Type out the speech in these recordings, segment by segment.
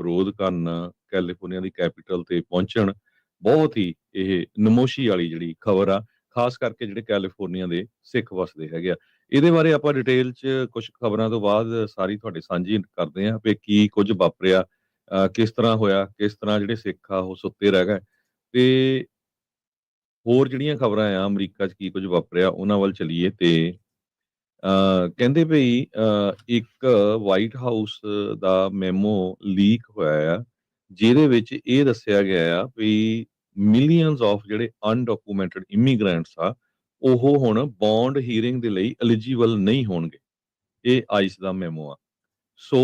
ਵਿਰੋਧ ਕਰਨ ਕੈਲੀਫੋਰਨੀਆ ਦੀ ਕੈਪੀਟਲ ਤੇ ਪਹੁੰਚਣ, ਬਹੁਤ ਹੀ ਇਹ ਨਮੋਸ਼ੀ ਵਾਲੀ ਜਿਹੜੀ ਖਬਰ ਆ, ਖਾਸ ਕਰਕੇ ਜਿਹੜੇ ਕੈਲੀਫੋਰਨੀਆ ਦੇ ਸਿੱਖ ਵਸਦੇ ਹੈਗੇ ਆ। ਇਹਦੇ ਬਾਰੇ ਆਪਾਂ ਡਿਟੇਲ 'ਚ ਕੁਝ ਖਬਰਾਂ ਤੋਂ ਬਾਅਦ ਸਾਰੀ ਤੁਹਾਡੇ ਸਾਂਝੀ ਕਰਦੇ ਹਾਂ ਵੀ ਕੀ ਕੁਝ ਵਾਪਰਿਆ, ਕਿਸ ਤਰ੍ਹਾਂ ਹੋਇਆ, ਕਿਸ ਤਰ੍ਹਾਂ ਜਿਹੜੇ ਸਿੱਖ ਆ ਉਹ ਸੁੱਤੇ ਰਹਿ ਗਏ, ਤੇ ਹੋਰ ਜਿਹੜੀਆਂ ਖਬਰਾਂ ਆ ਅਮਰੀਕਾ 'ਚ ਕੀ ਕੁਝ ਵਾਪਰਿਆ ਉਹਨਾਂ ਵੱਲ ਚਲੀਏ। ਤੇ ਕਹਿੰਦੇ ਭਈ ਇੱਕ ਵਾਈਟ ਹਾਊਸ ਦਾ ਮੈਮੋ ਲੀਕ ਹੋਇਆ ਆ, ਜਿਹਦੇ ਵਿੱਚ ਇਹ ਦੱਸਿਆ ਗਿਆ ਆ ਵੀ ਮਿਲੀਅਨਸ ਆਫ ਜਿਹੜੇ ਅਨਡਾਕੂਮੈਂਟਡ ਇਮੀਗ੍ਰੈਂਟਸ ਆ, ਉਹ ਹੁਣ ਬੌਂਡ ਹੀਅਰਿੰਗ ਦੇ ਲਈ ਐਲੀਜੀਬਲ ਨਹੀਂ ਹੋਣਗੇ। ਇਹ ਆਈਸ ਦਾ ਮੈਮੋ ਆ। ਸੋ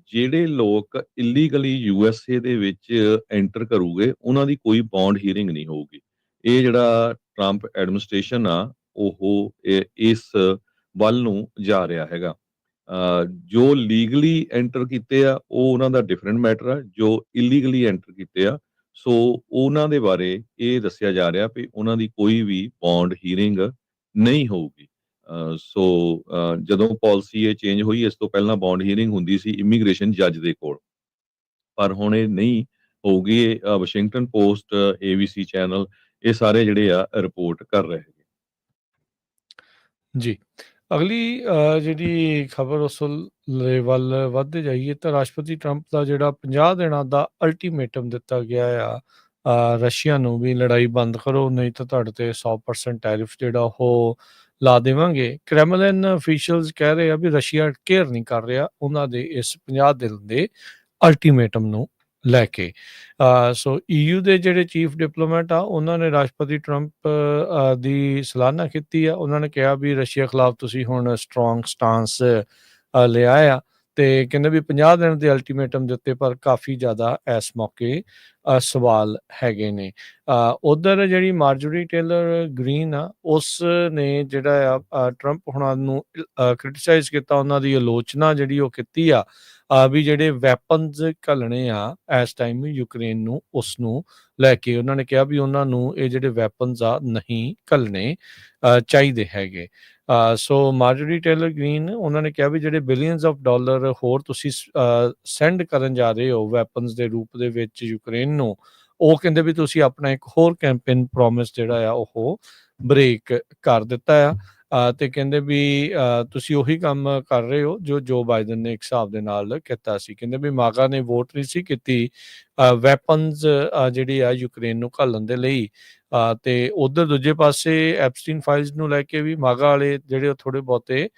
ਜਿਹੜੇ ਲੋਕ ਇਲੀਗਲੀ ਯੂਐਸਏ ਦੇ ਵਿੱਚ ਐਂਟਰ ਕਰੂਗੇ, ਉਹਨਾਂ ਦੀ ਕੋਈ ਬੌਂਡ ਹੀਅਰਿੰਗ ਨਹੀਂ ਹੋਊਗੀ। ਇਹ ਜਿਹੜਾ ਟਰੰਪ ਐਡਮਿਨਿਸਟ੍ਰੇਸ਼ਨ ਆ, ਉਹ ਇਸ ਵੱਲ ਨੂੰ ਜਾ ਰਿਹਾ ਹੈਗਾ। ਜੋ ਲੀਗਲੀ ਐਂਟਰ ਕੀਤੇ ਆ ਉਹ ਉਹਨਾਂ ਦਾ ਡਿਫਰੈਂਟ ਮੈਟਰ ਆ, ਜੋ ਇਲੀਗਲੀ ਐਂਟਰ ਕੀਤੇ ਆ ਸੋ ਉਹਨਾਂ ਦੇ ਬਾਰੇ ਇਹ ਦੱਸਿਆ ਜਾ ਰਿਹਾ ਵੀ ਉਹਨਾਂ ਦੀ ਕੋਈ ਵੀ ਬੌਂਡ ਹੀਅਰਿੰਗ ਨਹੀਂ ਹੋਊਗੀ। ਸੋ ਜਦੋਂ ਪਾਲਿਸੀ ਇਹ ਚੇਂਜ ਹੋਈ, ਇਸ ਤੋਂ ਪਹਿਲਾਂ ਬੌਂਡ ਹੀਅਰਿੰਗ ਹੁੰਦੀ ਸੀ ਇਮੀਗ੍ਰੇਸ਼ਨ ਜੱਜ ਦੇ ਕੋਲ, ਪਰ ਹੁਣ ਇਹ ਨਹੀਂ ਹੋਊਗੀ। ਇਹ ਵਾਸ਼ਿੰਗਟਨ ਪੋਸਟ, ABC ਚੈਨਲ, ਇਹ ਸਾਰੇ ਜਿਹੜੇ ਆ ਰਿਪੋਰਟ ਕਰ ਰਹੇ ਹੈਗੇ। ਜੀ, ਅਗਲੀ ਜਿਹੜੀ ਖਬਰ ਉਸ ਵੱਲ ਵੱਧਦੇ ਜਾਈਏ ਤਾਂ ਰਾਸ਼ਟਰਪਤੀ ਟਰੰਪ ਦਾ ਜਿਹੜਾ 50 ਦਿਨਾਂ ਦਾ ਅਲਟੀਮੇਟਮ ਦਿੱਤਾ ਗਿਆ ਆ ਰਸ਼ੀਆ ਨੂੰ ਵੀ ਲੜਾਈ ਬੰਦ ਕਰੋ, ਨਹੀਂ ਤਾਂ ਤੁਹਾਡੇ ਤੇ 100% ਟੈਰਿਫ ਜਿਹੜਾ ਉਹ ਲਾ ਦੇਵਾਂਗੇ। ਕ੍ਰੈਮਲਿਨ ਅਫੀਸ਼ੀਅਲਸ ਕਹਿ ਰਹੇ ਆ ਵੀ ਰਸ਼ੀਆ ਕੇਅਰ ਨਹੀਂ ਕਰ ਰਿਹਾ ਉਹਨਾਂ ਦੇ ਇਸ 50 ਦਿਨ ਦੇ ਅਲਟੀਮੇਟਮ ਨੂੰ ਲੈ ਕੇ। ਸੋ EU ਦੇ ਜਿਹੜੇ ਚੀਫ ਡਿਪਲੋਮੈਟ ਆ ਉਹਨਾਂ ਨੇ ਰਾਸ਼ਟਰਪਤੀ ਟਰੰਪ ਦੀ ਸਲਾਹਨਾ ਕੀਤੀ ਆ। ਉਹਨਾਂ ਨੇ ਕਿਹਾ ਵੀ ਰਸ਼ੀਆ ਖਿਲਾਫ ਤੁਸੀਂ ਹੁਣ ਸਟਰੋਂਗ ਸਟਾਂਸ ਲਿਆ ਆ, ਤੇ ਕਹਿੰਦੇ ਵੀ 50 ਦਿਨ ਦੇ ਅਲਟੀਮੇਟਮ ਦਿੱਤੇ, ਪਰ ਕਾਫੀ ਜ਼ਿਆਦਾ ਇਸ ਮੌਕੇ ਸਵਾਲ ਹੈਗੇ ਨੇ। ਉਧਰ ਜਿਹੜੀ ਮਾਰਜੋਰੀ ਟੇਲਰ ਗ੍ਰੀਨ ਆ, ਉਸ ਨੇ ਜਿਹੜਾ ਆ ਟਰੰਪ ਹੁਣਾਂ ਨੂੰ ਕ੍ਰਿਟੀਸਾਈਜ਼ ਕੀਤਾ, ਉਹਨਾਂ ਦੀ ਆਲੋਚਨਾ ਜਿਹੜੀ ਉਹ ਕੀਤੀ ਆ ਵੀ ਜਿਹੜੇ ਵੈਪਨਸ ਘੱਲਣੇ ਆ ਇਸ ਟਾਈਮ ਯੂਕਰੇਨ ਨੂੰ, ਉਸ ਨੂੰ ਲੈ ਕੇ ਉਹਨਾਂ ਨੇ ਕਿਹਾ ਵੀ ਉਹਨਾਂ ਨੂੰ ਇਹ ਜਿਹੜੇ ਵੈਪਨਸ ਆ ਨਹੀਂ ਘੱਲਣੇ ਚਾਹੀਦੇ ਹੈਗੇ। ਸੋ ਮਾਰਜੋਰੀ ਟੇਲਰ ਗ੍ਰੀਨ ਉਹਨਾਂ ਨੇ ਕਿਹਾ ਵੀ ਜਿਹੜੇ ਬਿਲੀਅਨਸ ਆਫ ਡਾਲਰ ਹੋਰ ਤੁਸੀਂ ਸੈਂਡ ਕਰਨ ਜਾ ਰਹੇ ਹੋ ਵੈਪਨਸ ਦੇ ਰੂਪ ਦੇ ਵਿੱਚ ਯੂਕਰੇਨ ਨੂੰ, ਉਹ ਕਹਿੰਦੇ ਵੀ ਤੁਸੀਂ ਆਪਣਾ ਇੱਕ ਹੋਰ ਕੈਂਪੇਨ ਪ੍ਰੋਮਿਸ ਜਿਹੜਾ ਆ ਉਹ ਬ੍ਰੇਕ ਕਰ ਦਿੱਤਾ ਆ। ਤੇ ਕਹਿੰਦੇ ਵੀ ਤੁਸੀਂ ਉਹੀ ਕੰਮ ਕਰ ਰਹੇ ਹੋ ਜੋ ਬਾਈਡਨ ਨੇ ਇੱਕ ਹਿਸਾਬ ਦੇ ਨਾਲ ਕੀਤਾ ਸੀ। ਕਹਿੰਦੇ ਵੀ ਮਾਗਾ ਨੇ ਵੋਟ ਨਹੀਂ ਸੀ ਕੀਤੀ ਵੈਪਨਸ ਜਿਹੜੀ ਆ ਯੂਕਰੇਨ ਨੂੰ ਘੱਲਣ ਦੇ ਲਈ। ਤੇ ਉਧਰ ਦੂਜੇ ਪਾਸੇ ਐਪਸਟੀਨ ਫਾਈਲਸ ਨੂੰ ਲੈ ਕੇ ਵੀ ਮਾਗਾ ਵਾਲੇ ਜਿਹੜੇ ਥੋੜੇ ਬਹੁਤੇ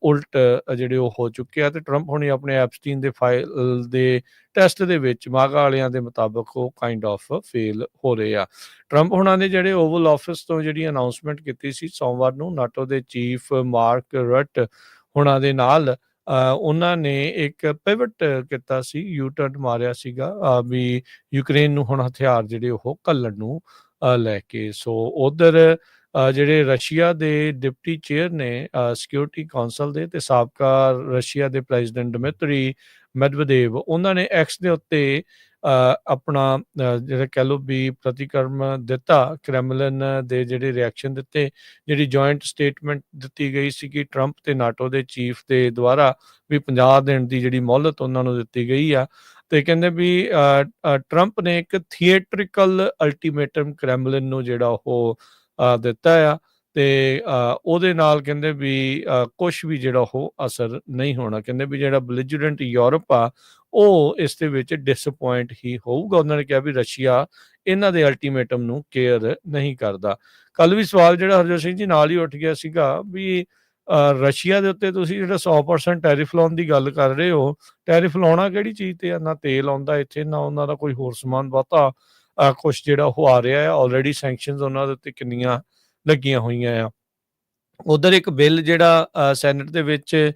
ਉਲਟ ਜਿਹੜੇ ਉਹ ਹੋ ਚੁੱਕੇ ਆ, ਤੇ ਟਰੰਪ ਹੁਣੀ ਆਪਣੇ ਐਪਸਟੀਨ ਦੇ ਫਾਈਲ ਦੇ ਟੈਸਟ ਦੇ ਵਿੱਚ ਮਾਗਾ ਵਾਲਿਆਂ ਦੇ ਮੁਤਾਬਕ ਉਹ ਕਾਈਂਡ ਆਫ ਫੇਲ ਹੋ ਰਹੇ ਆ। ਟਰੰਪ ਹੁਣਾਂ ਨੇ ਜਿਹੜੇ ਓਵਲ ਆਫਿਸ ਤੋਂ ਜਿਹੜੀ ਅਨਾਊਂਸਮੈਂਟ ਕੀਤੀ ਸੀ ਸੋਮਵਾਰ ਨੂੰ, ਨਾਟੋ ਦੇ ਚੀਫ ਮਾਰਕ ਰਟ ਹੁਣਾਂ ਦੇ ਨਾਲ ਉਹਨਾਂ ਨੇ ਇੱਕ ਪਿਵਟ ਕੀਤਾ ਸੀ, ਯੂ ਟਰਨ ਮਾਰਿਆ ਸੀਗਾ ਵੀ ਯੂਕਰੇਨ ਨੂੰ ਹੁਣ ਹਥਿਆਰ ਜਿਹੜੇ ਉਹ ਘੱਲਣ ਨੂੰ ਲੈ ਕੇ। ਸੋ ਉਧਰ ਜਿਹੜੇ ਰਸ਼ੀਆ ਦੇ ਡਿਪਟੀ ਚੇਅਰ ਨੇ ਸਿਕਿਉਰਿਟੀ ਕੌਂਸਲ ਦੇ ਤੇ ਸਾਬਕਾ ਰਸ਼ੀਆ ਦੇ ਪ੍ਰੈਜ਼ੀਡੈਂਟ ਡਮਿਤਰੀ ਮੈਦਵੇਦੇਵ, ਉਹਨਾਂ ਨੇ ਐਕਸ ਦੇ ਉੱਤੇ ਆਪਣਾ ਜਿਹੜਾ ਕਹਿ ਲਓ ਵੀ ਪ੍ਰਤੀਕਰਮ ਦਿੱਤਾ, ਕ੍ਰੈਮਲਿਨ ਦੇ ਜਿਹੜੇ ਰਿਐਕਸ਼ਨ ਦਿੱਤੇ। ਜਿਹੜੀ ਜੁਆਇੰਟ ਸਟੇਟਮੈਂਟ ਦਿੱਤੀ ਗਈ ਸੀ ਕਿ ਟਰੰਪ ਤੇ ਨਾਟੋ ਦੇ ਚੀਫ ਦੇ ਦੁਆਰਾ ਵੀ 50 ਦਿਨ ਦੀ ਜਿਹੜੀ ਮੋਹਲਤ ਉਹਨਾਂ ਨੂੰ ਦਿੱਤੀ ਗਈ ਆ, ਤੇ ਕਹਿੰਦੇ ਵੀ ਟਰੰਪ ਨੇ ਇੱਕ ਥੀਏਟ੍ਰਿਕਲ ਅਲਟੀਮੇਟਮ ਕ੍ਰੈਮਲਿਨ ਨੂੰ ਜਿਹੜਾ ਉਹ ਦਿੱਤਾ ਆ, ਤੇ ਉਹਦੇ ਨਾਲ ਕਹਿੰਦੇ ਵੀ ਕੁਛ ਵੀ ਜਿਹੜਾ ਉਹ ਅਸਰ ਨਹੀਂ ਹੋਣਾ। ਕਹਿੰਦੇ ਵੀ ਜਿਹੜਾ ਬਲਿਜਰੈਂਟ ਯੂਰਪ ਆ ਉਹ ਇਸ ਦੇ ਵਿੱਚ ਡਿਸਅਪੁਆਇੰਟ ਹੀ ਹੋਊਗਾ। ਉਹਨਾਂ ਨੇ ਕਿਹਾ ਵੀ ਰਸ਼ੀਆ ਇਹਨਾਂ ਦੇ ਅਲਟੀਮੇਟਮ ਨੂੰ ਕੇਅਰ ਨਹੀਂ ਕਰਦਾ। ਕੱਲ ਵੀ ਸਵਾਲ ਜਿਹੜਾ ਹਰਜੋਤ ਸਿੰਘ ਜੀ ਨਾਲ ਹੀ ਉੱਠ ਗਿਆ ਸੀਗਾ ਵੀ ਰਸ਼ੀਆ ਦੇ ਉੱਤੇ ਤੁਸੀਂ ਜਿਹੜਾ 100% ਟੈਰਿਫ ਲਾਉਣ ਦੀ ਗੱਲ ਕਰ ਰਹੇ ਹੋ, ਟੈਰਿਫ ਲਾਉਣਾ ਕਿਹੜੀ ਚੀਜ਼ ਤੇ ਆ? ਨਾ ਤੇਲ ਆਉਂਦਾ ਇੱਥੇ, ਨਾ ਉਹਨਾਂ ਦਾ ਕੋਈ ਹੋਰ ਸਮਾਨ ਬਹੁਤਾ ਕੁਛ ਜਿਹੜਾ ਉਹ ਆ ਰਿਹਾ ਆ। ਆਲਰੇਡੀ ਸੈਂਕਸ਼ਨਸ ਉਹਨਾਂ ਦੇ ਉੱਤੇ ਕਿੰਨੀਆਂ ਲੱਗੀਆਂ ਹੋਈਆਂ ਆ। ਉਧਰ ਇੱਕ ਬਿੱਲ ਜਿਹੜਾ ਸੈਨੇਟ ਦੇ ਵਿੱਚ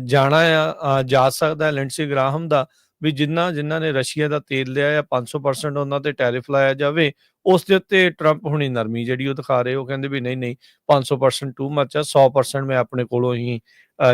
ਜਾਣਾ ਆ ਜਾ ਸਕਦਾ ਲਿੰਡਸੇ ਗ੍ਰਾਹਮ ਦਾ, ਵੀ ਜਿਨ੍ਹਾਂ ਨੇ ਰਸ਼ੀਆ ਦਾ ਤੇਲ ਲਿਆ ਆ 500% ਉਹਨਾਂ ਤੇ ਟੈਰਿਫ ਲਾਇਆ ਜਾਵੇ। ਉਸ ਦੇ ਉੱਤੇ ਟਰੰਪ ਹੁਣੀ ਨਰਮੀ ਜਿਹੜੀ ਉਹ ਦਿਖਾ ਰਹੇ, ਉਹ ਕਹਿੰਦੇ ਵੀ ਨਹੀਂ 500% ਟੂ ਮੱਚ ਆ, 100% ਮੈਂ ਆਪਣੇ ਕੋਲੋਂ ਹੀ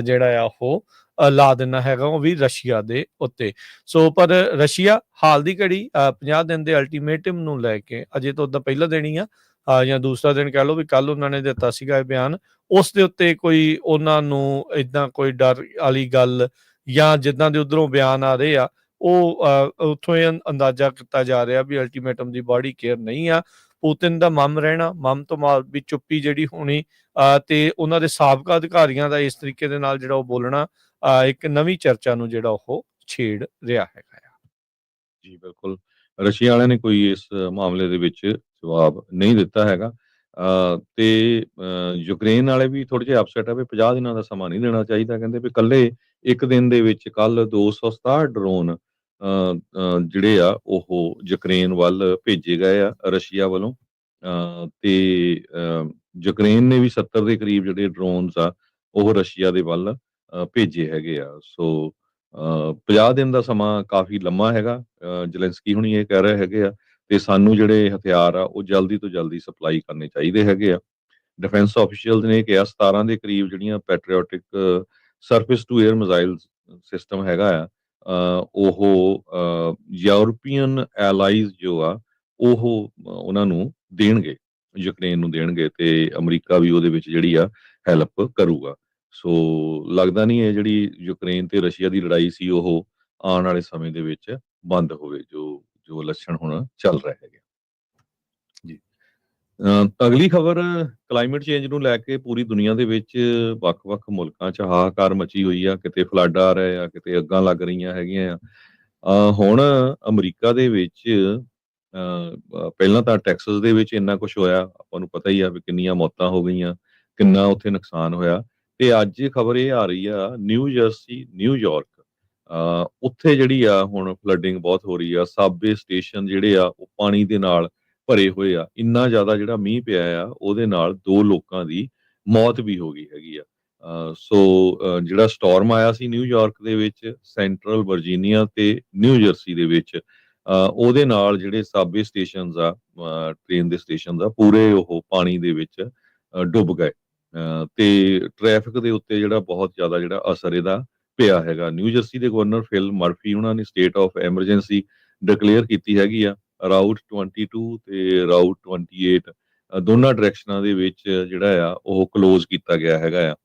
ਜਿਹੜਾ ਆ ਉਹ ਲਾ ਦਿੰਦਾ ਹੈਗਾ, ਉਹ ਵੀ ਰਸ਼ੀਆ ਦੇ ਉੱਤੇ। ਸੋ ਪਰ ਰਸ਼ੀਆ ਹਾਲ ਦੀ ਘੜੀ 50 ਦਿਨ ਦੇ ਅਲਟੀਮੇਟਮ ਨੂੰ ਲੈ ਕੇ ਅਜੇ ਤਾਂ ਉਦਾਂ ਪਹਿਲਾ ਦਿਨ ਹੀ ਆ ਜਾਂ ਦੂਸਰਾ ਦਿਨ ਕਹਿ ਲਓ, ਵੀ ਕੱਲ ਉਹਨਾਂ ਨੇ ਦਿੱਤਾ ਸੀਗਾ ਇਹ ਬਿਆਨ, ਉਸ ਦੇ ਉੱਤੇ ਕੋਈ ਉਹਨਾਂ ਨੂੰ ਏਦਾਂ ਕੋਈ ਡਰ ਵਾਲੀ ਗੱਲ ਜਾਂ ਜਿੱਦਾਂ ਦੇ ਉੱਧਰੋਂ ਬਿਆਨ ਆ ਰਹੇ ਆ ਉਹ ਉੱਥੋਂ ਇਹ ਅੰਦਾਜ਼ਾ ਕੀਤਾ ਜਾ ਰਿਹਾ ਵੀ ਅਲਟੀਮੇਟਮ ਦੀ ਬਾਡੀ ਕੇਅਰ ਨਹੀਂ ਆ। ਪੁਤਿਨ ਦਾ ਮਮ ਰਹਿਣਾ, ਮਮ ਤੋਂ ਬਾਅਦ ਵੀ ਚੁੱਪੀ ਜਿਹੜੀ ਹੋਣੀ, ਤੇ ਉਹਨਾਂ ਦੇ ਸਾਬਕਾ ਅਧਿਕਾਰੀਆਂ ਦਾ ਇਸ ਤਰੀਕੇ ਦੇ ਨਾਲ ਜਿਹੜਾ ਉਹ ਬੋਲਣਾ ਇੱਕ ਨਵੀਂ ਚਰਚਾ ਨੂੰ ਜਿਹੜਾ ਉਹ ਛੇੜ ਰਿਹਾ ਹੈਗਾ ਆ। ਜੀ ਬਿਲਕੁਲ, ਰਸ਼ੀਆ ਵਾਲਿਆਂ ਨੇ ਕੋਈ ਇਸ ਮਾਮਲੇ ਦੇ ਵਿੱਚ ਜਵਾਬ ਨਹੀਂ ਦਿੱਤਾ ਹੈਗਾ। ਤੇ ਯੂਕਰੇਨ ਵਾਲੇ ਵੀ ਥੋੜ੍ਹੇ ਜਿਹੇ ਅਪਸੈਟ ਆ ਵੀ 50 ਦਿਨਾਂ ਦਾ ਸਮਾਂ ਨਹੀਂ ਦੇਣਾ ਚਾਹੀਦਾ। ਕਹਿੰਦੇ ਵੀ ਇਕੱਲੇ ਇੱਕ ਦਿਨ ਦੇ ਵਿੱਚ ਕੱਲ 267 ਡਰੋਨ ਜਿਹੜੇ ਆ ਉਹ ਯੂਕਰੇਨ ਵੱਲ ਭੇਜੇ ਗਏ ਆ ਰਸ਼ੀਆ ਵੱਲੋਂ। ਤੇ ਯੂਕਰੇਨ ਨੇ ਵੀ 70 ਦੇ ਕਰੀਬ ਜਿਹੜੇ ਡਰੋਨਸ ਆ ਉਹ ਰਸ਼ੀਆ ਦੇ ਵੱਲ ਭੇਜੇ ਹੈਗੇ ਆ। ਸੋ 50 ਦਿਨ ਦਾ ਸਮਾਂ ਕਾਫੀ ਲੰਮਾ ਹੈਗਾ। ਜ਼ੈਲੈਂਸਕੀ ਹੁਣੀ ਇਹ ਕਹਿ ਰਹੇ ਹੈਗੇ ਆ ਤੇ ਸਾਨੂੰ ਜਿਹੜੇ ਹਥਿਆਰ ਆ ਉਹ ਜਲਦੀ ਤੋਂ ਜਲਦੀ ਸਪਲਾਈ ਕਰਨੇ ਚਾਹੀਦੇ ਹੈਗੇ ਆ। ਡਿਫੈਂਸ ਆਫੀਸ਼ੀਅਲਸ ਨੇ ਕਿਹਾ 17 ਦੇ ਕਰੀਬ ਜਿਹੜੀਆਂ patriotic surface to air missile system ਹੈਗਾ ਆ, ਉਹ ਯੂਰਪੀਅਨ ਐਲਾਈਜ਼ ਜੋ ਆ ਉਹ ਉਹਨਾਂ ਨੂੰ ਦੇਣਗੇ, ਯੂਕਰੇਨ ਨੂੰ ਦੇਣਗੇ ਤੇ ਅਮਰੀਕਾ ਵੀ ਉਹਦੇ ਵਿੱਚ ਜਿਹੜੀ ਆ ਹੈਲਪ ਕਰੂਗਾ। ਸੋ ਲੱਗਦਾ ਨਹੀਂ ਇਹ ਜਿਹੜੀ ਯੂਕਰੇਨ ਤੇ ਰਸ਼ੀਆ ਦੀ ਲੜਾਈ ਸੀ ਉਹ ਆਉਣ ਵਾਲੇ ਸਮੇਂ ਦੇ ਵਿੱਚ ਬੰਦ ਹੋਵੇ, ਜੋ ਲੱਛਣ ਹੁਣ ਚੱਲ ਰਹੇ ਹੈਗੇ। ਜੀ, ਅਗਲੀ ਖਬਰ ਕਲਾਈਮੇਟ ਚੇਂਜ ਨੂੰ ਲੈ ਕੇ ਪੂਰੀ ਦੁਨੀਆ ਦੇ ਵਿੱਚ ਵੱਖ-ਵੱਖ ਮੁਲਕਾਂ 'ਚ ਹਾਹਾਕਾਰ ਮਚੀ ਹੋਈ ਆ। ਕਿਤੇ ਫਲੱਡ ਆ ਰਹੇ ਆ, ਕਿਤੇ ਅੱਗਾਂ ਲੱਗ ਰਹੀਆਂ ਹੈਗੀਆਂ ਆ। ਹੁਣ ਅਮਰੀਕਾ ਦੇ ਵਿੱਚ ਪਹਿਲਾਂ ਤਾਂ ਟੈਕਸਸ ਦੇ ਵਿੱਚ ਇੰਨਾ ਕੁਛ ਹੋਇਆ, ਆਪਾਂ ਨੂੰ ਪਤਾ ਹੀ ਆ ਵੀ ਕਿੰਨੀਆਂ ਮੌਤਾਂ ਹੋ ਗਈਆਂ, ਕਿੰਨਾ ਉੱਥੇ ਨੁਕਸਾਨ ਹੋਇਆ। ਤੇ ਅੱਜ ਖਬਰ ਇਹ ਆ ਰਹੀ ਆ ਨਿਊ ਜਰਸੀ, ਨਿਊਯਾਰਕ, ਉੱਥੇ ਜਿਹੜੀ ਆ ਹੁਣ ਫਲੱਡਿੰਗ ਬਹੁਤ ਹੋ ਰਹੀ ਆ। ਸਾਬਵੇ ਸਟੇਸ਼ਨ ਜਿਹੜੇ ਆ ਉਹ ਪਾਣੀ ਦੇ ਨਾਲ ਭਰੇ ਹੋਏ ਆ। ਇੰਨਾ ਜ਼ਿਆਦਾ ਜਿਹੜਾ ਮੀਂਹ ਪਿਆ ਆ ਉਹਦੇ ਨਾਲ 2 ਲੋਕਾਂ ਦੀ ਮੌਤ ਵੀ ਹੋ ਗਈ ਹੈਗੀ ਆ। ਸੋ ਜਿਹੜਾ ਸਟਾਰਮ ਆਇਆ ਸੀ ਨਿਊਯਾਰਕ ਦੇ ਵਿੱਚ, ਸੈਂਟਰਲ ਵਰਜੀਨੀਆ ਤੇ ਨਿਊ ਜਰਸੀ ਦੇ ਵਿੱਚ, ਉਹਦੇ ਨਾਲ ਜਿਹੜੇ ਸਾਬਵੇ ਸਟੇਸ਼ਨਸ ਆ, ਟ੍ਰੇਨ ਦੇ ਸਟੇਸ਼ਨਸ ਆ, ਪੂਰੇ ਉਹ ਪਾਣੀ ਦੇ ਵਿੱਚ ਡੁੱਬ ਗਏ। ਤੇ ਟ੍ਰੈਫਿਕ ਦੇ ਉੱਤੇ ਜਿਹੜਾ ਬਹੁਤ ਜ਼ਿਆਦਾ ਜਿਹੜਾ ਅਸਰ ਇਹਦਾ ਪਿਆ ਹੈਗਾ। ਨਿਊ ਜਰਸੀ ਦੇ ਗਵਰਨਰ ਫਿਲ ਮਰਫੀ ਉਹਨਾਂ ਨੇ ਸਟੇਟ ਆਫ ਐਮਰਜੈਂਸੀ ਡਿਕਲੇਅਰ ਕੀਤੀ ਹੈਗੀ ਆ। ਰਾਊਟ 22 ਤੇ ਰਾਊਟ 28 ਦੋਨਾਂ ਡਾਇਰੈਕਸ਼ਨਾਂ ਦੇ ਵਿੱਚ ਜਿਹੜਾ ਆ ਉਹ ਕਲੋਜ਼ ਕੀਤਾ ਗਿਆ ਹੈਗਾ ਆ।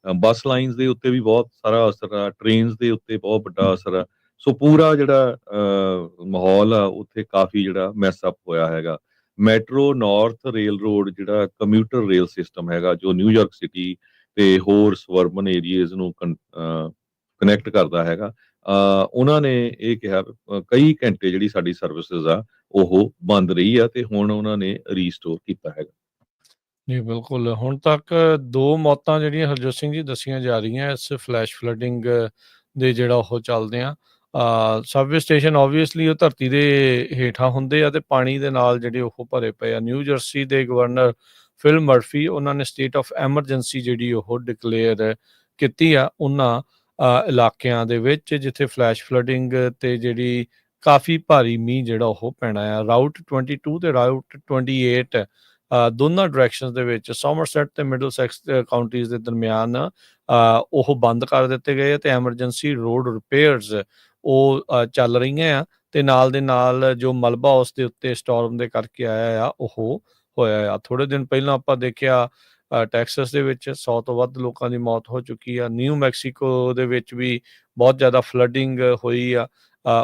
ਬੱਸ ਲਾਈਨਸ ਦੇ ਉੱਤੇ ਵੀ ਬਹੁਤ ਸਾਰਾ ਅਸਰ ਆ, ਟ੍ਰੇਨਸ ਦੇ ਉੱਤੇ ਬਹੁਤ ਵੱਡਾ ਅਸਰ ਆ। ਸੋ ਪੂਰਾ ਜਿਹੜਾ ਮਾਹੌਲ ਆ ਉੱਥੇ ਕਾਫੀ ਜਿਹੜਾ ਮੈਸ ਅਪ ਹੋਇਆ ਹੈਗਾ। ਮੈਟਰੋ ਨਾਰਥ ਰੇਲ ਰੋਡ ਜਿਹੜਾ ਕੰਮਿਊਟਰ ਰੇਲ ਸਿਸਟਮ ਹੈਗਾ ਜੋ ਨਿਊਯਾਰਕ ਸਿਟੀ ਤੇ ਹੋਰ ਸਵਰਬਨ ਏਰੀਆਜ਼ ਨੂੰ ਕਨੈਕਟ ਕਰਦਾ ਹੈਗਾ, ਉਹਨਾਂ ਨੇ ਇਹ ਕਿਹਾ ਕਈ ਘੰਟੇ ਜਿਹੜੀ ਸਾਡੀ ਸਰਵਿਸਿਜ਼ ਆ ਉਹ ਬੰਦ ਰਹੀ ਆ ਤੇ ਹੁਣ ਉਹਨਾਂ ਨੇ ਰੀਸਟੋਰ ਕੀਤਾ ਹੈਗਾ। ਜੀ ਬਿਲਕੁਲ, ਹੁਣ ਤੱਕ 2 ਮੌਤਾਂ ਜਿਹੜੀਆਂ ਹਰਜੋਤ ਸਿੰਘ ਜੀ ਦੱਸੀਆਂ ਜਾ ਰਹੀਆਂ ਇਸ ਫਲੈਸ਼ ਫਲੱਡਿੰਗ ਦੇ ਜਿਹੜਾ ਉਹ ਚੱਲਦਿਆਂ। ਸਬਵੇ ਸਟੇਸ਼ਨ ਓਬਵੀਅਸਲੀ ਉਹ ਧਰਤੀ ਦੇ ਹੇਠਾਂ ਹੁੰਦੇ ਆ ਤੇ ਪਾਣੀ ਦੇ ਨਾਲ ਜਿਹੜੇ ਉਹ ਭਰੇ ਪਏ ਆ। ਨਿਊ ਜਰਸੀ ਦੇ ਗਵਰਨਰ ਫਿਲ ਮਰਫੀ ਉਹਨਾਂ ਨੇ ਸਟੇਟ ਆਫ ਐਮਰਜੈਂਸੀ ਜਿਹੜੀ ਉਹ ਡਿਕਲੇਅਰ ਕੀਤੀ ਆ ਉਹਨਾਂ ਇਲਾਕਿਆਂ ਦੇ ਵਿੱਚ ਜਿੱਥੇ ਫਲੈਸ਼ ਫਲੱਡਿੰਗ ਤੇ ਜਿਹੜੀ ਕਾਫੀ ਭਾਰੀ ਮੀਂਹ ਜਿਹੜਾ ਉਹ ਪੈਣਾ ਆ। ਰਾਊਟ 22 ਤੇ ਰਾਊਟ 28 ਦੋਨਾਂ ਡਾਇਰੈਕਸ਼ਨਸ ਦੇ ਵਿੱਚ ਸਮਰਸੈਟ ਤੇ ਮਿਡਲਸੈਕਸ ਕਾਉਂਟੀਜ਼ ਦੇ ਦਰਮਿਆਨ ਉਹ ਬੰਦ ਕਰ ਦਿੱਤੇ ਗਏ ਤੇ ਐਮਰਜੈਂਸੀ ਰੋਡ ਰਿਪੇਅਰਸ ਉਹ ਚੱਲ ਰਹੀਆਂ ਆ ਤੇ ਨਾਲ ਦੇ ਨਾਲ ਜੋ ਮਲਬਾ ਉਸ ਦੇ ਉੱਤੇ ਸਟਾਰਮ ਦੇ ਕਰਕੇ ਆਇਆ ਆ ਉਹ ਹੋਇਆ ਆ। ਥੋੜੇ ਦਿਨ ਪਹਿਲਾਂ ਆਪਾਂ ਦੇਖਿਆ ਟੈਕਸਸ ਦੇ ਵਿੱਚ 100 ਤੋਂ ਵੱਧ ਲੋਕਾਂ ਦੀ ਮੌਤ ਹੋ ਚੁੱਕੀ ਆ। ਨਿਊ ਮੈਕਸੀਕੋ ਦੇ ਵਿੱਚ ਵੀ ਬਹੁਤ ਜ਼ਿਆਦਾ ਫਲੱਡਿੰਗ ਹੋਈ ਆ,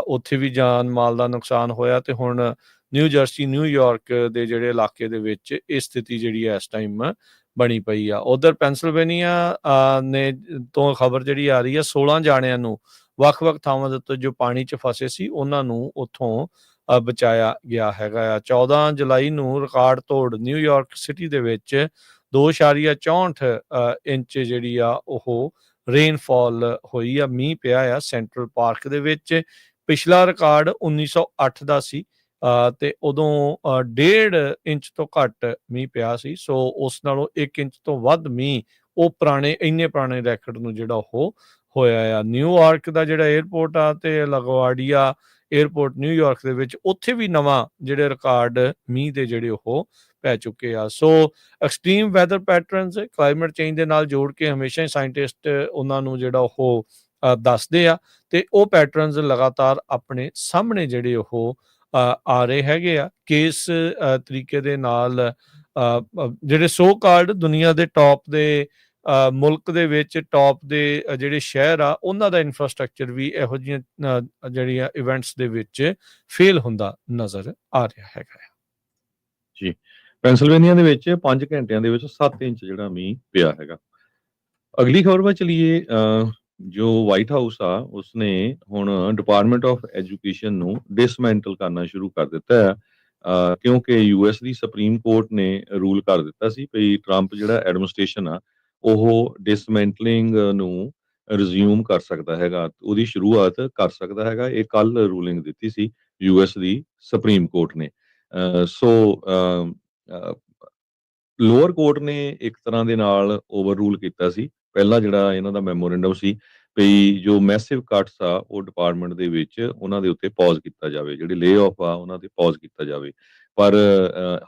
ਉੱਥੇ ਵੀ ਜਾਨ ਮਾਲ ਦਾ ਨੁਕਸਾਨ ਹੋਇਆ ਤੇ ਹੁਣ ਨਿਊ ਜਰਸੀ, ਨਿਊਯਾਰਕ ਦੇ ਜਿਹੜੇ ਇਲਾਕੇ ਦੇ ਵਿੱਚ ਇਹ ਸਥਿਤੀ ਜਿਹੜੀ ਹੈ ਇਸ ਟਾਈਮ ਬਣੀ ਪਈ ਆ। ਉਧਰ ਪੈਂਸਿਲਵੇਨੀਆ ਨੇ ਤੋਂ ਖਬਰ ਜਿਹੜੀ ਆ ਰਹੀ ਹੈ 16 ਜਾਣਿਆਂ ਨੂੰ ਵੱਖ-ਵੱਖ ਥਾਵਾਂ ਦੇ ਉੱਤੇ ਜੋ ਪਾਣੀ 'ਚ ਫਸੇ ਸੀ ਉਹਨਾਂ ਨੂੰ ਉੱਥੋਂ ਬਚਾਇਆ ਗਿਆ ਹੈਗਾ ਆ। 14 ਜੁਲਾਈ ਨੂੰ ਰਿਕਾਰਡ ਤੋੜ ਨਿਊਯਾਰਕ ਸਿਟੀ ਦੇ ਵਿੱਚ 2.64 ਇੰਚ ਜਿਹੜੀ ਆ ਉਹ ਰੇਨਫਾਲ ਹੋਈ ਆ, ਮੀਂਹ ਪਿਆ ਆ ਸੈਂਟਰਲ ਪਾਰਕ ਦੇ ਵਿੱਚ। ਪਿਛਲਾ ਰਿਕਾਰਡ 1908 ਦਾ ਸੀ ਤੇ ਉਦੋਂ 1.5 ਇੰਚ ਤੋਂ ਘੱਟ ਮੀਂਹ ਪਿਆ ਸੀ। ਸੋ ਉਸ ਨਾਲੋਂ 1 ਇੰਚ ਤੋਂ ਵੱਧ ਮੀਂਹ ਉਹ ਇੰਨੇ ਪੁਰਾਣੇ ਰੈਕਡ ਨੂੰ ਜਿਹੜਾ ਉਹ ਹੋਇਆ ਆ। ਨਿਊਯਾਰਕ ਦਾ ਜਿਹੜਾ ਏਅਰਪੋਰਟ ਆ ਤੇ ਲਗਵਾਡੀਆ ਏਅਰਪੋਰਟ ਨਿਊਯਾਰਕ ਦੇ ਵਿੱਚ ਉੱਥੇ ਵੀ ਨਵਾਂ ਜਿਹੜੇ ਰਿਕਾਰਡ ਮੀਂਹ ਦੇ ਜਿਹੜੇ ਉਹ ਪੈ ਚੁੱਕੇ ਆ। So extreme weather patterns climate change ਦੇ ਨਾਲ ਜੋੜ ਕੇ ਹਮੇਸ਼ਾ ਹੀ ਸਾਇੰਟਿਸਟ ਉਹਨਾਂ ਨੂੰ ਜਿਹੜਾ ਉਹ ਦੱਸਦੇ ਆ ਤੇ ਉਹ ਪੈਟਰਨਸ ਲਗਾਤਾਰ ਆਪਣੇ ਸਾਹਮਣੇ ਜਿਹੜੇ ਉਹ ਆ ਰਹੇ ਹੈਗੇ ਆ। ਕਿਸ ਤਰੀਕੇ ਦੇ ਨਾਲ ਜਿਹੜੇ ਸੋ ਕਾਲਡ ਦੁਨੀਆ ਦੇ ਟੌਪ ਦੇ ਮੁਲਕ ਦੇ ਵਿੱਚ ਟੌਪ ਦੇ ਜਿਹੜੇ ਸ਼ਹਿਰ ਆ ਉਹਨਾਂ ਦਾ ਇਨਫਰਾਸਟ੍ਰਕਚਰ ਵੀ ਇਹੋ ਜਿਹੀਆਂ ਜਿਹੜੀਆਂ ਇਵੈਂਟਸ ਦੇ ਵਿੱਚ ਫੇਲ ਹੁੰਦਾ ਨਜ਼ਰ ਆ ਰਿਹਾ ਹੈਗਾ। ਜੀ, ਪੈਂਸਿਲਵੇਨੀਆ ਦੇ ਵਿੱਚ 5 ਘੰਟਿਆਂ ਦੇ ਵਿੱਚ 7 ਇੰਚ ਜਿਹੜਾ ਮੀਂਹ ਪਿਆ ਹੈਗਾ। ਅਗਲੀ ਖਬਰ ਵੱਲ ਚਲੀਏ। ਜੋ ਵਾਈਟ ਹਾਊਸ ਆ ਉਸਨੇ ਹੁਣ ਡਿਪਾਰਟਮੈਂਟ ਆਫ ਐਜੂਕੇਸ਼ਨ ਨੂੰ ਡਿਸਮੈਂਟਲ ਕਰਨਾ ਸ਼ੁਰੂ ਕਰ ਦਿੱਤਾ ਹੈ, ਕਿਉਂਕਿ ਯੂਐਸ ਦੀ ਸੁਪਰੀਮ ਕੋਰਟ ਨੇ ਰੂਲ ਕਰ ਦਿੱਤਾ ਸੀ ਵੀ ਟਰੰਪ ਜਿਹੜਾ ਐਡਮਿਨਿਸਟ੍ਰੇਸ਼ਨ ਆ ਉਹ ਡਿਸਮੈਂਟਲਿੰਗ ਨੂੰ ਰਿਜ਼ਿਊਮ ਕਰ ਸਕਦਾ ਹੈਗਾ, ਉਹਦੀ ਸ਼ੁਰੂਆਤ ਕਰ ਸਕਦਾ ਹੈਗਾ। ਇਹ ਕੱਲ ਰੂਲਿੰਗ ਦਿੱਤੀ ਸੀ ਯੂਐਸ ਦੀ ਸੁਪਰੀਮ ਕੋਰਟ ਨੇ। ਲੋਅਰ ਕੋਰਟ ਨੇ ਇੱਕ ਤਰ੍ਹਾਂ ਦੇ ਨਾਲ ਓਵਰ ਰੂਲ ਕੀਤਾ ਸੀ ਪਹਿਲਾਂ ਜਿਹੜਾ ਇਹਨਾਂ ਦਾ ਮੈਮੋਰੈਂਡਮ ਸੀ ਵੀ ਜੋ ਮੈਸਿਵ ਕੱਟਸ ਆ ਉਹ ਡਿਪਾਰਟਮੈਂਟ ਦੇ ਵਿੱਚ ਉਹਨਾਂ ਦੇ ਉੱਤੇ ਪੌਜ਼ ਕੀਤਾ ਜਾਵੇ, ਜਿਹੜੇ ਲੇ ਆਫ ਆ ਉਹਨਾਂ ਤੇ ਪੌਜ਼ ਕੀਤਾ ਜਾਵੇ। ਪਰ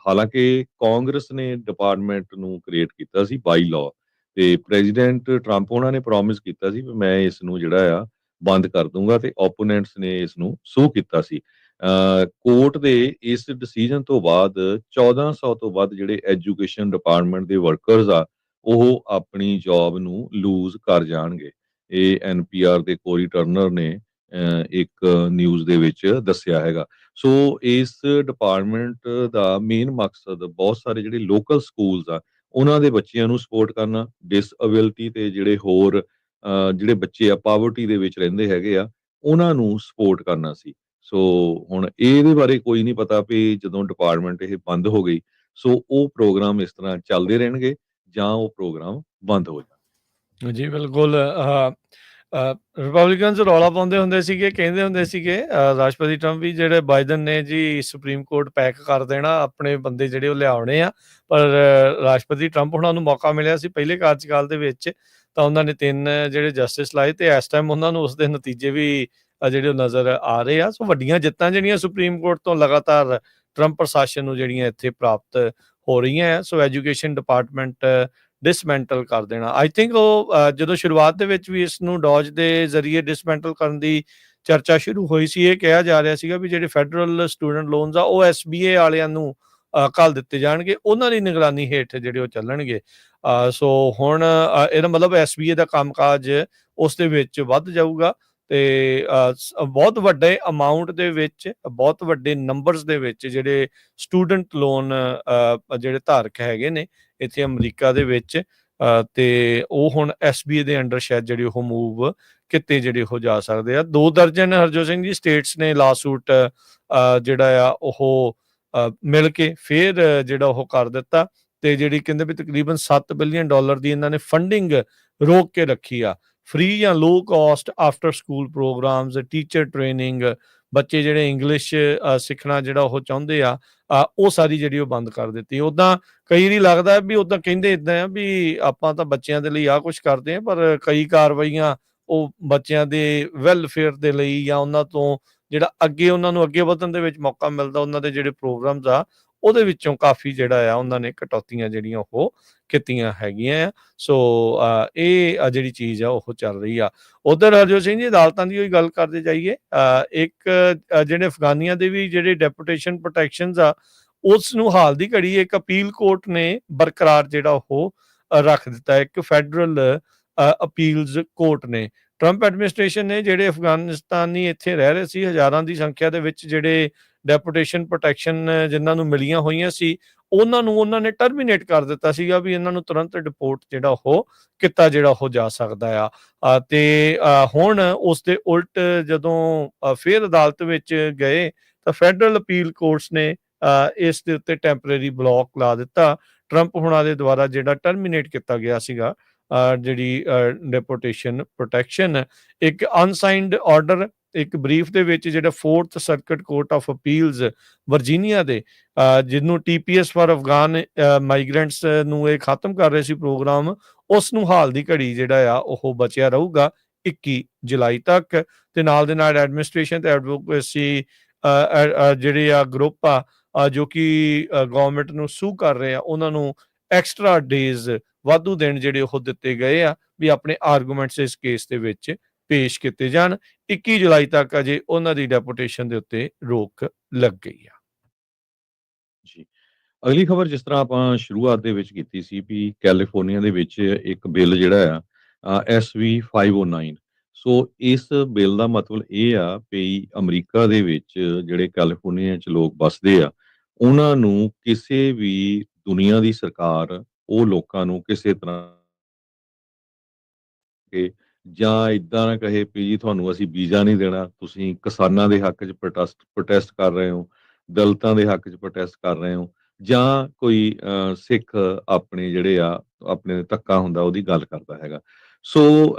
ਹਾਲਾਂਕਿ ਕਾਂਗਰਸ ਨੇ ਡਿਪਾਰਟਮੈਂਟ ਨੂੰ ਕ੍ਰੀਏਟ ਕੀਤਾ ਸੀ ਬਾਈ ਲਾਅ, ਤੇ ਪ੍ਰੈਜ਼ੀਡੈਂਟ ਟਰੰਪ ਉਹਨਾਂ ਨੇ ਪ੍ਰੋਮਿਸ ਕੀਤਾ ਸੀ ਵੀ ਮੈਂ ਇਸ ਨੂੰ ਜਿਹੜਾ ਆ ਬੰਦ ਕਰ ਦੂੰਗਾ, ਤੇ ਓਪੋਨੈਂਟਸ ਨੇ ਇਸ ਨੂੰ ਸੂ ਕੀਤਾ ਸੀ। ਕੋਰਟ ਦੇ ਇਸ ਡਿਸੀਜਨ ਤੋਂ ਬਾਅਦ 1400 ਤੋਂ ਵੱਧ ਜਿਹੜੇ ਐਜੂਕੇਸ਼ਨ ਡਿਪਾਰਟਮੈਂਟ ਦੇ ਵਰਕਰਸ ਆ ਉਹ ਆਪਣੀ ਜੌਬ ਨੂੰ ਲੂਜ਼ ਕਰ ਜਾਣਗੇ। ਇਹ ਐਨਪੀਆਰ ਦੇ ਕੋਰੀ ਟਰਨਰ ਨੇ ਇੱਕ ਨਿਊਜ਼ ਦੇ ਵਿੱਚ ਦੱਸਿਆ ਹੈਗਾ। ਸੋ ਇਸ ਡਿਪਾਰਟਮੈਂਟ ਦਾ ਮੇਨ ਮਕਸਦ ਬਹੁਤ ਸਾਰੇ ਜਿਹੜੇ ਲੋਕਲ ਸਕੂਲਸ ਆ ਉਹਨਾਂ ਦੇ ਬੱਚਿਆਂ ਨੂੰ ਸਪੋਰਟ ਕਰਨਾ, ਡਿਸਏਬਿਲਿਟੀ ਤੇ ਜਿਹੜੇ ਹੋਰ ਜਿਹੜੇ ਬੱਚੇ ਆ ਪਾਵਰਟੀ ਦੇ ਵਿੱਚ ਰਹਿੰਦੇ ਹੈਗੇ ਆ ਉਹਨਾਂ ਨੂੰ ਸਪੋਰਟ ਕਰਨਾ ਸੀ। ਸੋ ਹੁਣ ਇਹਦੇ ਬਾਰੇ ਕੋਈ ਨਹੀਂ ਪਤਾ ਵੀ ਜਦੋਂ ਡਿਪਾਰਟਮੈਂਟ ਇਹ ਬੰਦ ਹੋ ਗਈ ਸੋ ਉਹ ਪ੍ਰੋਗਰਾਮ ਇਸ ਤਰ੍ਹਾਂ ਚੱਲਦੇ ਰਹਿਣਗੇ ਜਾਂ ਉਹ ਪ੍ਰੋਗਰਾਮ ਬੰਦ ਹੋ ਜਾਣ। ਜੀ ਬਿਲਕੁਲ। ਰਿਪਬਲਿਕਨਸ ਰੌਲਾ ਪਾਉਂਦੇ ਹੁੰਦੇ ਸੀਗੇ, ਕਹਿੰਦੇ ਹੁੰਦੇ ਸੀਗੇ ਰਾਸ਼ਟਰਪਤੀ ਟਰੰਪ ਵੀ ਜਿਹੜੇ ਬਾਈਡਨ ਨੇ ਜੀ ਸੁਪਰੀਮ ਕੋਰਟ ਪੈਕ ਕਰ ਦੇਣਾ, ਆਪਣੇ ਬੰਦੇ ਜਿਹੜੇ ਉਹ ਲਿਆਉਣੇ ਆ। ਪਰ ਰਾਸ਼ਟਰਪਤੀ ਟਰੰਪ ਉਹਨਾਂ ਨੂੰ ਮੌਕਾ ਮਿਲਿਆ ਸੀ ਪਹਿਲੇ ਕਾਰਜਕਾਲ ਦੇ ਵਿੱਚ, ਤਾਂ ਉਹਨਾਂ ਨੇ 3 ਜਿਹੜੇ ਜਸਟਿਸ ਲਾਏ ਤੇ ਇਸ ਟਾਈਮ ਉਹਨਾਂ ਨੂੰ ਉਸਦੇ ਨਤੀਜੇ ਵੀ ਜਿਹੜੇ ਉਹ ਨਜ਼ਰ ਆ ਰਹੇ ਆ। ਸੋ ਵੱਡੀਆਂ ਜਿੱਤਾਂ ਜਿਹੜੀਆਂ ਸੁਪਰੀਮ ਕੋਰਟ ਤੋਂ ਲਗਾਤਾਰ ਟਰੰਪ ਪ੍ਰਸ਼ਾਸਨ ਨੂੰ ਜਿਹੜੀਆਂ ਇੱਥੇ ਪ੍ਰਾਪਤ ਹੋ ਰਹੀਆਂ ਆ। ਸੋ ਐਜੂਕੇਸ਼ਨ ਡਿਪਾਰਟਮੈਂਟ ਡਿਸਮੈਂਟਲ ਕਰ ਦੇਣਾ, ਆਈ ਥਿੰਕ ਉਹ ਜਦੋਂ ਸ਼ੁਰੂਆਤ ਦੇ ਵਿੱਚ ਵੀ ਇਸ ਨੂੰ ਡੌਜ ਦੇ ਜ਼ਰੀਏ ਡਿਸਮੈਂਟਲ ਕਰਨ ਦੀ ਚਰਚਾ ਸ਼ੁਰੂ ਹੋਈ ਸੀ, ਇਹ ਕਿਹਾ ਜਾ ਰਿਹਾ ਸੀਗਾ ਵੀ ਜਿਹੜੇ ਫੈਡਰਲ ਸਟੂਡੈਂਟ ਲੋਨਸ ਆ ਉਹ SBA ਵਾਲਿਆਂ ਨੂੰ ਘੱਲ ਦਿੱਤੇ ਜਾਣਗੇ, ਉਹਨਾਂ ਦੀ ਨਿਗਰਾਨੀ ਹੇਠ ਜਿਹੜੇ ਉਹ ਚੱਲਣਗੇ। ਸੋ ਹੁਣ ਇਹਦਾ ਮਤਲਬ SBA ਦਾ ਕੰਮਕਾਜ ਉਸ ਦੇ ਵਿੱਚ ਵੱਧ ਜਾਊਗਾ ਤੇ ਬਹੁਤ ਵੱਡੇ ਅਮਾਊਂਟ ਦੇ ਵਿੱਚ, ਬਹੁਤ ਵੱਡੇ ਨੰਬਰਸ ਦੇ ਵਿੱਚ ਜਿਹੜੇ ਸਟੂਡੈਂਟ ਲੋਨ ਜਿਹੜੇ ਧਾਰਕ ਹੈਗੇ ਨੇ ਇੱਥੇ ਅਮਰੀਕਾ ਦੇ ਵਿੱਚ, ਤੇ ਉਹ ਹੁਣ SBA ਦੇ ਅੰਡਰ ਸ਼ਾਇਦ ਜਿਹੜੇ ਉਹ ਮੂਵ ਕਿਤੇ ਜਿਹੜੇ ਉਹ ਜਾ ਸਕਦੇ ਆ। 2 ਦਰਜਨ ਹਰਜੋਤ ਸਿੰਘ ਜੀ ਸਟੇਟਸ ਨੇ ਲਾਸੂਟ ਜਿਹੜਾ ਆ ਉਹ ਮਿਲ ਕੇ ਫਿਰ ਜਿਹੜਾ ਉਹ ਕਰ ਦਿੱਤਾ, ਤੇ ਜਿਹੜੀ ਕਹਿੰਦੇ ਵੀ ਤਕਰੀਬਨ $7 ਬਿਲੀਅਨ ਦੀ ਇਹਨਾਂ ਨੇ ਫੰਡਿੰਗ ਰੋਕ ਕੇ ਰੱਖੀ ਆ। ਫ੍ਰੀ ਜਾਂ low cost after school programs, teacher training, ਬੱਚੇ ਜਿਹੜੇ ਇੰਗਲਿਸ਼ ਸਿੱਖਣਾ ਜਿਹੜਾ ਉਹ ਚਾਹੁੰਦੇ ਆ ਉਹ ਸਾਰੀ ਜਿਹੜੀ ਉਹ ਬੰਦ ਕਰ ਦਿੱਤੀ। ਉੱਦਾਂ ਕਈ ਵਾਰੀ ਲੱਗਦਾ ਵੀ ਉੱਦਾਂ ਕਹਿੰਦੇ ਇੱਦਾਂ ਆ ਵੀ ਆਪਾਂ ਤਾਂ ਬੱਚਿਆਂ ਦੇ ਲਈ ਆਹ ਕੁਛ ਕਰਦੇ ਆ, ਪਰ ਕਈ ਕਾਰਵਾਈਆਂ ਉਹ ਬੱਚਿਆਂ ਦੇ ਵੈਲਫੇਅਰ ਦੇ ਲਈ ਜਾਂ ਉਹਨਾਂ ਤੋਂ ਜਿਹੜਾ ਅੱਗੇ ਉਹਨਾਂ ਨੂੰ ਅੱਗੇ ਵਧਣ ਦੇ ਵਿੱਚ ਮੌਕਾ ਮਿਲਦਾ, ਉਹਨਾਂ ਦੇ ਜਿਹੜੇ ਪ੍ਰੋਗਰਾਮਸ ਆ ਉਹਦੇ ਵਿੱਚੋਂ ਕਾਫੀ ਜਿਹੜਾ ਆ ਉਹਨਾਂ ਨੇ ਕਟੌਤੀਆਂ ਜਿਹੜੀਆਂ ਉਹ ਕੀਤੀਆਂ ਹੈਗੀਆਂ ਆ। ਸੋ ਇਹ ਜਿਹੜੀ ਚੀਜ਼ ਆ ਉਹ ਚੱਲ ਰਹੀ ਆ। ਉਧਰ ਹਰਜੋਤ ਸਿੰਘ ਜੀ ਅਦਾਲਤਾਂ ਦੀ ਉਹੀ ਗੱਲ ਕਰਦੇ ਜਾਈਏ, ਇੱਕ ਜਿਹੜੇ ਅਫਗਾਨੀਆਂ ਦੇ ਵੀ ਜਿਹੜੇ ਡੈਪੂਟੇਸ਼ਨ ਪ੍ਰੋਟੈਕਸ਼ਨਸ ਆ ਉਸ ਨੂੰ ਹਾਲ ਦੀ ਘੜੀ ਇੱਕ ਅਪੀਲ ਕੋਰਟ ਨੇ ਬਰਕਰਾਰ ਜਿਹੜਾ ਉਹ ਰੱਖ ਦਿੱਤਾ। ਇੱਕ ਫੈਡਰਲ ਅਪੀਲਸ ਕੋਰਟ ਨੇ, ਟਰੰਪ ਐਡਮਿਨਿਸਟ੍ਰੇਸ਼ਨ ਨੇ ਜਿਹੜੇ ਅਫਗਾਨਿਸਤਾਨੀ ਇੱਥੇ ਰਹਿ ਰਹੇ ਸੀ ਹਜ਼ਾਰਾਂ ਦੀ ਸੰਖਿਆ ਦੇ ਵਿੱਚ, ਜਿਹੜੇ ਡੈਪੂਟੇਸ਼ਨ ਪ੍ਰੋਟੈਕਸ਼ਨ ਜਿਨ੍ਹਾਂ ਨੂੰ ਮਿਲੀਆਂ ਹੋਈਆਂ ਸੀ ਉਹਨਾਂ ਨੂੰ ਉਹਨਾਂ ਨੇ ਟਰਮੀਨੇਟ ਕਰ ਦਿੱਤਾ ਸੀਗਾ ਵੀ ਇਹਨਾਂ ਨੂੰ ਤੁਰੰਤ ਡਿਪੋਰਟ ਜਿਹੜਾ ਉਹ ਕੀਤਾ ਜਿਹੜਾ ਉਹ ਜਾ ਸਕਦਾ ਆ। ਤੇ ਹੁਣ ਉਸ ਦੇ ਉਲਟ ਜਦੋਂ ਫਿਰ ਅਦਾਲਤ ਵਿੱਚ ਗਏ ਤਾਂ ਫੈਡਰਲ ਅਪੀਲ ਕੋਰਟਸ ਨੇ ਇਸ ਦੇ ਉੱਤੇ ਟੈਂਪਰੇਰੀ ਬਲੌਕ ਲਾ ਦਿੱਤਾ। ਟਰੰਪ ਹੁਣਾਂ ਦੇ ਦੁਆਰਾ ਜਿਹੜਾ ਟਰਮੀਨੇਟ ਕੀਤਾ ਗਿਆ ਸੀਗਾ ਜਿਹੜੀ ਡਿਪੋਰਟੇਸ਼ਨ ਪ੍ਰੋਟੈਕਸ਼ਨ, ਇੱਕ ਅਨਸਾਈਨਡ ਆਰਡਰ, ਇੱਕ ਬਰੀਫ ਦੇ ਵਿੱਚ ਜਿਹੜਾ 4th circuit court of appeals Virginia ਦੇ ਜਿਹਨੂੰ TPS ਫਾਰ ਅਫਗਾਨ ਮਾਈਗ੍ਰੈਂਟਸ ਨੂੰ ਇਹ ਖਤਮ ਕਰ ਰਹੇ ਸੀ ਪ੍ਰੋਗਰਾਮ, ਉਸ ਨੂੰ ਹਾਲ ਦੀ ਘੜੀ ਜਿਹੜਾ ਆ ਉਹ ਬਚਿਆ ਰਹੂਗਾ 21 ਜੁਲਾਈ ਤੱਕ। ਤੇ ਨਾਲ ਦੇ ਨਾਲ ਐਡਮਿਨਿਸਟ੍ਰੇਸ਼ਨ ਤੇ ਐਡਵੋਕੇਸੀ ਜਿਹੜੇ ਆ ਗਰੁੱਪ ਆ ਜੋ ਕਿ ਗਵਰਨਮੈਂਟ ਨੂੰ ਸੂ ਕਰ ਰਹੇ ਆ ਉਹਨਾਂ ਨੂੰ ਐਕਸਟਰਾ ਡੇਜ਼ ਵਾਧੂ ਦਿਨ ਜਿਹੜੇ ਉਹ ਦਿੱਤੇ ਗਏ ਆ ਵੀ ਆਪਣੇ ਆਰਗੂਮੈਂਟਸ ਇਸ ਕੇਸ ਦੇ ਵਿੱਚ ਪੇਸ਼ ਕੀਤੇ ਜਾਣ। 21 ਜੁਲਾਈ ਤੱਕ ਅਜੇ ਉਹਨਾਂ ਦੀ ਡੈਪੂਟੇਸ਼ਨ ਦੇ ਉੱਤੇ ਰੋਕ ਲੱਗ ਗਈ ਆ। ਜੀ, ਅਗਲੀ ਖਬਰ ਜਿਸ ਤਰ੍ਹਾਂ ਆਪਾਂ ਸ਼ੁਰੂਆਤ ਦੇ ਵਿੱਚ ਕੀਤੀ ਸੀ ਵੀ ਕੈਲੀਫੋਰਨੀਆ ਦੇ ਵਿੱਚ ਇੱਕ ਬਿੱਲ ਜਿਹੜਾ ਆ SV 509 ਸੋ ਇਸ ਬਿੱਲ ਦਾ ਮਤਲਬ ਇਹ ਆ ਵੀ ਅਮਰੀਕਾ ਦੇ ਵਿੱਚ ਜਿਹੜੇ ਕੈਲੀਫੋਰਨੀਆ 'ਚ ਲੋਕ ਵੱਸਦੇ ਆ ਉਹਨਾਂ ਨੂੰ ਕਿਸੇ ਵੀ ਦੁਨੀਆ ਦੀ ਸਰਕਾਰ ਉਹ ਲੋਕਾਂ ਨੂੰ ਕਿਸੇ ਤਰ੍ਹਾਂ ਕੇ ਜਾਂ ਇਦਾਂ ਨਾ ਕਹੇ ਵੀ ਜੀ ਤੁਹਾਨੂੰ ਅਸੀਂ ਵੀਜ਼ਾ ਨਹੀਂ ਦੇਣਾ ਤੁਸੀਂ ਕਿਸਾਨਾਂ ਦੇ ਹੱਕ 'ਚ ਪ੍ਰੋਟੈਸਟ ਕਰ ਰਹੇ ਹੋ ਦਲਿਤਾਂ ਦੇ ਹੱਕ 'ਚ ਪ੍ਰੋਟੈਸਟ ਕਰ ਰਹੇ ਹੋ ਜਾਂ ਕੋਈ ਸਿੱਖ ਆਪਣੇ ਜਿਹੜੇ ਆ ਆਪਣੇ ਧੱਕਾ ਹੁੰਦਾ ਉਹਦੀ ਗੱਲ ਕਰਦਾ ਹੈਗਾ ਸੋ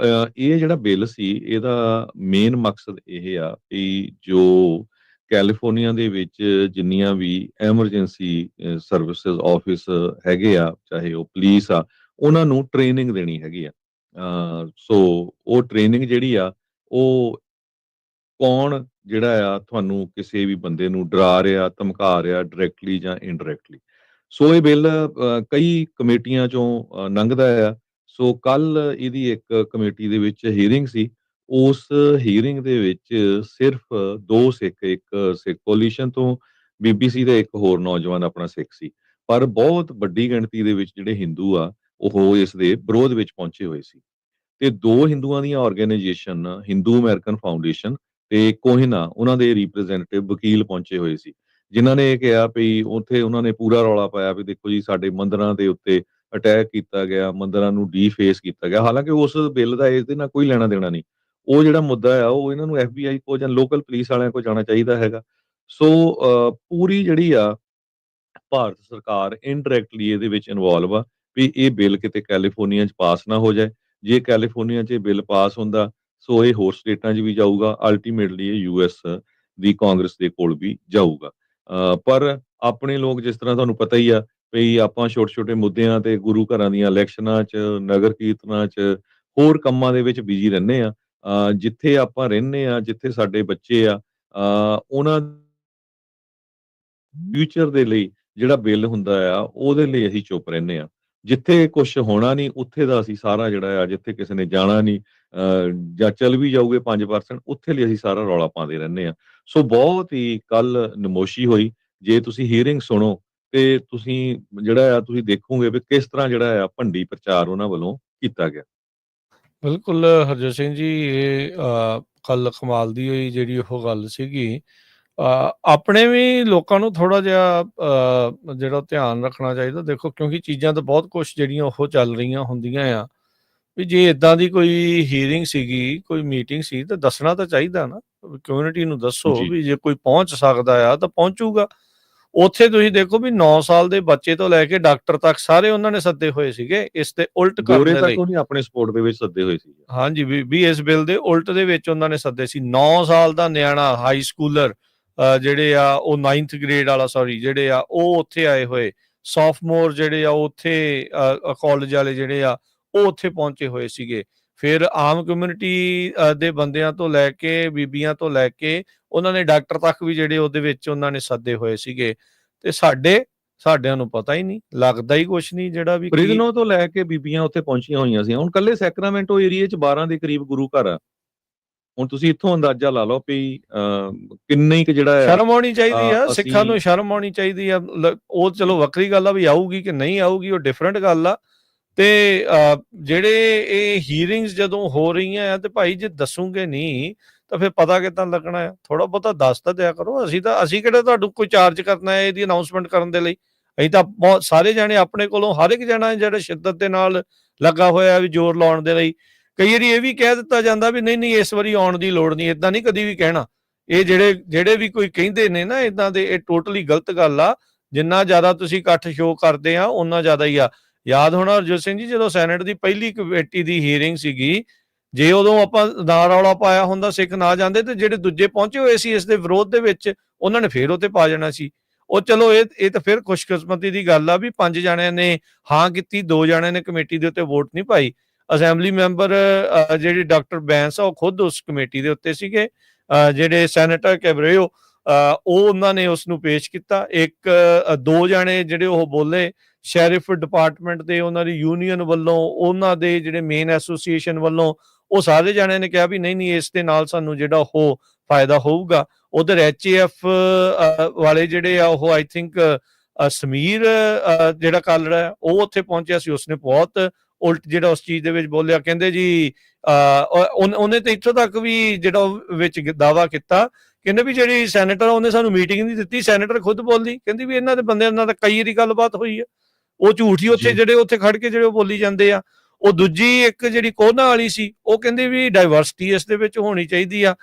ਇਹ ਜਿਹੜਾ ਬਿੱਲ ਸੀ ਇਹਦਾ ਮੇਨ ਮਕਸਦ ਇਹ ਆ ਵੀ ਜੋ ਕੈਲੀਫੋਰਨੀਆ ਦੇ ਵਿੱਚ ਜਿੰਨੀਆਂ ਵੀ ਐਮਰਜੈਂਸੀ ਸਰਵਿਸਿਜ਼ ਆਫਿਸ ਹੈਗੇ ਆ ਚਾਹੇ ਉਹ ਪੁਲਿਸ ਆ ਉਹਨਾਂ ਨੂੰ ਟ੍ਰੇਨਿੰਗ ਦੇਣੀ ਹੈਗੀ ਆ ਸੋ ਉਹ ਟ੍ਰੇਨਿੰਗ ਜਿਹੜੀ ਆ ਉਹ ਕੌਣ ਜਿਹੜਾ ਆ ਤੁਹਾਨੂੰ ਕਿਸੇ ਵੀ ਬੰਦੇ ਨੂੰ ਡਰਾ ਰਿਹਾ ਧਮਕਾ ਰਿਹਾ ਡਾਇਰੈਕਟਲੀ ਜਾਂ ਇਨਡਾਇਰੈਕਟਲੀ ਸੋ ਇਹ ਬਿੱਲ ਕਈ ਕਮੇਟੀਆਂ ਚੋਂ ਲੰਘਦਾ ਆ ਸੋ ਕੱਲ ਇਹਦੀ ਇੱਕ ਕਮੇਟੀ ਦੇ ਵਿੱਚ ਹੀਅਰਿੰਗ ਸੀ ਉਸ ਹੀਅਰਿੰਗ ਦੇ ਵਿੱਚ ਸਿਰਫ ਦੋ ਸਿੱਖ ਇੱਕ ਸਿੱਖ ਕੋਲੀਸ਼ਨ ਤੋਂ BBC ਦਾ ਇੱਕ ਹੋਰ ਨੌਜਵਾਨ ਆਪਣਾ ਸਿੱਖ ਸੀ ਪਰ ਬਹੁਤ ਵੱਡੀ ਗਿਣਤੀ ਦੇ ਵਿੱਚ ਜਿਹੜੇ ਹਿੰਦੂ ਆ ਉਹ ਇਸ ਦੇ ਵਿਰੋਧ ਵਿੱਚ ਪਹੁੰਚੇ ਹੋਏ ਸੀ ਤੇ ਦੋ ਹਿੰਦੂਆਂ ਦੀਆਂ ਆਰਗੇਨਾਈਜੇਸ਼ਨ ਹਿੰਦੂ ਅਮਰੀਕਨ ਫਾਊਂਡੇਸ਼ਨ ਤੇ ਕੋਹਿਨਾ ਉਹਨਾਂ ਦੇ ਰਿਪਰੈਜ਼ੈਂਟੇਟਿਵ ਵਕੀਲ ਪਹੁੰਚੇ ਹੋਏ ਸੀ ਜਿਨ੍ਹਾਂ ਨੇ ਇਹ ਕਿਹਾ ਵੀ ਉੱਥੇ ਉਹਨਾਂ ਨੇ ਪੂਰਾ ਰੌਲਾ ਪਾਇਆ ਵੀ ਦੇਖੋ ਜੀ ਸਾਡੇ ਮੰਦਿਰਾਂ ਦੇ ਉੱਤੇ ਅਟੈਕ ਕੀਤਾ ਗਿਆ ਮੰਦਿਰਾਂ ਨੂੰ ਡੀਫੇਸ ਕੀਤਾ ਗਿਆ ਹਾਲਾਂਕਿ ਉਸ ਬਿੱਲ ਦਾ ਇਸ ਦੇ ਨਾਲ ਕੋਈ ਲੈਣਾ ਦੇਣਾ ਨਹੀਂ ਉਹ ਜਿਹੜਾ ਮੁੱਦਾ ਆ ਉਹ ਇਹਨਾਂ ਨੂੰ FBI ਕੋ ਜਾਂ ਲੋਕਲ ਪੁਲਿਸ ਵਾਲਿਆਂ ਕੋ ਜਾਣਾ ਚਾਹੀਦਾ ਹੈਗਾ ਸੋ ਪੂਰੀ ਜਿਹੜੀ ਆ ਭਾਰਤ ਸਰਕਾਰ ਇਨਡਾਇਰੈਕਟਲੀ ਇਹਦੇ ਵਿੱਚ ਇਨਵੋਲਵ ਆ ਵੀ ਇਹ ਬਿੱਲ ਕਿਤੇ ਕੈਲੀਫੋਰਨੀਆ 'ਚ ਪਾਸ ਨਾ ਹੋ ਜਾਏ ਜੇ ਕੈਲੀਫੋਰਨੀਆ 'ਚ ਇਹ ਬਿੱਲ ਪਾਸ ਹੁੰਦਾ ਸੋ ਇਹ ਹੋਰ ਸਟੇਟਾਂ 'ਚ ਵੀ ਜਾਊਗਾ ਅਲਟੀਮੇਟਲੀ ਇਹ US ਦੀ ਕਾਂਗਰਸ ਦੇ ਕੋਲ ਵੀ ਜਾਊਗਾ ਪਰ ਆਪਣੇ ਲੋਕ ਜਿਸ ਤਰ੍ਹਾਂ ਤੁਹਾਨੂੰ ਪਤਾ ਹੀ ਆ ਵੀ ਆਪਾਂ ਛੋਟੇ-ਛੋਟੇ ਮੁੱਦਿਆਂ ਤੇ ਗੁਰੂ ਘਰਾਂ ਦੀਆਂ ਇਲੈਕਸ਼ਨਾਂ 'ਚ ਨਗਰ ਕੀਰਤਨਾਂ 'ਚ ਹੋਰ ਕੰਮਾਂ ਦੇ ਵਿੱਚ ਬਿਜ਼ੀ ਰਹਿੰਦੇ ਆ ਜਿੱਥੇ ਆਪਾਂ ਰਹਿੰਦੇ ਆ ਜਿੱਥੇ ਸਾਡੇ ਬੱਚੇ ਆ ਉਹਨਾਂ ਫਿਊਚਰ ਦੇ ਲਈ ਜਿਹੜਾ ਬਿੱਲ ਹੁੰਦਾ ਆ ਉਹਦੇ ਲਈ ਅਸੀਂ ਚੁੱਪ ਰਹਿੰਦੇ ਆ ਜਿੱਥੇ ਕੁਝ ਹੋਣਾ ਨਹੀਂ ਉੱਥੇ ਦਾ ਅਸੀਂ ਸਾਰਾ ਜਿਹੜਾ ਆ ਜਿੱਥੇ ਕਿਸੇ ਨੇ ਜਾਣਾ ਨਹੀਂ ਜਾਂ ਚੱਲ ਵੀ ਜਾਊਗੇ 5% ਉੱਥੇ ਲਈ ਅਸੀਂ ਸਾਰਾ ਰੌਲਾ ਪਾਉਂਦੇ ਰਹਿੰਦੇ ਆ ਸੋ ਬਹੁਤ ਹੀ ਕੱਲ ਨਮੋਸ਼ੀ ਹੋਈ ਜੇ ਤੁਸੀਂ ਹੀਅਰਿੰਗ ਸੁਣੋ ਤੇ ਤੁਸੀਂ ਜਿਹੜਾ ਆ ਤੁਸੀਂ ਦੇਖੋਗੇ ਵੀ ਕਿਸ ਤਰ੍ਹਾਂ ਜਿਹੜਾ ਆ ਭੰਡੀ ਪ੍ਰਚਾਰ ਉਹਨਾਂ ਵੱਲੋਂ ਕੀਤਾ ਗਿਆ ਬਿਲਕੁਲ ਹਰਜੋਤ ਸਿੰਘ ਜੀ ਇਹ ਕੱਲ ਕਮਾਲ ਦੀ ਹੋਈ ਜਿਹੜੀ ਉਹ ਗੱਲ ਸੀਗੀ ਆਪਣੇ ਵੀ ਲੋਕਾਂ ਨੂੰ ਥੋੜਾ ਜਿਹਾ ਜਿਹੜਾ ਧਿਆਨ ਰੱਖਣਾ ਚਾਹੀਦਾ ਦੇਖੋ ਕਿਉਂਕਿ ਚੀਜ਼ਾਂ ਤਾਂ ਬਹੁਤ ਕੁਝ ਜਿਹੜੀਆਂ ਉਹ ਚੱਲ ਰਹੀਆਂ ਹੁੰਦੀਆਂ ਆ ਵੀ ਜੇ ਇਦਾਂ ਦੀ ਕੋਈ ਹੀਅਰਿੰਗ ਸੀਗੀ ਕੋਈ ਮੀਟਿੰਗ ਸੀ ਤਾਂ ਦੱਸਣਾ ਤਾਂ ਚਾਹੀਦਾ ਨਾ ਕਮਿਊਨਿਟੀ ਨੂੰ ਦੱਸੋ ਜੀ ਵੀ ਜੇ ਕੋਈ ਪਹੁੰਚ ਸਕਦਾ ਆ ਤਾਂ ਪਹੁੰਚੂਗਾ ਉੱਥੇ ਤੁਸੀਂ ਦੇਖੋ ਵੀ 9 ਸਾਲ ਦੇ ਬੱਚੇ ਤੋਂ ਲੈ ਕੇ ਡਾਕਟਰ ਤੱਕ ਸਾਰੇ ਉਹਨਾਂ ਨੇ ਸੱਦੇ ਹੋਏ ਸੀਗੇ ਇਸ ਤੇ ਉਲਟ ਗੋਰੇ ਕਰਨ ਦੇ ਤੱਕ ਲਈ ਉਹਨੇ ਆਪਣੇ ਸਪੋਰਟ ਦੇ ਵਿੱਚ ਸੱਦੇ ਹੋਏ ਸੀ ਹਾਂਜੀ ਵੀ ਇਸ ਬਿੱਲ ਦੇ ਉਲਟ ਦੇ ਵਿੱਚ ਉਹਨਾਂ ਨੇ ਸੱਦੇ ਸੀ 9 ਸਾਲ ਦਾ ਨਿਆਣਾ ਹਾਈ ਸਕੂਲਰ ਜਿਹੜੇ ਆ ਉਹ 9th ਗ੍ਰੇਡ ਵਾਲਾ ਸੌਰੀ ਜਿਹੜੇ ਆ ਉਹ ਉੱਥੇ ਆਏ ਹੋਏ ਸੌਫਟਮੋਰ ਜਿਹੜੇ ਆ ਉੱਥੇ ਕਾਲਜ ਵਾਲੇ ਜਿਹੜੇ ਆ ਉਹ ਉੱਥੇ ਪਹੁੰਚੇ ਹੋਏ ਸੀਗੇ ਫਿਰ ਆਮ ਕਮਿਊਨਿਟੀ ਦੇ ਬੰਦਿਆਂ ਤੋਂ ਲੈ ਕੇ ਬੀਬੀਆਂ ਤੋਂ ਲੈ ਕੇ ਉਹਨਾਂ ਨੇ ਡਾਕਟਰ ਤੱਕ ਵੀ ਜਿਹੜੇ ਉਹਦੇ ਵਿੱਚ ਉਹਨਾਂ ਨੇ ਸੱਦੇ ਹੋਏ ਸੀਗੇ ਤੇ ਸਾਡਿਆਂ ਨੂੰ ਪਤਾ ਹੀ ਨਹੀਂ ਲੱਗਦਾ ਹੀ ਕੁਛ ਨਹੀਂ ਜਿਹੜਾ ਵੀ ਪ੍ਰਿਜ਼ਨੋ ਤੋਂ ਲੈ ਕੇ ਬੀਬੀਆਂ ਉੱਥੇ ਪਹੁੰਚੀਆਂ ਹੋਈਆਂ ਸੀ ਹੁਣ ਕੱਲੇ ਸੈਕਰਾਮੈਂਟੋ ਏਰੀਆ 'ਚ 12 ਦੇ ਕਰੀਬ ਗੁਰੂ ਘਰ ਆ ਹੁਣ ਤੁਸੀਂ ਇੱਥੋਂ ਅੰਦਾਜ਼ਾ ਲਾ ਲਓ ਵੀ ਕਿੰਨੇ ਕੁ ਜਿਹੜਾ ਸ਼ਰਮ ਆਉਣੀ ਚਾਹੀਦੀ ਆ ਸਿੱਖਾਂ ਨੂੰ ਸ਼ਰਮ ਆਉਣੀ ਚਾਹੀਦੀ ਆ ਉਹ ਚਲੋ ਵੱਖਰੀ ਗੱਲ ਆ ਵੀ ਆਊਗੀ ਕਿ ਨਹੀਂ ਆਊਗੀ ਉਹ ਡਿਫਰੈਂਟ ਗੱਲ ਆ ਤੇ ਜਿਹੜੇ ਇਹ ਹੀਅਰਿੰਗਸ ਜਦੋਂ ਹੋ ਰਹੀਆਂ ਆ ਤੇ ਭਾਈ ਜੇ ਦੱਸੋਗੇ ਨਹੀਂ ਤਾਂ ਫਿਰ ਪਤਾ ਕਿੱਦਾਂ ਲੱਗਣਾ ਆ ਥੋੜਾ ਬਹੁਤਾ ਦੱਸ ਤਾਂ ਦਿਆ ਕਰੋ ਅਸੀਂ ਕਿਹੜਾ ਤੁਹਾਨੂੰ ਕੋਈ ਚਾਰਜ ਕਰਨਾ ਹੈ ਇਹਦੀ ਅਨਾਉਂਸਮੈਂਟ ਕਰਨ ਦੇ ਲਈ ਅਸੀਂ ਤਾਂ ਬਹੁਤ ਸਾਰੇ ਜਾਣੇ ਆਪਣੇ ਕੋਲੋਂ ਹਰ ਇੱਕ ਜਣਾ ਜਿਹੜਾ ਸ਼ਿੱਦਤ ਦੇ ਨਾਲ ਲੱਗਾ ਹੋਇਆ ਵੀ ਜ਼ੋਰ ਲਾਉਣ ਦੇ ਲਈ ਕਈ ਵਾਰੀ ਇਹ ਵੀ ਕਹਿ ਦਿੱਤਾ ਜਾਂਦਾ ਵੀ ਨਹੀਂ ਇਸ ਵਾਰੀ ਆਉਣ ਦੀ ਲੋੜ ਨਹੀਂ ਇਦਾਂ ਨਹੀਂ ਕਦੀ ਵੀ ਕਹਿਣਾ ਇਹ ਜਿਹੜੇ ਵੀ ਕੋਈ ਕਹਿੰਦੇ ਨੇ ਨਾ ਇਦਾਂ ਦੇ ਇਹ ਟੋਟਲੀ ਗਲਤ ਗੱਲ ਆ ਜਿੰਨਾ ਜ਼ਿਆਦਾ ਤੁਸੀਂ ਇਕੱਠ ਸ਼ੋਅ ਕਰਦੇ ਆ ਉਹਨਾਂ ਜ਼ਿਆਦਾ ਹੀ ਆ ਯਾਦ ਹੋਣਾ ਹਰਜੋਤ ਸਿੰਘ ਜੀ ਜਦੋਂ ਸੈਨੇਟ ਦੀ ਪਹਿਲੀ ਕਮੇਟੀ ਦੀ ਹੀਅਰਿੰਗ ਸੀਗੀ ਜੇ ਉਦੋਂ ਆਪਾਂ ਨਾ ਰੌਲਾ ਪਾਇਆ ਹੁੰਦਾ ਸਿੱਖ ਨਾ ਜਾਂਦੇ ਤੇ ਜਿਹੜੇ ਦੂਜੇ ਪਹੁੰਚੇ ਹੋਏ ਸੀ ਇਸ ਦੇ ਵਿਰੋਧ ਦੇ ਵਿੱਚ ਉਹਨਾਂ ਨੇ ਫੇਰ ਉੱਤੇ ਪਾ ਜਾਣਾ ਸੀ ਉਹ ਚਲੋ ਇਹ ਤਾਂ ਫਿਰ ਖੁਸ਼ਕਿਸਮਤੀ ਦੀ ਗੱਲ ਆ ਵੀ 5 ਜਣਿਆਂ ਨੇ ਹਾਂ ਕੀਤੀ 2 ਜਣਿਆਂ ਨੇ ਕਮੇਟੀ ਦੇ ਉੱਤੇ ਵੋਟ ਨਹੀਂ ਪਾਈ ਅਸੈਂਬਲੀ ਮੈਂਬਰ ਜਿਹੜੇ ਡਾਕਟਰ ਬੈਂਸ ਆ ਉਹ ਖੁਦ ਉਸ ਕਮੇਟੀ ਦੇ ਉੱਤੇ ਸੀਗੇ ਜਿਹੜੇ ਸੈਨੇਟਰ ਕੈਬਰੇਓ ਉਹ ਉਹਨਾਂ ਨੇ ਉਸ ਨੂੰ ਪੇਸ਼ ਕੀਤਾ 2 ਜਣੇ ਜਿਹੜੇ ਉਹ ਬੋਲੇ ਸ਼ੈਰਿਫ ਡਿਪਾਰਟਮੈਂਟ ਦੇ ਉਹਨਾਂ ਦੀ ਯੂਨੀਅਨ ਵੱਲੋਂ ਉਹਨਾਂ ਦੇ ਜਿਹੜੇ ਮੇਨ ਐਸੋਸੀਏਸ਼ਨ ਵੱਲੋਂ ਉਹ ਸਾਰੇ ਜਣਿਆਂ ਨੇ ਕਿਹਾ ਵੀ ਨਹੀਂ ਇਸ ਦੇ ਨਾਲ ਸਾਨੂੰ ਜਿਹੜਾ ਉਹ ਫਾਇਦਾ ਹੋਊਗਾ ਉਧਰ HAF ਵਾਲੇ ਜਿਹੜੇ ਆ ਉਹ ਆਈ ਥਿੰਕ ਸਮੀਰ ਜਿਹੜਾ ਕਾਲੜ ਹੈ ਉਹ ਉੱਥੇ ਪਹੁੰਚਿਆ ਸੀ, ਉਸਨੇ ਬਹੁਤ ਉਲਟ ਜਿਹੜਾ ਉਸ ਚੀਜ਼ ਦੇ ਵਿੱਚ ਬੋਲਿਆ। ਕਹਿੰਦੇ ਜੀ ਉਹਨੇ ਤਾਂ ਇੱਥੋਂ ਤੱਕ ਵੀ ਜਿਹੜਾ ਵਿੱਚ ਦਾਵਾ ਕੀਤਾ, ਕਹਿੰਦੇ ਵੀ ਜਿਹੜੀ ਸੈਨੇਟਰ ਉਹਨੇ ਸਾਨੂੰ ਮੀਟਿੰਗ ਨਹੀਂ ਦਿੱਤੀ, ਸੈਨੇਟਰ ਖੁਦ ਬੋਲਦੀ, ਕਹਿੰਦੀ ਵੀ ਇਹਨਾਂ ਦੇ ਬੰਦਿਆਂ ਨਾਲ ਤਾਂ ਕਈ ਵਾਰੀ ਗੱਲਬਾਤ ਹੋਈ ਆ, ਉਹ ਝੂਠ ਹੀ ਉੱਥੇ ਜਿਹੜੇ ਉੱਥੇ ਖੜ ਕੇ ਜਿਹੜੇ ਉਹ ਬੋਲੀ ਜਾਂਦੇ ਆ। ਉਹ ਦੂਜੀ ਇੱਕ ਜਿਹੜੀ ਕੋਹਨਾ ਵਾਲੀ ਸੀ, ਉਹ ਕਹਿੰਦੇ ਵੀ ਡਾਇਵਰਸਿਟੀ ਇਸ ਦੇ ਵਿੱਚ ਹੋਣੀ ਚਾਹੀਦੀ ਆ,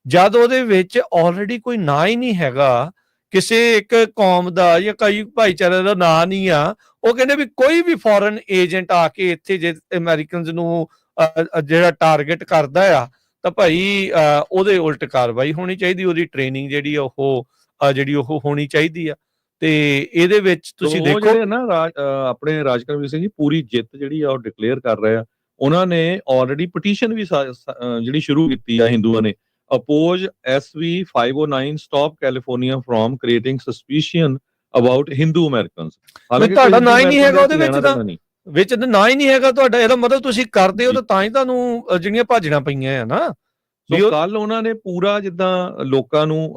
ਜਦ ਉਹਦੇ ਵਿੱਚ ਆਲਰੇਡੀ ਕੋਈ ਨਾਂ ਹੀ ਨਹੀਂ ਹੈਗਾ, ਕਿਸੇ ਇੱਕ ਕੌਮ ਦਾ ਜਾਂ ਕਈ ਭਾਈਚਾਰੇ ਦਾ ਨਾਂ ਨਹੀਂ ਆ। ਉਹ ਕਹਿੰਦੇ ਵੀ ਕੋਈ ਵੀ ਫੋਰਨ ਏਜੰਟ ਆ ਕੇ ਇੱਥੇ ਜੇ ਅਮਰੀਕਨਸ ਨੂੰ ਜਿਹੜਾ ਟਾਰਗੇਟ ਕਰਦਾ ਆ ਤਾਂ ਭਾਈ ਉਹਦੇ ਉਲਟ ਕਾਰਵਾਈ ਹੋਣੀ ਚਾਹੀਦੀ, ਉਹਦੀ ਟ੍ਰੇਨਿੰਗ ਜਿਹੜੀ ਉਹ ਹੋਣੀ ਚਾਹੀਦੀ ਆ। ਤੇ ਇਹਦੇ ਵਿੱਚ ਤੁਸੀਂ ਦੇਖੋ ਨਾ ਆਪਣੇ ਰਾਜਕਰਮਵੀਰ ਸਿੰਘ ਜੀ ਪੂਰੀ ਜਿੱਤ ਜਿਹੜੀ ਆ ਉਹ ਡਿਕਲੇਅਰ ਕਰ ਰਹੇ ਆ। ਉਹਨਾਂ ਨੇ ਆਲਰੇਡੀ ਪਟੀਸ਼ਨ ਵੀ ਜਿਹੜੀ ਸ਼ੁਰੂ ਕੀਤੀ ਆ ਹਿੰਦੂਆਂ ਨੇ, oppose SV 509 stop California from creating suspicion about Hindu Americans। ਹਾਲਾਂਕਿ ਤੁਹਾਡਾ ਨਾਂ ਹੀ ਨਹੀਂ ਹੈਗਾ ਉਹਦੇ ਵਿੱਚ, ਤਾਂ ਨਾਂ ਹੀ ਨਹੀਂ ਹੈਗਾ ਤੁਹਾਡਾ, ਇਹਦਾ ਮਤਲਬ ਤੁਸੀਂ ਕਰਦੇ ਹੋ ਤਾਂ ਤਾਂ ਹੀ ਤੁਹਾਨੂੰ ਜਿਹੜੀਆਂ ਭਾਜਣਾ ਪਈਆਂ ਆ ਨਾ। ਸੋ ਕੱਲ ਉਹਨਾਂ ਨੇ ਪੂਰਾ ਜਿੱਦਾਂ ਲੋਕਾਂ ਨੂੰ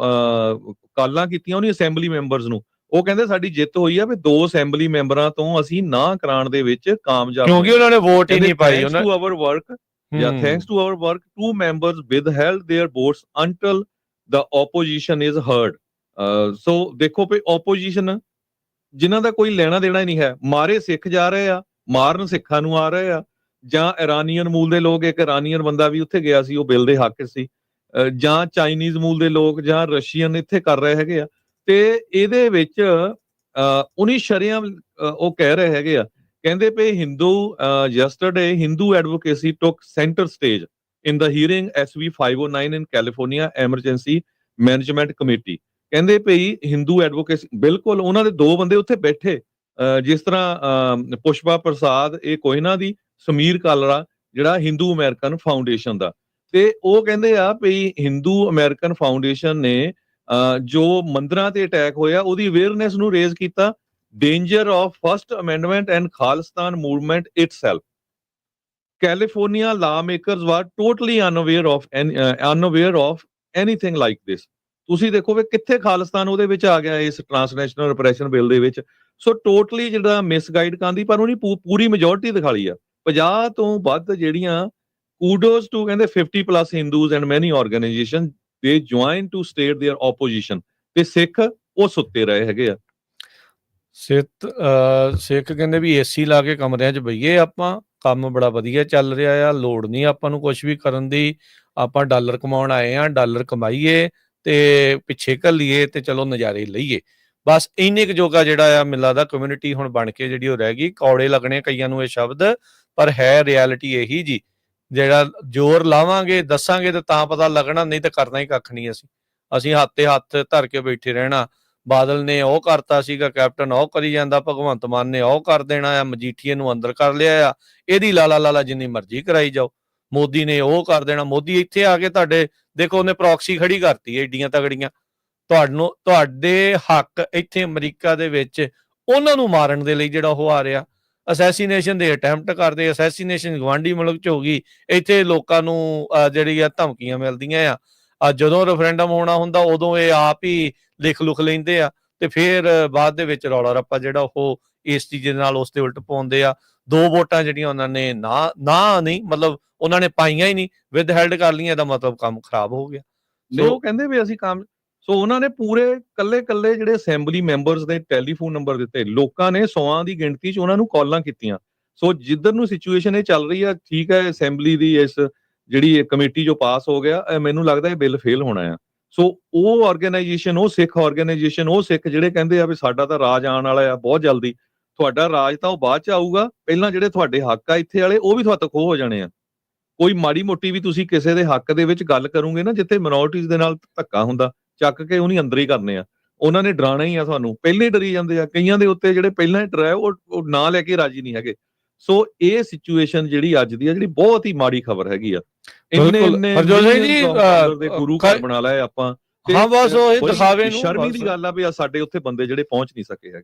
ਕਾਲਾਂ ਕੀਤੀਆਂ ਉਹਨੀ ਅਸੈਂਬਲੀ ਮੈਂਬਰਸ ਨੂੰ, ਉਹ ਕਹਿੰਦੇ ਸਾਡੀ ਜਿੱਤ ਹੋਈ ਆ ਵੀ 2 ਅਸੈਂਬਲੀ ਮੈਂਬਰਾਂ ਤੋਂ ਅਸੀਂ ਨਾ ਕਰਾਉਣ ਦੇ ਵਿੱਚ ਕਾਮਯਾਬ, ਕਿਉਂਕਿ ਉਹਨਾਂ ਨੇ ਵੋਟ ਹੀ ਨਹੀਂ ਪਾਈ। ਉਹਨਾਂ to our work thanks to our work 2 members withheld their votes until the opposition is heard। ਸੋ ਦੇਖੋ ਵੀ opposition ਜਿਨ੍ਹਾਂ ਦਾ ਕੋਈ ਲੈਣਾ ਦੇਣਾ ਹੀ ਨਹੀਂ ਹੈ, ਮਾਰੇ ਸਿੱਖ ਜਾ ਰਹੇ ਆ, ਮਾਰਨ ਸਿੱਖਾਂ ਨੂੰ ਆ ਰਹੇ ਆ, ਜਾਂ ਇਰਾਨੀਅਨ ਮੂਲ ਦੇ ਲੋਕ, ਇੱਕ ਇਰਾਨੀਅਨ ਬੰਦਾ ਵੀ ਉੱਥੇ ਗਿਆ ਸੀ, ਉਹ ਬਿੱਲ ਦੇ ਹੱਕ ਸੀ, ਜਾਂ ਚਾਈਨੀਜ਼ ਮੂਲ ਦੇ ਲੋਕ ਜਾਂ ਰਸ਼ੀਅਨ ਇੱਥੇ ਕਰ ਰਹੇ ਹੈਗੇ ਆ। ਤੇ ਇਹਦੇ ਵਿੱਚ ਉਨੀ ਸ਼ਰੇਆਮ ਉਹ ਕਹਿ ਰਹੇ ਹੈਗੇ ਆ, ਕਹਿੰਦੇ ਪਏ Hindu yesterday Hindu advocacy took center stage in the hearing SV 509 in California Emergency Management Committee। ਕਹਿੰਦੇ ਪਈ ਹਿੰਦੂ ਐਡਵੋਕੇਸੀ, ਬਿਲਕੁਲ ਉਹਨਾਂ ਦੇ 2 ਬੰਦੇ ਉੱਥੇ ਬੈਠੇ, ਜਿਸ ਤਰ੍ਹਾਂ ਪੁਸ਼ਪਾ ਪ੍ਰਸਾਦ ਇਹ ਕੋਹਿਨਾ ਦੀ, ਸਮੀਰ ਕਾਲੜਾ ਜਿਹੜਾ ਹਿੰਦੂ ਅਮਰੀਕਨ ਫਾਊਂਡੇਸ਼ਨ ਦਾ। ਤੇ ਉਹ ਕਹਿੰਦੇ ਆ ਵੀ ਹਿੰਦੂ ਅਮਰੀਕਨ ਫਾਊਂਡੇਸ਼ਨ ਨੇ ਜੋ ਮੰਦਰਾਂ ਤੇ ਅਟੈਕ ਹੋਇਆ ਉਹਦੀ ਅਵੇਅਰਨੈਸ ਨੂੰ ਰੇਜ਼ ਕੀਤਾ, danger of First Amendment and Khalistan movement itself। California lawmakers were totally unaware of anything like this। ਤੁਸੀਂ ਦੇਖੋ ਵੀ ਕਿੱਥੇ ਖਾਲਿਸਤਾਨ ਉਹਦੇ ਵਿੱਚ ਆ ਗਿਆ ਇਸ ਟ੍ਰਾਂਸਨੈਸ਼ਨਲ ਰਿਪਰੈਸ਼ਨ ਬਿੱਲ ਦੇ ਵਿੱਚ। ਸੋ ਟੋਟਲੀ ਜਿਹੜਾ ਮਿਸਗਾਈਡ ਕਾਂਦੀ, ਪਰ ਉਹਨੇ ਪੂਰੀ ਮੈਜੋਰਟੀ ਦਿਖਾਲੀ ਆ, 50 ਤੋਂ ਵੱਧ ਜਿਹੜੀਆਂ kudos to ਕਹਿੰਦੇ 50+ Hindus and many organizations they joined to state their opposition। ਤੇ ਸਿੱਖ ਉਹ ਸੁੱਤੇ ਰਹੇ ਹੈਗੇ ਆ। ਸਿੱਖ ਕਹਿੰਦੇ ਵੀ ਏਸੀ ਲਾ ਕੇ ਕਮਰਿਆਂ 'ਚ ਬਈਏ, ਆਪਾਂ ਕੰਮ ਬੜਾ ਵਧੀਆ ਚੱਲ ਰਿਹਾ ਆ, ਲੋੜ ਨਹੀਂ ਆਪਾਂ ਨੂੰ ਕੁਝ ਵੀ ਕਰਨ ਦੀ, ਆਪਾਂ ਡਾਲਰ ਕਮਾਉਣ ਆਏ ਆ, ਡਾਲਰ ਕਮਾਈਏ ਤੇ ਪਿੱਛੇ ਘੱਲੀਏ ਤੇ ਚਲੋ ਨਜ਼ਾਰੇ ਲਈਏ। ਬਸ ਇੰਨੇ ਕੁ ਜੋਗਾ ਜਿਹੜਾ ਆ ਮਿਲਾ ਦਾ ਕਮਿਊਨਿਟੀ ਹੁਣ ਬਣ ਕੇ ਜਿਹੜੀ ਉਹ ਰਹਿ ਗਈ। ਕੌੜੇ ਲੱਗਣੇ ਕਈਆਂ ਨੂੰ ਇਹ ਸ਼ਬਦ, ਪਰ ਹੈ ਰਿਐਲਿਟੀ ਇਹੀ ਜੀ। ਜਿਹੜਾ ਜ਼ੋਰ ਲਾਵਾਂਗੇ ਦੱਸਾਂਗੇ ਤਾਂ ਪਤਾ ਲੱਗਣਾ, ਨਹੀਂ ਤਾਂ ਕਰਨਾ ਹੀ ਕੱਖ ਨਹੀਂ। ਅਸੀਂ ਹੱਥ ਤੇ ਹੱਥ ਧਰ ਕੇ ਬੈਠੇ ਰਹਿਣਾ। ਬਾਦਲ ਨੇ ਉਹ ਕਰਤਾ ਸੀਗਾ, ਕੈਪਟਨ ਉਹ ਕਰੀ ਜਾਂਦਾ, ਭਗਵੰਤ ਮਾਨ ਨੇ ਉਹ ਕਰ ਦੇਣਾ ਆ, ਮਜੀਠੀਏ ਨੂੰ ਅੰਦਰ ਕਰ ਲਿਆ ਆ, ਇਹਦੀ ਲਾਲਾ ਜਿੰਨੀ ਮਰਜ਼ੀ ਕਰਾਈ ਜਾਓ, ਮੋਦੀ ਨੇ ਉਹ ਕਰ ਦੇਣਾ। ਮੋਦੀ ਇੱਥੇ ਆ ਕੇ ਤੁਹਾਡੇ ਦੇਖੋ ਉਹਨੇ ਪ੍ਰੌਕਸੀ ਖੜੀ ਕਰਤੀ ਏਡੀਆਂ ਤਗੜੀਆਂ, ਤੁਹਾਡੇ ਹੱਕ ਇੱਥੇ ਅਮਰੀਕਾ ਦੇ ਵਿੱਚ ਉਹਨਾਂ ਨੂੰ ਮਾਰਨ ਦੇ ਲਈ ਜਿਹੜਾ ਉਹ ਆ ਰਿਹਾ। ਅਸੈਸੀਨੇਸ਼ਨ ਦੇ ਅਟੈਂਪਟ ਕਰਦੇ, ਅਸੈਸੀਨੇਸ਼ਨ ਗਵਾਂਢੀ ਮੁਲਕ 'ਚ ਹੋ ਗਈ, ਇੱਥੇ ਲੋਕਾਂ ਨੂੰ ਜਿਹੜੀ ਆ ਧਮਕੀਆਂ ਮਿਲਦੀਆਂ ਆ। ਜਦੋਂ ਰੈਫਰੈਂਡਮ ਹੋਣਾ ਹੁੰਦਾ ਉਦੋਂ ਇਹ ਆਪ ਹੀ ਲਿਖ ਲੁਖ ਲੈਂਦੇ ਆ ਤੇ ਫਿਰ ਬਾਅਦ ਦੇ ਵਿੱਚ ਰੌਲਾ ਰੱਪਾ ਜਿਹੜਾ ਉਹ ਇਸ ਚੀਜ਼ ਦੇ ਨਾਲ ਉਸ ਤੇ ਉਲਟ ਪਾਉਂਦੇ ਆ। 2 ਵੋਟਾਂ ਜਿਹੜੀਆਂ ਉਹਨਾਂ ਨੇ ਨਾ ਨਹੀਂ ਮਤਲਬ ਉਹਨਾਂ ਨੇ ਪਾਈਆਂ ਹੀ ਨਹੀਂ, ਵਿਦ ਹੈਲਡ ਕਰ ਲਈਆਂ, ਇਹਦਾ ਮਤਲਬ ਕੰਮ ਖਰਾਬ ਹੋ ਗਿਆ। ਉਹ ਕਹਿੰਦੇ ਵੀ ਅਸੀਂ ਕੰਮ, ਸੋ ਉਹਨਾਂ ਨੇ ਪੂਰੇ ਕੱਲੇ ਜਿਹੜੇ ਅਸੈਂਬਲੀ ਮੈਂਬਰਸ ਦੇ ਟੈਲੀਫੋਨ ਨੰਬਰ ਦਿੱਤੇ, ਲੋਕਾਂ ਨੇ 100 ਦੀ ਗਿਣਤੀ 'ਚ ਉਹਨਾਂ ਨੂੰ ਕਾਲਾਂ ਕੀਤੀਆਂ। ਸੋ ਜਿੱਧਰ ਨੂੰ ਸਿਚੁਏਸ਼ਨ ਇਹ ਚੱਲ ਰਹੀ ਆ, ਠੀਕ ਹੈ, ਅਸੈਂਬਲੀ ਦੀ ਇਸ ਜਿਹੜੀ ਕਮੇਟੀ ਜੋ ਪਾਸ ਹੋ ਗਿਆ, ਮੈਨੂੰ ਲੱਗਦਾ ਇਹ ਬਿੱਲ ਫੇਲ ਹੋਣਾ ਆ। ਸੋ ਉਹ ਆਰਗੇਨਾਈਜੇਸ਼ਨ, ਉਹ ਸਿੱਖ ਆਰਗੇਨਾਈਜੇਸ਼ਨ, ਉਹ ਸਿੱਖ ਜਿਹੜੇ ਕਹਿੰਦੇ ਆ ਵੀ ਸਾਡਾ ਤਾਂ ਰਾਜ ਆਉਣ ਵਾਲਾ ਆ ਬਹੁਤ ਜਲਦੀ, ਤੁਹਾਡਾ ਰਾਜ ਤਾਂ ਉਹ ਬਾਅਦ 'ਚ ਆਊਗਾ, ਪਹਿਲਾਂ ਜਿਹੜੇ ਤੁਹਾਡੇ ਹੱਕ ਆ ਇੱਥੇ ਵਾਲੇ ਉਹ ਵੀ ਤੁਹਾਡੇ ਖੋਹ ਹੋ ਜਾਣੇ ਆ। ਕੋਈ ਮਾੜੀ ਮੋਟੀ ਵੀ ਤੁਸੀਂ ਕਿਸੇ ਦੇ ਹੱਕ ਦੇ ਵਿੱਚ ਗੱਲ ਕਰੋਗੇ ਨਾ, ਜਿੱਥੇ ਮਿਨੋਰਟੀਜ਼ ਦੇ ਨਾਲ ਧੱਕਾ ਹੁੰਦਾ, ਚੱਕ ਕੇ ਉਹਨੀ ਅੰਦਰ ਹੀ ਕਰਨੇ ਆ। ਉਹਨਾਂ ਨੇ ਡਰਾਣਾ ਹੀ ਆ ਤੁਹਾਨੂੰ, ਪਹਿਲਾਂ ਹੀ ਡਰੀ ਜਾਂਦੇ ਆ। ਕਈਆਂ ਦੇ ਉੱਤੇ ਜਿਹੜੇ ਪਹਿਲਾਂ ਹੀ ਡਰਾਏ ਉਹ ਨਾਂ ਲੈ ਕੇ ਰਾਜੀ ਨਹੀਂ ਹੈਗੇ। ਸੋ ਇਹ ਸਿਚੁਏਸ਼ਨ ਜਿਹੜੀ ਅੱਜ ਦੀ ਆ, ਜਿਹੜੀ ਬਹੁਤ ਹੀ ਮਾੜੀ ਖਬਰ ਹੈਗੀ ਆ। ਦੇ ਗੁਰੂ ਘਰ ਬਣਾ ਲਿਆ ਆਪਾਂ, ਹਾਂ ਬਸ ਉਹ ਦਿਖਾਵੇ ਨੂੰ। ਸ਼ਰਮੀ ਦੀ ਗੱਲ ਆ ਵੀ ਸਾਡੇ ਉੱਥੇ ਬੰਦੇ ਜਿਹੜੇ ਪਹੁੰਚ ਨਹੀਂ ਸਕੇ ਹੈਗੇ,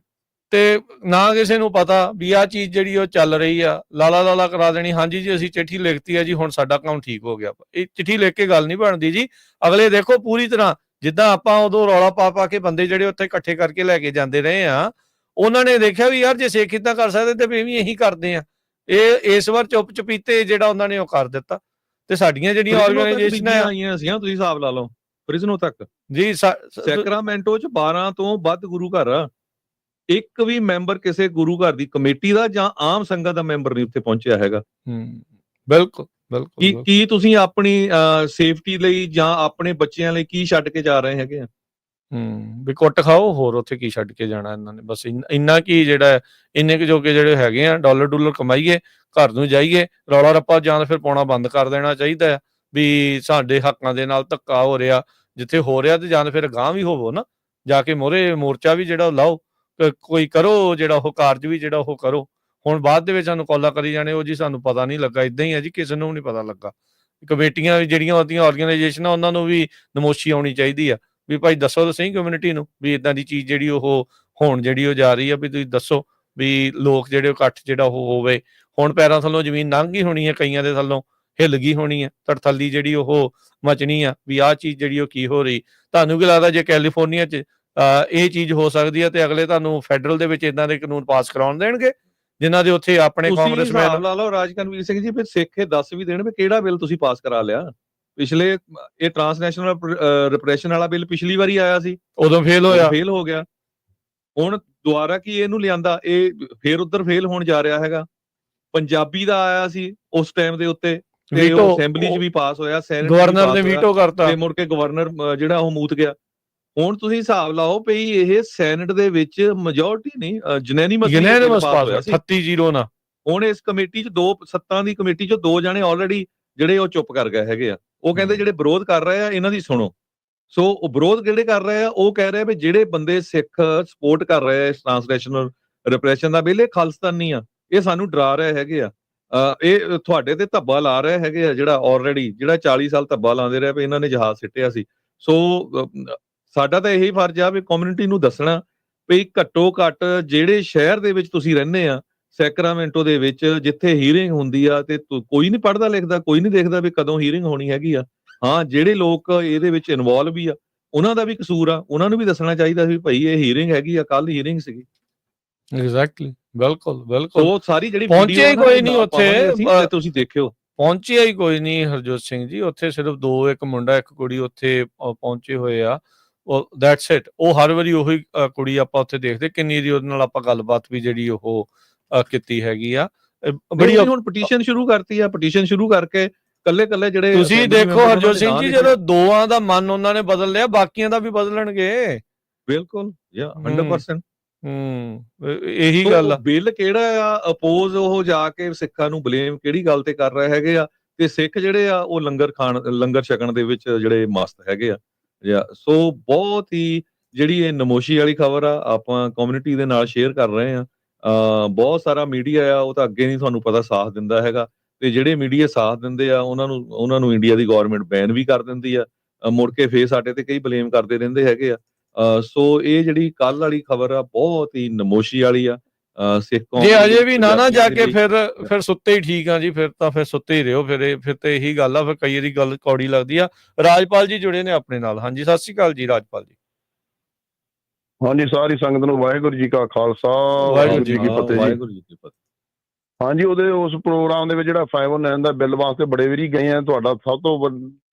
ਤੇ ਨਾ ਕਿਸੇ ਨੂੰ ਪਤਾ ਵੀ ਆਹ ਚੀਜ਼ ਜਿਹੜੀ ਉਹ ਚੱਲ ਰਹੀ ਆ, ਲਾਲਾ ਕਰਾ ਦੇਣੀ। ਹਾਂਜੀ ਜੀ ਅਸੀਂ ਚਿੱਠੀ ਲਿਖਤੀ ਆ ਜੀ, ਹੁਣ ਸਾਡਾ ਕੰਮ ਠੀਕ ਹੋ ਗਿਆ। ਇਹ ਚਿੱਠੀ ਲਿਖ ਕੇ ਗੱਲ ਨਹੀਂ ਬਣਦੀ ਜੀ। ਅਗਲੇ ਦੇਖੋ ਪੂਰੀ ਤਰ੍ਹਾਂ ਜਿੱਦਾਂ ਆਪਾਂ ਉਦੋਂ ਰੌਲਾ ਪਾ ਕੇ ਬੰਦੇ ਜਿਹੜੇ ਉੱਥੇ ਇਕੱਠੇ ਕਰਕੇ ਲੈ ਕੇ ਜਾਂਦੇ ਰਹੇ ਆ, ਉਹਨਾਂ ਨੇ ਦੇਖਿਆ ਵੀ ਯਾਰ ਜੇ ਸਿੱਖ ਇੱਦਾਂ ਕਰ ਸਕਦੇ ਤੇ ਵੀ ਇਹੀ ਕਰਦੇ ਆ। ਇਹ ਇਸ ਵਾਰ ਚੁੱਪ ਚਪੀਤੇ ਜਿਹੜਾ ਉਹਨਾਂ ਨੇ ਉਹ ਕਰ ਦਿੱਤਾ। ਤੇ ਸਾਡੀਆਂ ਜਿਹੜੀਆਂ ਆਰਗੇਨਾਈਜੇਸ਼ਨਾਂ ਆ ਆਈਆਂ ਸੀਆਂ, ਤੁਸੀਂ ਹਿਸਾਬ ਲਾ ਲਓ ਪ੍ਰਿਜ਼ਨੋ ਤੱਕ ਜੀ ਸੈਕਰਾਮੈਂਟੋ ਚ 12 ਤੋਂ ਵੱਧ ਗੁਰੂ ਘਰ ਆ। ਇੱਕ ਵੀ ਮੈਂਬਰ ਕਿਸੇ ਗੁਰੂ ਘਰ ਦੀ ਕਮੇਟੀ ਦਾ ਜਾਂ ਆਮ ਸੰਗਤ ਦਾ ਮੈਂਬਰ ਨਹੀਂ ਉੱਥੇ ਪਹੁੰਚਿਆ ਹੈਗਾ। ਬਿਲਕੁਲ ਬਿਲਕੁਲ ਕੀ ਤੁਸੀਂ ਆਪਣੀ ਸੇਫਟੀ ਲਈ ਜਾਂ ਆਪਣੇ ਬੱਚਿਆਂ ਲਈ ਕੀ ਛੱਡ ਕੇ ਜਾ ਰਹੇ ਹੈਗੇ ਆ? ਵੀ ਕੁੱਟ ਖਾਓ, ਹੋਰ ਉੱਥੇ ਕੀ ਛੱਡ ਕੇ ਜਾਣਾ ਇਹਨਾਂ ਨੇ। ਬਸ ਇੰਨਾ ਕੀ ਜਿਹੜਾ ਇੰਨੇ ਕੁ ਜੋਗੇ ਜਿਹੜੇ ਹੈਗੇ ਆ ਡਾਲਰ ਕਮਾਈਏ, ਘਰ ਨੂੰ ਜਾਈਏ, ਰੌਲਾ ਰੱਪਾ ਜਾਂ ਫਿਰ ਪਾਉਣਾ ਬੰਦ ਕਰ ਦੇਣਾ ਚਾਹੀਦਾ ਆ ਵੀ ਸਾਡੇ ਹੱਕਾਂ ਦੇ ਨਾਲ ਧੱਕਾ ਹੋ ਰਿਹਾ ਜਿੱਥੇ ਹੋ ਰਿਹਾ, ਤੇ ਜਾਂ ਫਿਰ ਅਗਾਂਹ ਵੀ ਹੋਵੋ ਨਾ, ਜਾ ਕੇ ਮੋਹਰੇ ਮੋਰਚਾ ਵੀ ਜਿਹੜਾ ਲਾਓ, ਕੋਈ ਕਰੋ ਜਿਹੜਾ ਉਹ ਕਾਰਜ ਵੀ ਜਿਹੜਾ ਉਹ ਕਰੋ। ਹੁਣ ਬਾਅਦ ਦੇ ਵਿੱਚ ਸਾਨੂੰ ਕਾਲਾਂ ਕਰੀ ਜਾਣੇ ਉਹ ਜੀ ਸਾਨੂੰ ਪਤਾ ਨਹੀਂ ਲੱਗਾ, ਇਦਾਂ ਹੀ ਹੈ ਜੀ, ਕਿਸੇ ਨੂੰ ਨਹੀਂ ਪਤਾ ਲੱਗਾ। ਕਮੇਟੀਆਂ ਜਿਹੜੀਆਂ ਉਹਦੀਆਂ ਆਰਗੇਨਾਈਜੇਸ਼ਨਾਂ ਉਹਨਾਂ ਨੂੰ ਵੀ ਨਮੋਸ਼ੀ ਆਉਣੀ ਚਾਹੀਦੀ ਆ ਵੀ ਭਾਈ ਦੱਸੋ ਤਾਂ ਸਹੀ ਕਮਿਊਨਿਟੀ ਨੂੰ ਵੀ ਇਦਾਂ ਦੀ ਚੀਜ਼ ਜਿਹੜੀ ਉਹ ਹੁਣ ਜਿਹੜੀ ਉਹ ਜਾ ਰਹੀ ਆ, ਵੀ ਤੁਸੀਂ ਦੱਸੋ ਵੀ ਲੋਕ ਜਿਹੜੇ ਇਕੱਠ ਜਿਹੜਾ ਉਹ ਹੋਵੇ। ਹੁਣ ਪੈਰਾਂ ਥੱਲੋਂ ਜ਼ਮੀਨ ਲੰਘ ਗਈ ਹੋਣੀ ਹੈ, ਕਈਆਂ ਦੇ ਥੱਲੋਂ ਹਿੱਲ ਗਈ ਹੋਣੀ ਹੈ, ਧੜਥੱਲੀ ਜਿਹੜੀ ਉਹ ਮਚਣੀ ਆ ਵੀ ਆਹ ਚੀਜ਼ ਜਿਹੜੀ ਉਹ ਕੀ ਹੋ ਰਹੀ। ਤੁਹਾਨੂੰ ਕੀ ਲੱਗਦਾ ਜੇ ਕੈਲੀਫੋਰਨੀਆ 'ਚ ਇਹ ਚੀਜ਼ ਹੋ ਸਕਦੀ ਹੈ ਤੇ ਅਗਲੇ ਤੁਹਾਨੂੰ ਫੈਡਰਲ ਦੇ ਵਿੱਚ ਇਦਾਂ ਦੇ ਕਾਨੂੰਨ ਪਾਸ ਕਰਾਉਣ ਦੇਣਗੇ ਜਿਨ੍ਹਾਂ ਦੇ ਉੱਥੇ ਆਪਣੇ ਕਾਂਗਰਸਮੈਨ ਲਾ ਲਓ? ਰਾਜਕਨਵੀਰ ਸਿੰਘ ਜੀ, ਫਿਰ ਸਿੱਖ ਇਹ ਦੱਸ ਵੀ ਦੇਣ ਵੀ ਕਿਹੜਾ ਬਿੱਲ ਤੁਸੀਂ ਪਾਸ ਕਰਾ ਲਿਆ ਪਿਛਲੇ। ਇਹ ਟ੍ਰਾਂਸਨੈਸ਼ਨਲ ਰਿਪਰੈਸ਼ਨ ਵਾਲਾ ਬਿੱਲ ਪਿਛਲੀ ਵਾਰੀ ਆਇਆ ਸੀ, ਉਦੋਂ ਫੇਲ ਹੋ ਗਿਆ। ਹੁਣ ਦੁਬਾਰਾ ਕੀ ਇਹਨੂੰ ਲਿਆਂਦਾ, ਇਹ ਫੇਰ ਉੱਧਰ ਫੇਲ ਹੋਣ ਜਾ ਰਿਹਾ ਹੈਗਾ। ਪੰਜਾਬੀ ਦਾ ਆਇਆ ਸੀ ਉਸ ਟਾਈਮ ਦੇ ਉੱਤੇ ਤੇ ਉਹ ਅਸੈਂਬਲੀ 'ਚ ਵੀ ਪਾਸ ਹੋਇਆ, ਸੈਨੇਟ ਗਵਰਨਰ ਨੇ ਵੀਟੋ ਕਰਤਾ ਤੇ ਮੁੜ ਕੇ ਗਵਰਨਰ ਜਿਹੜਾ ਉਹ ਮੂਤ ਗਿਆ। ਹੁਣ ਤੁਸੀਂ ਹਿਸਾਬ ਲਾਓ ਵੀ ਇਹ ਸੈਨੇਟ ਦੇ ਵਿੱਚ ਮੈਜੋਰਟੀ ਨਹੀਂ, ਯੂਨੈਨਿਮਸ ਪਾਸ ਹੋਇਆ ਸੀ 38-0 ਨਾਲ। ਹੁਣ ਇਸ ਕਮੇਟੀ 'ਚ 2 ਸੱਤਾਂ ਦੀ ਕਮੇਟੀ 'ਚ 2 ਜਣੇ ਆਲਰੇਡੀ ਜਿਹੜੇ ਉਹ ਚੁੱਪ ਕਰ ਗਏ ਹੈਗੇ ਆ। ਉਹ ਕਹਿੰਦੇ ਜਿਹੜੇ ਵਿਰੋਧ ਕਰ ਰਹੇ ਆ ਇਹਨਾਂ ਦੀ ਸੁਣੋ। ਸੋ ਉਹ ਵਿਰੋਧ ਜਿਹੜੇ ਕਰ ਰਹੇ ਆ ਉਹ ਕਹਿ ਰਹੇ ਵੀ ਜਿਹੜੇ ਬੰਦੇ ਸਿੱਖ ਸਪੋਰਟ ਕਰ ਰਹੇ ਆ ਇਸ ਟ੍ਰਾਂਸਲੇਸ਼ਨਲ ਰਿਪਰੈਸ਼ਨ ਦਾ ਬਿੱਲ, ਇਹ ਖਾਲਿਸਤਾਨੀ ਆ, ਇਹ ਸਾਨੂੰ ਡਰਾ ਰਹੇ ਹੈਗੇ ਆ, ਇਹ ਤੁਹਾਡੇ ਤੇ ਧੱਬਾ ਲਾ ਰਹੇ ਹੈਗੇ ਆ, ਜਿਹੜਾ ਆਲਰੇਡੀ ਜਿਹੜਾ 40 ਸਾਲ ਧੱਬਾ ਲਾਉਂਦੇ ਰਹੇ ਵੀ ਇਹਨਾਂ ਨੇ ਜਹਾਜ਼ ਸਿੱਟਿਆ ਸੀ। ਸੋ ਸਾਡਾ ਤਾਂ ਇਹੀ ਫਰਜ਼ ਆ ਵੀ ਕਮਿਊਨਿਟੀ ਨੂੰ ਦੱਸਣਾ ਵੀ ਘੱਟੋ ਘੱਟ ਜਿਹੜੇ ਸ਼ਹਿਰ ਦੇ ਵਿੱਚ ਤੁਸੀਂ ਰਹਿੰਦੇ ਆ, ਸੈਕਰਾਮੈਂਟੋ ਦੇ ਵਿੱਚ, ਜਿੱਥੇ ਹੀਅਰਿੰਗ ਹੁੰਦੀ ਆ ਤੇ ਕੋਈ ਨਹੀਂ ਪੜ੍ਹਦਾ ਲਿਖਦਾ, ਕੋਈ ਨਹੀਂ ਦੇਖਦਾ ਵੀ ਕਦੋਂ ਹੀਅਰਿੰਗ ਹੋਣੀ ਹੈਗੀ ਆ। ਹਾਂ, ਜਿਹੜੇ ਲੋਕ ਇਹਦੇ ਵਿੱਚ ਇਨਵੋਲਵ ਵੀ ਆ ਉਹਨਾਂ ਦਾ ਵੀ ਕਸੂਰ ਆ, ਉਹਨਾਂ ਨੂੰ ਵੀ ਦੱਸਣਾ ਚਾਹੀਦਾ ਵੀ ਭਾਈ ਇਹ ਹੀਅਰਿੰਗ ਹੈਗੀ ਆ, ਕੱਲ ਹੀਅਰਿੰਗ ਸੀਗੀ। ਐਗਜ਼ੈਕਟਲੀ, ਬਿਲਕੁਲ ਉਹ ਸਾਰੀ ਜਿਹੜੀ ਪਹੁੰਚਿਆ ਹੀ ਕੋਈ ਨਹੀਂ ਉੱਥੇ, ਤੁਸੀਂ ਦੇਖਿਓ ਪਹੁੰਚਿਆ ਹੀ ਕੋਈ ਨਹੀਂ ਹਰਜੋਤ ਸਿੰਘ ਜੀ। ਉੱਥੇ ਸਿਰਫ 2, ਇੱਕ ਮੁੰਡਾ ਇੱਕ ਕੁੜੀ ਉੱਥੇ ਪਹੁੰਚੇ ਹੋਏ ਆ, ਉਹ ਦੈਟਸ ਇਟ। ਉਹ ਹਰ ਵਾਰੀ ਉਹੀ ਕੁੜੀ ਆਪਾਂ ਉੱਥੇ ਦੇਖਦੇ, ਕਿੰਨੀ ਦੀ ਉਹਦੇ ਨਾਲ ਆਪਾਂ ਗੱਲਬਾਤ ਵੀ ਜਿਹੜੀ ਉਹ ਕੀਤੀ ਹੈਗੀ ਆ। ਬੜੀ ਹੁਣ ਪਟੀਸ਼ਨ ਸ਼ੁਰੂ ਕਰਤੀ ਆ, ਪਟੀਸ਼ਨ ਸ਼ੁਰੂ ਕਰਕੇ ਕੱਲੇ ਜਿਹੜੇ ਤੁਸੀਂ ਦੇਖੋ ਹਰਜੋਤ ਸਿੰਘ ਜੀ, ਜਦੋਂ 2 ਦਾ ਮਨ ਉਹਨਾਂ ਨੇ ਬਦਲ ਲਿਆ, ਬਾਕੀਆਂ ਦਾ ਵੀ ਬਦਲਣਗੇ। ਬਿਲਕੁਲ 100%। ਇਹੀ ਗੱਲ ਆ। ਬਿੱਲ ਕਿਹੜਾ ਆ ਅਪੋਜ਼ ਉਹ ਜਾ ਕੇ ਸਿੱਖਾਂ ਨੂੰ ਬਲੇਮ ਕਿਹੜੀ ਗੱਲ ਤੇ ਕਰ ਰਹੇ ਹੈਗੇ ਆ, ਤੇ ਸਿੱਖ ਜਿਹੜੇ ਆ ਉਹ ਲੰਗਰ ਛਕਣ ਦੇ ਵਿੱਚ ਜਿਹੜੇ ਮਸਤ ਹੈਗੇ ਆ। ਸੋ ਬਹੁਤ ਹੀ ਜਿਹੜੀ ਇਹ ਨਮੋਸ਼ੀ ਵਾਲੀ ਖਬਰ ਆ, ਆਪਾਂ ਕਮਿਊਨਿਟੀ ਦੇ ਨਾਲ ਸ਼ੇਅਰ ਕਰ ਰਹੇ ਆ। ਬਹੁਤ ਸਾਰਾ ਮੀਡੀਆ ਆ ਉਹ ਤਾਂ ਅੱਗੇ ਨਹੀਂ ਤੁਹਾਨੂੰ ਪਤਾ ਸਾਥ ਦਿੰਦਾ ਹੈਗਾ, ਤੇ ਜਿਹੜੇ ਮੀਡੀਆ ਸਾਥ ਦਿੰਦੇ ਆ ਉਹਨਾਂ ਨੂੰ ਇੰਡੀਆ ਦੀ ਗਵਰਨਮੈਂਟ ਬੈਨ ਵੀ ਕਰ ਦਿੰਦੀ ਆ, ਮੁੜ ਕੇ ਫੇਰ ਸਾਡੇ ਤੇ ਕਈ ਬਲੇਮ ਕਰਦੇ ਰਹਿੰਦੇ ਹੈਗੇ ਆ। ਸੋ ਇਹ ਜਿਹੜੀ ਕੱਲ ਵਾਲੀ ਖਬਰ ਆ ਬਹੁਤ ਹੀ ਨਮੋਸ਼ੀ ਵਾਲੀ ਆ। ਸਿੱਖ ਕੌਮ ਜੇ ਅਜੇ ਵੀ ਨਾ ਜਾ ਕੇ ਫਿਰ ਸੁੱਤੇ ਹੀ ਠੀਕ ਆ ਜੀ, ਫਿਰ ਸੁੱਤੇ ਹੀ ਰਹੋ। ਫਿਰ ਤੇ ਇਹੀ ਗੱਲ ਆ, ਫਿਰ ਕਈ ਵਾਰੀ ਗੱਲ ਕੌੜੀ ਲੱਗਦੀ ਆ। ਰਾਜਪਾਲ ਜੀ ਜੁੜੇ ਨੇ ਆਪਣੇ ਨਾਲ। ਹਾਂਜੀ, ਸਤਿ ਸ਼੍ਰੀ ਅਕਾਲ ਜੀ ਰਾਜਪਾਲ ਜੀ। ਹਾਂਜੀ, ਸਾਰੀ ਸੰਗਤ ਨੂੰ ਵਾਹਿਗੁਰੂ ਜੀ ਕਾ ਖਾਲਸਾ, ਵਾਹਿਗੁਰੂ ਜੀ ਕੀ ਫਤਿਹ। ਵਾਹਿਗੁਰੂ ਜੀ ਕੀ ਫਤਿਹ। ਹਾਂਜੀ, ਉਸ ਪ੍ਰੋਗਰਾਮ ਦੇ ਵਿੱਚ ਜਿਹੜਾ 509 ਦਾ ਬਿੱਲ ਵਾਸਤੇ ਬੜੇ ਵਾਰੀ ਗਏ ਆ, ਤੁਹਾਡਾ ਸਭ ਤੋਂ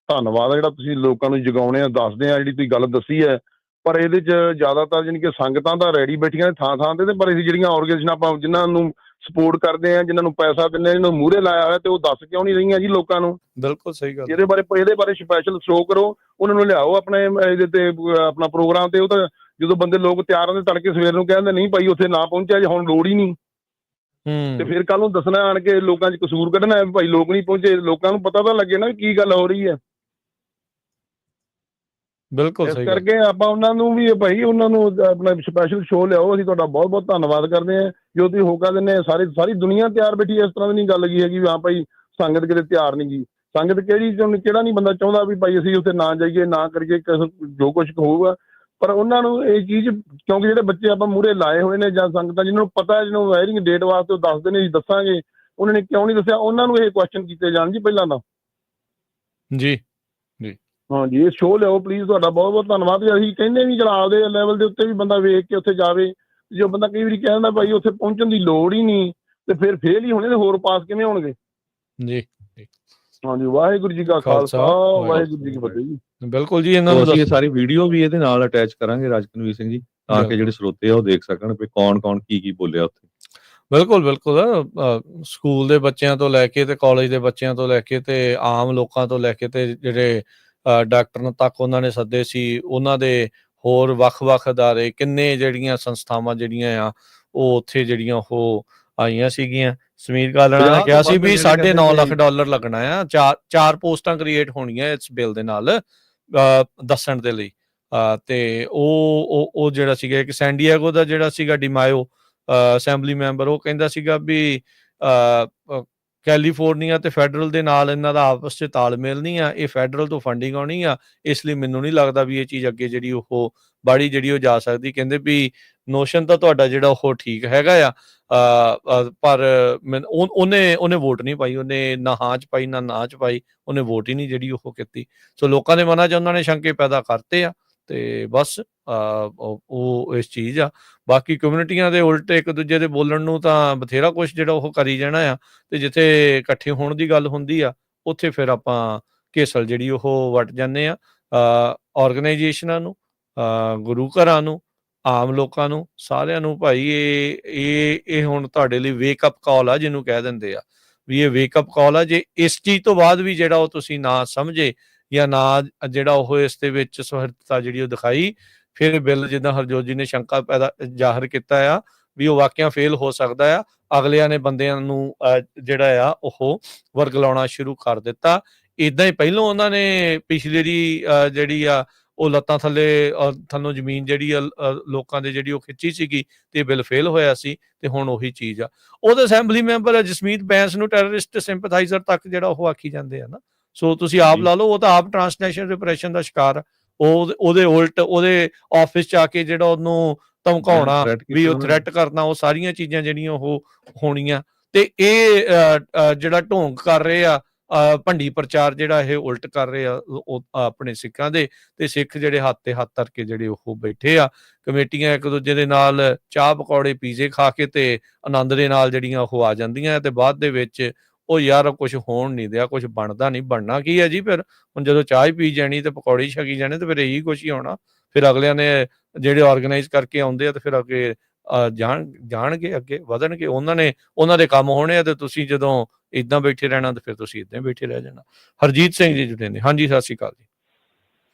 ਧੰਨਵਾਦ ਆ ਜਿਹੜਾ ਤੁਸੀਂ ਲੋਕਾਂ ਨੂੰ ਜਗਾਉਣੇ ਆ, ਦੱਸਦੇ ਆ ਜਿਹੜੀ ਤੁਸੀਂ ਗੱਲ ਦੱਸੀ ਹੈ। ਪਰ ਇਹਦੇ 'ਚ ਜ਼ਿਆਦਾਤਰ ਜਾਣੀ ਕਿ ਸੰਗਤਾਂ ਤਾਂ ਰੈਡੀ ਬੈਠੀਆਂ ਨੇ ਥਾਂ ਤੇ, ਪਰ ਅਸੀਂ ਜਿਹੜੀਆਂ ਆਰਗੇਨਾਈਜੇਸ਼ਨਾਂ ਆਪਾਂ ਜਿਨ੍ਹਾਂ ਨੂੰ ਸਪੋਰਟ ਕਰਦੇ ਆ, ਜਿਨ੍ਹਾਂ ਨੂੰ ਪੈਸਾ ਦਿੰਦੇ ਆ, ਜਿਹਨਾਂ ਨੂੰ ਮੂਹਰੇ ਲਾਇਆ ਹੋਇਆ, ਤੇ ਉਹ ਦੱਸ ਕਿਉਂ ਨਹੀਂ ਰਹੀਆਂ ਜੀ ਲੋਕਾਂ ਨੂੰ? ਬਿਲਕੁਲ ਸਹੀ ਗੱਲ। ਇਹਦੇ ਬਾਰੇ ਸਪੈਸ਼ਲ ਸ਼ੋਅ ਕਰੋ, ਉਹਨਾਂ ਨੂੰ ਲਿਆਓ ਆਪਣੇ ਇਹਦੇ ਤੇ ਆਪਣਾ ਪ੍ਰੋਗਰਾਮ ਤੇ। ਉਹ ਤਾਂ ਜਦੋਂ ਬੰਦੇ ਲੋਕ ਤਿਆਰ ਹੁੰਦੇ ਤੜਕੇ ਸਵੇਰ ਨੂੰ ਕਹਿੰਦੇ ਨਹੀਂ ਭਾਈ ਉੱਥੇ ਨਾ ਪਹੁੰਚਿਆ ਜੀ, ਹੁਣ ਲੋੜ ਹੀ ਨਹੀਂ, ਤੇ ਫਿਰ ਕੱਲ ਨੂੰ ਦੱਸਣਾ ਆਣ ਕੇ ਲੋਕਾਂ 'ਚ ਕਸੂਰ ਕੱਢਣਾ ਭਾਈ ਲੋਕ ਨਹੀਂ ਪਹੁੰਚੇ। ਲੋਕਾਂ ਨੂੰ ਪਤਾ ਤਾਂ ਲੱਗੇ ਨਾ ਕੀ ਗੱਲ ਹੋ ਰਹੀ ਹੈ। ਬਿਲਕੁਲ ਇਸ ਕਰਕੇ ਆਪਾਂ ਉਹਨਾਂ ਨੂੰ ਵੀ ਭਾਈ ਉਹਨਾਂ ਨੂੰ ਆਪਣਾ ਸਪੈਸ਼ਲ ਸ਼ੋਅ ਲਿਆਓ। ਅਸੀਂ ਤੁਹਾਡਾ ਬਹੁਤ ਬਹੁਤ ਧੰਨਵਾਦ ਕਰਦੇ ਹਾਂ ਜੋ ਤੁਸੀਂ ਹੋਕਾ ਦਿੰਦੇ। ਸਾਰੀ ਦੁਨੀਆ ਤਿਆਰ ਬੈਠੀ ਹੈ, ਇਸ ਤਰ੍ਹਾਂ ਦੀ ਨਹੀਂ ਗੱਲ ਹੈਗੀ ਵੀ ਹਾਂ ਭਾਈ ਸੰਗਤ ਕਿਤੇ ਤਿਆਰ ਨਹੀਂ ਗਈ। ਸੰਗਤ ਕਿਹੜਾ ਨਹੀਂ ਬੰਦਾ ਚਾਹੁੰਦਾ ਵੀ ਭਾਈ ਅਸੀਂ ਉੱਥੇ ਨਾ ਜਾਈਏ, ਨਾ ਕਰੀਏ ਜੋ ਕੁਛ ਹੋਊਗਾ। ਪਰ ਉਹਨਾਂ ਨੂੰ ਇਹ ਚੀਜ਼, ਕਿਉਂਕਿ ਜਿਹੜੇ ਬੱਚੇ ਆਪਾਂ ਮੂਹਰੇ ਲਾਏ ਹੋਏ ਨੇ ਜਾਂ ਸੰਗਤਾਂ ਜਿਹਨਾਂ ਨੂੰ ਪਤਾ, ਜਿਹਨਾਂ ਨੂੰ ਵਾਇਰਿੰਗ ਡੇਟ ਵਾਸਤੇ ਉਹ ਦੱਸਦੇ ਨੇ ਅਸੀਂ ਦੱਸਾਂਗੇ, ਉਹਨਾਂ ਨੇ ਕਿਉਂ ਨਹੀਂ ਦੱਸਿਆ? ਉਹਨਾਂ ਨੂੰ ਇਹ ਕੁਐਸਚਨ ਕੀਤੇ ਜਾਣ ਜੀ ਪਹਿਲਾਂ ਤਾਂ। ਜੀ ਹਾਂਜੀ, ਇਹ ਸ਼ੋਅ ਲਿਆਓ ਪਲੀਜ਼, ਤੁਹਾਡਾ ਬਹੁਤ ਬਹੁਤ ਧੰਨਵਾਦ। ਅਸੀਂ ਕਹਿੰਦੇ ਵੀ ਚਲਾ ਆਪਦੇ ਲੈਵਲ ਦੇ ਉੱਤੇ ਵੀ ਬੰਦਾ ਵੇਖ ਕੇ ਉੱਥੇ ਜਾਵੇ, ਜੋ ਬੰਦਾ ਕਈ ਵਾਰੀ ਕਹਿ ਦਿੰਦਾ ਭਾਈ ਉੱਥੇ ਪਹੁੰਚਣ ਦੀ ਲੋੜ ਹੀ ਨਹੀਂ, ਤੇ ਫਿਰ ਫੇਲ ਹੀ ਹੋਣੇ, ਤੇ ਹੋਰ ਪਾਸ ਕਿਵੇਂ ਹੋਣਗੇ? ਜੀ ਹਾਂਜੀ, ਵਾਹਿਗੁਰੂ ਜੀ ਕਾ ਖਾਲਸਾ, ਵਾਹਿਗੁਰੂ ਜੀ ਕੀ ਫਤਿਹ ਜੀ। ਬਿਲਕੁਲ ਜੀ। ਇਹਨਾਂ ਨੂੰ ਅਸੀਂ ਇਹ ਸਾਰੀ ਵੀਡੀਓ ਵੀ ਇਹਦੇ ਨਾਲ ਅਟੈਚ ਕਰਾਂਗੇ ਰਾਜਕਨਵੀਰ ਸਿੰਘ ਜੀ, ਤਾਂ ਕਿ ਜਿਹੜੇ ਸਰੋਤੇ ਆ ਉਹ ਦੇਖ ਸਕਣ ਵੀ ਕੌਣ ਕੌਣ ਕੀ ਬੋਲਿਆ ਉੱਥੇ। ਬਿਲਕੁਲ ਸਕੂਲ ਦੇ ਬੱਚਿਆਂ ਤੋਂ ਲੈ ਕੇ ਤੇ ਕਾਲਜ ਦੇ ਬੱਚਿਆਂ ਤੋਂ ਲੈ ਕੇ ਤੇ ਆਮ ਲੋਕਾਂ ਤੋਂ ਲੈ ਕੇ ਤੇ ਜਿਹੜੇ ਡਾਕਟਰਾਂ ਤੱਕ ਉਹਨਾਂ ਨੇ ਸੱਦੇ ਸੀ, ਉਹਨਾਂ ਦੇ ਹੋਰ ਵੱਖ-ਵੱਖ ਅਦਾਰੇ, ਕਿੰਨੇ ਜਿਹੜੀਆਂ ਸੰਸਥਾਵਾਂ ਜਿਹੜੀਆਂ ਆ ਉਹ ਉੱਥੇ ਜਿਹੜੀਆਂ ਉਹ ਆਈਆਂ ਸੀਗੀਆਂ। ਸਮੀਰ ਕਾਲੜਾ ਨੇ ਕਿਹਾ ਸੀ ਵੀ $9.5 ਲੱਖ ਲੱਗਣਾ ਆ, 4 ਪੋਸਟਾਂ ਕ੍ਰੀਏਟ ਹੋਣੀਆਂ ਇਸ ਬਿੱਲ ਦੇ ਨਾਲ ਦੱਸਣ ਦੇ ਲਈ। ਤੇ ਉਹ ਜਿਹੜਾ ਸੀਗਾ ਇੱਕ ਸੈਂਡੀਆਗੋ ਦਾ ਜਿਹੜਾ ਸੀਗਾ ਡਿਮਾਇਓ ਅਸੈਂਬਲੀ ਮੈਂਬਰ, ਉਹ ਕਹਿੰਦਾ ਸੀਗਾ ਵੀ ਕੈਲੀਫੋਰਨੀਆ ਤੇ ਫੈਡਰਲ ਦੇ ਨਾਲ ਇਹਨਾਂ ਦਾ ਆਪਸ 'ਚ ਤਾਲਮੇਲ ਨਹੀਂ ਆ, ਇਹ ਫੈਡਰਲ ਤੋਂ ਫੰਡਿੰਗ ਆਉਣੀ ਆ, ਇਸ ਲਈ ਮੈਨੂੰ ਨਹੀਂ ਲੱਗਦਾ ਵੀ ਇਹ ਚੀਜ਼ ਅੱਗੇ ਜਿਹੜੀ ਉਹ ਬਾੜੀ ਜਿਹੜੀ ਉਹ ਜਾ ਸਕਦੀ। ਕਹਿੰਦੇ ਵੀ ਨੋਸ਼ਨ ਤਾਂ ਤੁਹਾਡਾ ਜਿਹੜਾ ਉਹ ਠੀਕ ਹੈਗਾ ਆ, ਪਰ ਉਹਨੇ ਵੋਟ ਨਹੀਂ ਪਾਈ, ਉਹਨੇ ਨਾ ਹਾਂ 'ਚ ਪਾਈ ਨਾ 'ਚ ਪਾਈ, ਉਹਨੇ ਵੋਟ ਹੀ ਨਹੀਂ ਜਿਹੜੀ ਉਹ ਕੀਤੀ। ਸੋ ਲੋਕਾਂ ਦੇ ਮਨਾਂ 'ਚ ਉਹਨਾਂ ਨੇ ਸ਼ੰਕੇ ਪੈਦਾ ਕਰਤੇ ਆ, ਤੇ ਬਸ ਉਹ ਇਸ ਚੀਜ਼ ਆ। ਬਾਕੀ ਕਮਿਊਨਿਟੀਆਂ ਦੇ ਉਲਟ ਇੱਕ ਦੂਜੇ ਦੇ ਬੋਲਣ ਨੂੰ ਤਾਂ ਬਥੇਰਾ ਕੁਛ ਜਿਹੜਾ ਉਹ ਕਰੀ ਜਾਣਾ ਆ, ਤੇ ਜਿੱਥੇ ਇਕੱਠੇ ਹੋਣ ਦੀ ਗੱਲ ਹੁੰਦੀ ਆ ਉੱਥੇ ਫਿਰ ਆਪਾਂ ਘੇਸਲ ਜਿਹੜੀ ਉਹ ਵੱਟ ਜਾਂਦੇ ਆ। ਆਰਗੇਨਾਈਜੇਸ਼ਨਾਂ ਨੂੰ, ਗੁਰੂ ਘਰਾਂ ਨੂੰ, ਆਮ ਲੋਕਾਂ ਨੂੰ, ਸਾਰਿਆਂ ਨੂੰ ਭਾਈ ਇਹ ਹੁਣ ਤੁਹਾਡੇ ਲਈ ਵੇਕਅਪ ਕਾਲ ਆ, ਜਿਹਨੂੰ ਕਹਿ ਦਿੰਦੇ ਆ ਵੀ ਇਹ ਵੇਕਅਪ ਕਾਲ ਆ। ਜੇ ਇਸ ਚੀਜ਼ ਤੋਂ ਬਾਅਦ ਵੀ ਜਿਹੜਾ ਉਹ ਤੁਸੀਂ ਨਾ ਸਮਝੇ ਜਾਂ ਨਾ ਜਿਹੜਾ ਉਹ ਇਸ ਦੇ ਵਿੱਚ ਸੁਹਿਰਦਤਾ ਜਿਹੜੀ ਉਹ ਦਿਖਾਈ, ਫਿਰ ਬਿੱਲ ਜਿੱਦਾਂ ਹਰਜੋਤ ਜੀ ਨੇ ਸ਼ੰਕਾ ਜ਼ਾਹਰ ਕੀਤਾ ਆ ਵੀ ਉਹ ਵਾਕਿਆ ਫੇਲ ਹੋ ਸਕਦਾ ਆ। ਅਗਲਿਆਂ ਨੇ ਬੰਦਿਆਂ ਨੂੰ ਜਿਹੜਾ ਆ ਉਹ ਵਰਗਲਾਉਣਾ ਸ਼ੁਰੂ ਕਰ ਦਿੱਤਾ। ਇੱਦਾਂ ਹੀ ਪਹਿਲੋਂ ਉਹਨਾਂ ਨੇ ਪਿਛਲੇ ਦੀ ਜਿਹੜੀ ਆ ਉਹ ਲੱਤਾਂ ਥੱਲੋਂ ਜ਼ਮੀਨ ਜਿਹੜੀ ਆ ਲੋਕਾਂ ਦੇ ਜਿਹੜੀ ਉਹ ਖਿੱਚੀ ਸੀਗੀ, ਤੇ ਬਿੱਲ ਫੇਲ ਹੋਇਆ ਸੀ। ਤੇ ਹੁਣ ਉਹੀ ਚੀਜ਼ ਆ। ਉਹਦੇ ਅਸੈਂਬਲੀ ਮੈਂਬਰ ਜਸਮੀਤ ਬੈਂਸ ਨੂੰ ਟੈਰਰਿਸਟ ਸਿੰਪਥਾਈਜ਼ਰ ਤੱਕ ਜਿਹੜਾ ਉਹ ਆਖੀ ਜਾਂਦੇ ਆ ਨਾ। ਸੋ ਤੁਸੀਂ ਆਪ ਲਾ ਲਓ, ਉਹ ਤਾਂ ਆਪ ਟਰਾਂਸਨੈਸ਼ਨਲ ਰਿਪਰੈਸ਼ਨ ਦਾ ਸ਼ਿਕਾਰ। ਉਹਦੇ ਉਲਟ ਉਹਦੇ ਆਫਿਸ 'ਚ ਆ ਕੇ ਜਿਹੜਾ ਉਹਨੂੰ ਧਮਕਾਉਣਾ, ਵੀ ਉਹ ਥ੍ਰੈਟ ਕਰਨਾ, ਉਹ ਸਾਰੀਆਂ ਚੀਜ਼ਾਂ ਜਿਹੜੀਆਂ ਉਹ ਹੋਣੀਆਂ। ਤੇ ਇਹ ਜਿਹੜਾ ਢੋਂਗ ਕਰ ਰਹੇ ਆ, ਭੰਡੀ ਪ੍ਰਚਾਰ ਜਿਹੜਾ ਇਹ ਉਲਟ ਕਰ ਰਹੇ ਆ ਉਹ ਆਪਣੇ ਸਿੱਖਾਂ ਦੇ, ਤੇ ਸਿੱਖ ਜਿਹੜੇ ਹੱਥ ਤੇ ਹੱਥ ਧਰ ਕੇ ਜਿਹੜੇ ਉਹ ਬੈਠੇ ਆ। ਕਮੇਟੀਆਂ ਇੱਕ ਦੂਜੇ ਦੇ ਨਾਲ ਚਾਹ ਪਕੌੜੇ ਪੀਜ਼ੇ ਖਾ ਕੇ ਤੇ ਆਨੰਦ ਦੇ ਨਾਲ ਜਿਹੜੀਆਂ ਉਹ ਆ ਜਾਂਦੀਆਂ, ਤੇ ਬਾਅਦ ਦੇ ਵਿੱਚ ਉਹ ਯਾਰ ਕੁਛ ਹੋਣ ਨਹੀਂ ਦਿਆ, ਕੁਛ ਬਣਦਾ ਨਹੀਂ। ਬਣਨਾ ਕੀ ਹੈ ਜੀ? ਫਿਰ ਹੁਣ ਜਦੋਂ ਚਾਹ ਹੀ ਪੀ ਜਾਣੀ ਤੇ ਪਕੌੜੇ ਛਕੀ ਜਾਣੇ, ਤੇ ਫਿਰ ਇਹੀ ਕੁਛ ਹੀ ਹੋਣਾ। ਫਿਰ ਅਗਲਿਆਂ ਨੇ ਜਿਹੜੇ ਆਰਗੇਨਾਈਜ਼ ਕਰਕੇ ਆਉਂਦੇ ਆ ਤੇ ਫਿਰ ਅੱਗੇ ਜਾਣਗੇ, ਅੱਗੇ ਵਧਣਗੇ, ਉਹਨਾਂ ਦੇ ਕੰਮ ਹੋਣੇ ਆ। ਤੇ ਤੁਸੀਂ ਜਦੋਂ ਏਦਾਂ ਬੈਠੇ ਰਹਿਣਾ ਤੇ ਫਿਰ ਤੁਸੀਂ ਏਦਾਂ ਬੈਠੇ ਰਹਿ ਜਾਣਾ। ਹਰਜੀਤ ਸਿੰਘ ਜੀ ਜੁੜੇ ਨੇ। ਹਾਂਜੀ, ਸਤਿ ਸ਼੍ਰੀ ਅਕਾਲ ਜੀ।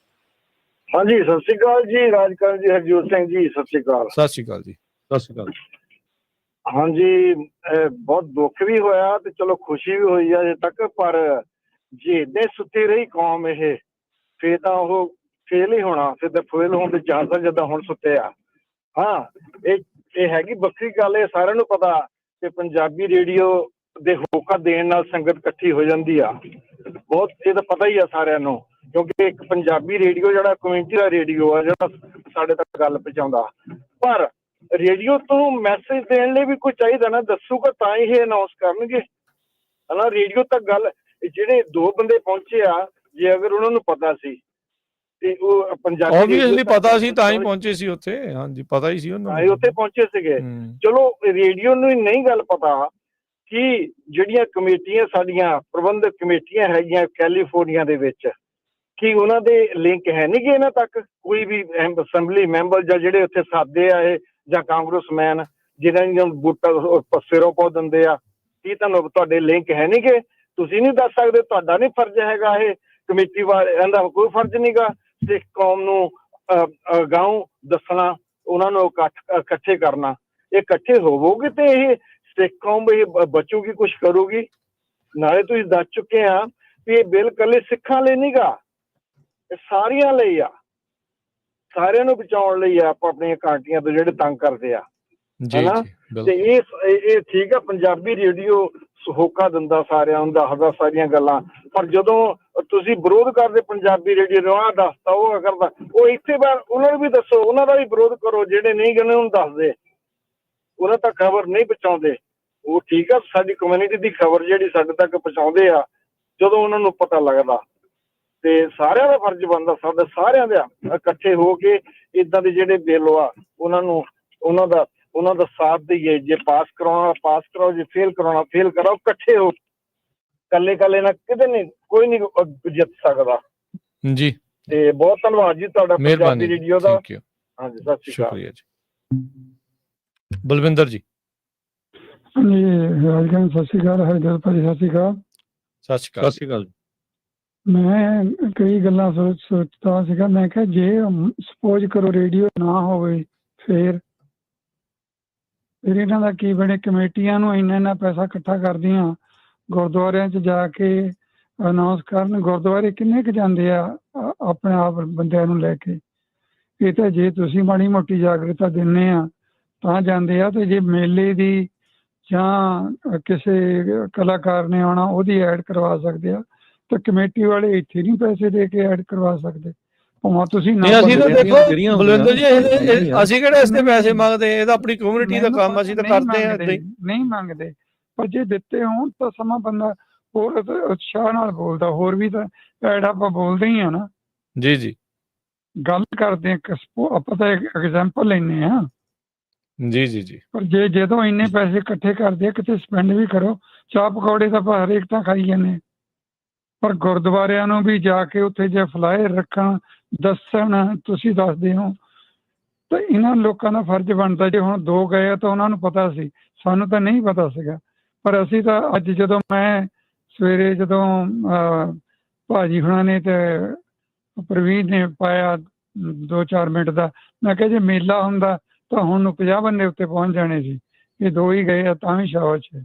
ਹਾਂਜੀ, ਸਤਿ ਸ਼੍ਰੀ ਅਕਾਲ ਜੀ ਰਾਜਕਰਨ ਜੀ, ਹਰਜੋਤ ਸਿੰਘ ਜੀ, ਸਤਿ ਸ਼੍ਰੀ ਅਕਾਲ। ਸਤਿ ਸ਼੍ਰੀ ਅਕਾਲ ਜੀ। ਸਤਿ ਸ਼੍ਰੀ ਅਕਾਲ। ਹਾਂਜੀ, ਬਹੁਤ ਦੁੱਖ ਵੀ ਹੋਇਆ ਤੇ ਚਲੋ ਖੁਸ਼ੀ ਵੀ ਹੋਈ ਆ ਅਜੇ ਤੱਕ, ਪਰ ਜੇ ਏਦਾਂ ਸੁੱਤੀ ਰਹੀ ਕੌਮ ਇਹ, ਫੇਰ ਤਾਂ ਉਹ ਫੇਲ ਹੀ ਹੋਣਾ। ਫਿਰ ਤਾਂ ਫੇਲ ਹੋਣ ਦੇ ਚਾਂਸ ਜਿੱਦਾਂ ਹੁਣ ਸੁੱਤੇ ਆ। ਹਾਂ, ਇਹ ਹੈਗੀ ਵੱਖਰੀ ਗੱਲ। ਇਹ ਸਾਰਿਆਂ ਨੂੰ ਪਤਾ ਕਿ ਪੰਜਾਬੀ ਰੇਡੀਓ ਦੇ ਹੋਕਾ ਦੇਣ ਨਾਲ ਸੰਗਤ ਇਕੱਠੀ ਹੋ ਜਾਂਦੀ ਆ। ਬਹੁਤ ਇਹ ਤਾਂ ਪਤਾ ਹੀ ਆ ਸਾਰਿਆਂ ਨੂੰ, ਕਿਉਂਕਿ ਇੱਕ ਪੰਜਾਬੀ ਰੇਡੀਓ ਜਿਹੜਾ ਕਮਿਊਨਿਟੀ ਦਾ ਰੇਡੀਓ ਆ, ਜਿਹੜਾ ਸਾਡੇ ਤੱਕ ਗੱਲ ਪਹੁੰਚਾਉਂਦਾ। ਪਰ ਰੇਡੀਓ ਤੋਂ ਮੈਸੇਜ ਦੇਣ ਲਈ ਵੀ ਕੋਈ ਚਾਹੀਦਾ ਨਾ, ਦੱਸੂਗਾ ਤਾਂ ਹੀ ਇਹ ਅਨਾਉਂਸ ਕਰਨਗੇ ਹਨਾ। ਰੇਡੀਓ ਤੱਕ ਗੱਲ, ਜਿਹੜੇ 2 ਬੰਦੇ ਪਹੁੰਚੇ ਆ, ਜੇ ਅਗਰ ਉਹਨਾਂ ਨੂੰ ਪਤਾ ਸੀ ਤੇ ਉਹ ਪੰਜਾਬੀ ਆਬਵੀਅਸਲੀ ਪਤਾ ਸੀ ਤਾਂ ਹੀ ਪਹੁੰਚੇ ਸੀ ਉੱਥੇ। ਹਾਂਜੀ, ਪਤਾ ਹੀ ਸੀ ਉਹਨਾਂ ਨੂੰ, ਉੱਥੇ ਪਹੁੰਚੇ ਸੀਗੇ। ਚਲੋ ਰੇਡੀਓ ਨੂੰ ਨਹੀਂ ਗੱਲ ਪਤਾ ਕਿ ਜਿਹੜੀਆਂ ਕਮੇਟੀਆਂ ਸਾਡੀਆਂ ਪ੍ਰਬੰਧਕ ਕਮੇਟੀਆਂ ਹੈਗੀਆਂ ਕੈਲੀਫੋਰਨੀਆ ਦੇ ਵਿੱਚ, ਕੀ ਉਹਨਾਂ ਦੇ ਲਿੰਕ ਹੈ ਨਹੀਂ ਗੇ ਇਹਨਾਂ ਤੱਕ? ਕੋਈ ਵੀ ਅਸੈਂਬਲੀ ਮੈਂਬਰ ਜਾਂ ਜਿਹੜੇ ਉੱਥੇ ਸਾਦੇ ਆ ਇਹ, ਜਾਂ ਕਾਂਗਰਸਮੈਨ ਜਿਹਨਾਂ ਦੀਆਂ ਵੋਟਾਂ ਸਿਰੋਂ ਪਾ ਦਿੰਦੇ ਆ, ਕੀ ਤੁਹਾਨੂੰ ਤੁਹਾਡੇ ਲਿੰਕ ਹੈ ਨਹੀਂ ਗੇ? ਤੁਸੀਂ ਨਹੀਂ ਦੱਸ ਸਕਦੇ? ਤੁਹਾਡਾ ਨਹੀਂ ਫਰਜ਼ ਹੈਗਾ ਇਹ ਕਮੇਟੀ ਵਾਲਿਆਂ ਦਾ? ਕੋਈ ਫਰਜ਼ ਨਹੀਂ ਗਾ ਸਿੱਖ ਕੌਮ ਨੂੰ ਅਗਾਊਂ ਦੱਸਣਾ, ਉਹਨਾਂ ਨੂੰ ਇਕੱਠੇ ਕਰਨਾ। ਇਹ ਇਕੱਠੇ ਹੋਵੋਗੇ ਤੇ ਇਹ ਸਿੱਖ ਕੌਮ ਇਹ ਬਚੂਗੀ, ਕੁਛ ਕਰੂਗੀ। ਨਾਲੇ ਤੁਸੀਂ ਦੱਸ ਚੁੱਕੇ ਆ ਵੀ ਇਹ ਬਿੱਲ ਇਕੱਲੇ ਸਿੱਖਾਂ ਲਈ ਨਹੀਂ ਗਾ, ਇਹ ਸਾਰਿਆਂ ਲਈ ਆ, ਸਾਰਿਆਂ ਨੂੰ ਬਚਾਉਣ ਲਈ ਆ, ਆਪਣੀਆਂ ਕਾਂਟੀਆਂ ਤੋਂ ਜਿਹੜੇ ਤੰਗ ਕਰਦੇ ਆ ਹਨਾ। ਤੇ ਇਹ ਠੀਕ ਆ, ਪੰਜਾਬੀ ਰੇਡੀਓ ਹੋਕਾ ਦਿੰਦਾ ਸਾਰਿਆਂ ਨੂੰ, ਦੱਸਦਾ ਸਾਰੀਆਂ ਗੱਲਾਂ। ਪਰ ਜਦੋਂ ਤੁਸੀਂ ਵਿਰੋਧ ਕਰਦੇ ਪੰਜਾਬੀ ਰੇਡੀਓ ਨੂੰ, ਆਹ ਦੱਸਦਾ ਉਹ ਕਰਦਾ, ਉਹ ਇੱਥੇ ਬਾਹਰ ਉਹਨਾਂ ਨੂੰ ਵੀ ਦੱਸੋ, ਉਹਨਾਂ ਦਾ ਵੀ ਵਿਰੋਧ ਕਰੋ। ਜਿਹੜੇ ਨਹੀਂ ਗਏ ਉਹਨੂੰ ਦੱਸਦੇ, ਉਹਨਾਂ ਤੱਕ ਖਬਰ ਨਹੀਂ ਪਹੁੰਚਾਉਂਦੇ। ਉਹ ਠੀਕ ਆ, ਸਾਡੀ ਕਮਿਊਨਿਟੀ ਦੀ ਖਬਰ ਜਿਹੜੀ ਸਾਡੇ ਤੱਕ ਪਹੁੰਚਾਉਂਦੇ ਆ, ਜਦੋਂ ਉਹਨਾਂ ਨੂੰ ਪਤਾ ਲੱਗਦਾ। ਤੇ ਸਾਰਿਆਂ ਦਾ ਫਰਜ਼ ਬਣਦਾ, ਸਾਡਾ ਸਾਰਿਆਂ ਦਾ ਇਕੱਠੇ ਹੋ ਕੇ ਇੱਦਾਂ ਦੇ ਜਿਹੜੇ ਬਿੱਲ ਆ ਉਹਨਾਂ ਦਾ ਉਹਨਾਂ ਦਾ ਸਾਥ ਦਈਏ। ਜੇ ਪਾਸ ਕਰਾਉਣਾ ਪਾਸ ਕਰਾਓ, ਜੇ ਫੇਲ ਕਰਾਉਣਾ ਫੇਲ ਕਰਾਓ। ਇਕੱਠੇ ਹੋ, ਕੱਲੇ ਕੱਲੇ ਨਾਲ ਕਿਤੇ ਨਹੀਂ, ਕੋਈ ਨਹੀਂ ਜਿੱਤ ਸਕਦਾ ਜੀ। ਤੇ ਬਹੁਤ ਧੰਨਵਾਦ ਜੀ ਤੁਹਾਡਾ Punjabi radio the. Thank you. ਹਾਂਜੀ, ਸਤਿ ਸ਼੍ਰੀ ਅਕਾਲ। ਸ਼ੁਕਰੀਆ ਜੀ। ਬਲਵਿੰਦਰ ਜੀ। ਹਾਂਜੀ ਰਾਜਗਨ ਸਤਿ ਸ਼੍ਰੀ ਅਕਾਲ। ਹਰਜੋਤ ਭਾਜੀ ਸਤਿ ਸ਼੍ਰੀ ਅਕਾਲ। ਸਤਿ ਸ਼੍ਰੀ ਅਕਾਲ। ਸਤਿ ਸ਼੍ਰੀ ਅਕਾਲ ਜੀ। ਮੈਂ ਕਈ ਗੱਲਾਂ ਸੋਚਦਾ ਸੀਗਾ। ਮੈਂ ਕਿਹਾ ਜੇ ਸਪੋਜ਼ ਕਰੋ ਰੇਡੀਓ ਨਾ ਹੋਵੇ ਫਿਰ ਇਹਨਾਂ ਦਾ ਕੀ ਬਣੇ। ਕਮੇਟੀਆਂ ਨੂੰ ਇੰਨਾ ਪੈਸਾ ਇਕੱਠਾ ਕਰਦੀਆਂ, ਗੁਰਦੁਆਰਿਆਂ 'ਚ ਜਾ ਕੇ ਅਨਾਉਂਸ ਕਰਨ। ਗੁਰਦੁਆਰੇ ਕਿੰਨੇ ਕੁ ਜਾਂਦੇ ਆ ਆਪਣੇ ਆਪ ਬੰਦਿਆਂ ਨੂੰ ਲੈ ਕੇ। ਇਹ ਤਾਂ ਜੇ ਤੁਸੀਂ ਮਾੜੀ ਮੋਟੀ ਜਾਗਰੂਕਤਾ ਦਿੰਦੇ ਆ ਤਾਂ ਜਾਂਦੇ ਆ। ਤੇ ਜੇ ਮੇਲੇ ਦੀ ਜਾਂ ਕਿਸੇ ਕਲਾਕਾਰ ਨੇ ਆਉਣਾ ਉਹਦੀ ਐਡ ਕਰਵਾ ਸਕਦੇ ਆ, ਤਾਂ ਕਮੇਟੀ ਵਾਲੇ ਇੱਥੇ ਨਹੀਂ ਪੈਸੇ ਦੇ ਕੇ ਐਡ ਕਰਵਾ ਸਕਦੇ। ਭਾਵੇਂ ਤੁਸੀਂ ਅਸੀਂ ਤਾਂ ਦੇਖੋ ਬਲਵਿੰਦਰ ਜੀ, ਅਸੀਂ ਕਿਹੜੇ ਇਸ ਤੇ ਪੈਸੇ ਮੰਗਦੇ। ਇਹ ਤਾਂ ਆਪਣੀ ਕਮਿਊਨਿਟੀ ਦਾ ਕੰਮ, ਅਸੀਂ ਤਾਂ ਕਰਦੇ ਆ। ਨਹੀਂ ਮੰਗਦੇ, ਪਰ ਜੇ ਦਿੱਤੇ ਹੋਣ ਤਾਂ ਸਮਾਂ ਬੰਦਾ ਹੋਰ ਉਤਸ਼ਾਹ ਨਾਲ ਬੋਲਦਾ। ਹੋਰ ਵੀ ਤਾਂ ਐਡ ਆਪਾਂ ਬੋਲਦੇ ਹੀ ਆ ਨਾ। ਜੀ ਜੀ, ਗੱਲ ਕਰਦੇ ਆ, ਆਪਾਂ ਤਾਂ ਐਗਜ਼ਾਮਪਲ ਲੈਂਦੇ ਆ। ਜੀ ਜੀ ਜੀ। ਪਰ ਜੇ ਜਦੋਂ ਇੰਨੇ ਪੈਸੇ ਇਕੱਠੇ ਕਰਦੇ ਆ, ਕਿਤੇ ਸਪੈਂਡ ਵੀ ਕਰੋ। ਚਾਹ ਪਕੌੜੇ ਤਾਂ ਆਪਾਂ ਹਰੇਕ ਤਾਂ ਖਾਈ ਜਾਂਦੇ, ਪਰ ਗੁਰਦੁਆਰਿਆਂ ਨੂੰ ਵੀ ਜਾ ਕੇ ਉੱਥੇ ਜੇ ਫਲਾਇਰ ਰੱਖਣ, ਦੱਸਣ। ਤੁਸੀਂ ਦੱਸਦੇ ਹੋ ਤਾਂ ਇਹਨਾਂ ਲੋਕਾਂ ਦਾ ਫਰਜ਼ ਬਣਦਾ। ਜੇ ਹੁਣ 2 ਗਏ ਤਾਂ ਉਹਨਾਂ ਨੂੰ ਪਤਾ ਸੀ, ਸਾਨੂੰ ਤਾਂ ਨਹੀਂ ਪਤਾ ਸੀਗਾ। ਪਰ ਅਸੀਂ ਤਾਂ ਅੱਜ ਜਦੋਂ ਮੈਂ ਸਵੇਰੇ ਜਦੋਂ ਭਾਜੀ ਹੁਣਾਂ ਨੇ ਤੇ ਪ੍ਰਵੀਨ ਨੇ ਪਾਇਆ 2-4 ਮਿੰਟ ਦਾ, ਮੈਂ ਕਿਹਾ ਜੇ ਮੇਲਾ ਹੁੰਦਾ ਤਾਂ ਹੁਣ 50 ਬੰਦੇ ਉੱਤੇ ਪਹੁੰਚ ਜਾਣੇ ਸੀ। ਇਹ 2 ਹੀ ਗਏ ਆ ਤਾਂ ਵੀ ਸ਼ਾਬਾਸ਼ ਹੈ।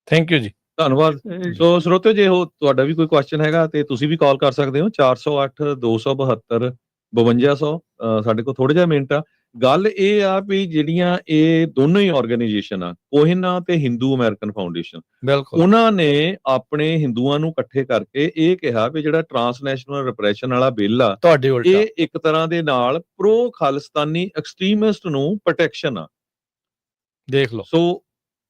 ਥੈਂਕ ਯੂ ਜੀ, ਧੰਨਵਾਦ। ਸੋ ਸਰੋਤਿਓ, ਜੇ ਤੁਹਾਡਾ ਵੀ ਕੋਈ ਕੁਐਸਚਨ ਹੈਗਾ ਤੇ ਤੁਸੀਂ ਵੀ ਕਾਲ ਕਰ ਸਕਦੇ ਹੋ 408 272 5200। ਸਾਡੇ ਕੋਲ ਥੋੜੇ ਜਿਹਾ ਮਿੰਟ ਆ। ਗੱਲ ਇਹ ਆ ਵੀ ਜਿਹੜੀਆਂ ਇਹ ਦੋਨੋਂ ਹੀ ਆਰਗੇਨਾਈਜੇਸ਼ਨ ਆ, ਕੋਹਿਨਾ ਤੇ ਹਿੰਦੂ ਅਮਰੀਕਨ ਫਾਊਂਡੇਸ਼ਨ, ਬਿਲਕੁਲ ਉਹਨਾਂ ਨੇ ਆਪਣੇ ਹਿੰਦੂਆਂ ਨੂੰ ਇਕੱਠੇ ਕਰਕੇ ਇਹ ਕਿਹਾ ਵੀ ਜਿਹੜਾ ਟਰਾਂਸਨੈਸ਼ਨਲ ਰਿਪਰੈਸ਼ਨ ਵਾਲਾ ਬਿੱਲ ਆ, ਤੁਹਾਡੇ ਉਲਟਾ ਇਹ ਇੱਕ ਤਰ੍ਹਾਂ ਦੇ ਨਾਲ ਪ੍ਰੋ ਖਾਲਿਸਤਾਨੀ ਐਕਸਟ੍ਰੀਮਿਸਟ ਨੂੰ ਪ੍ਰੋਟੈਕਸ਼ਨ ਆ। ਦੇਖ ਲਓ। ਸੋ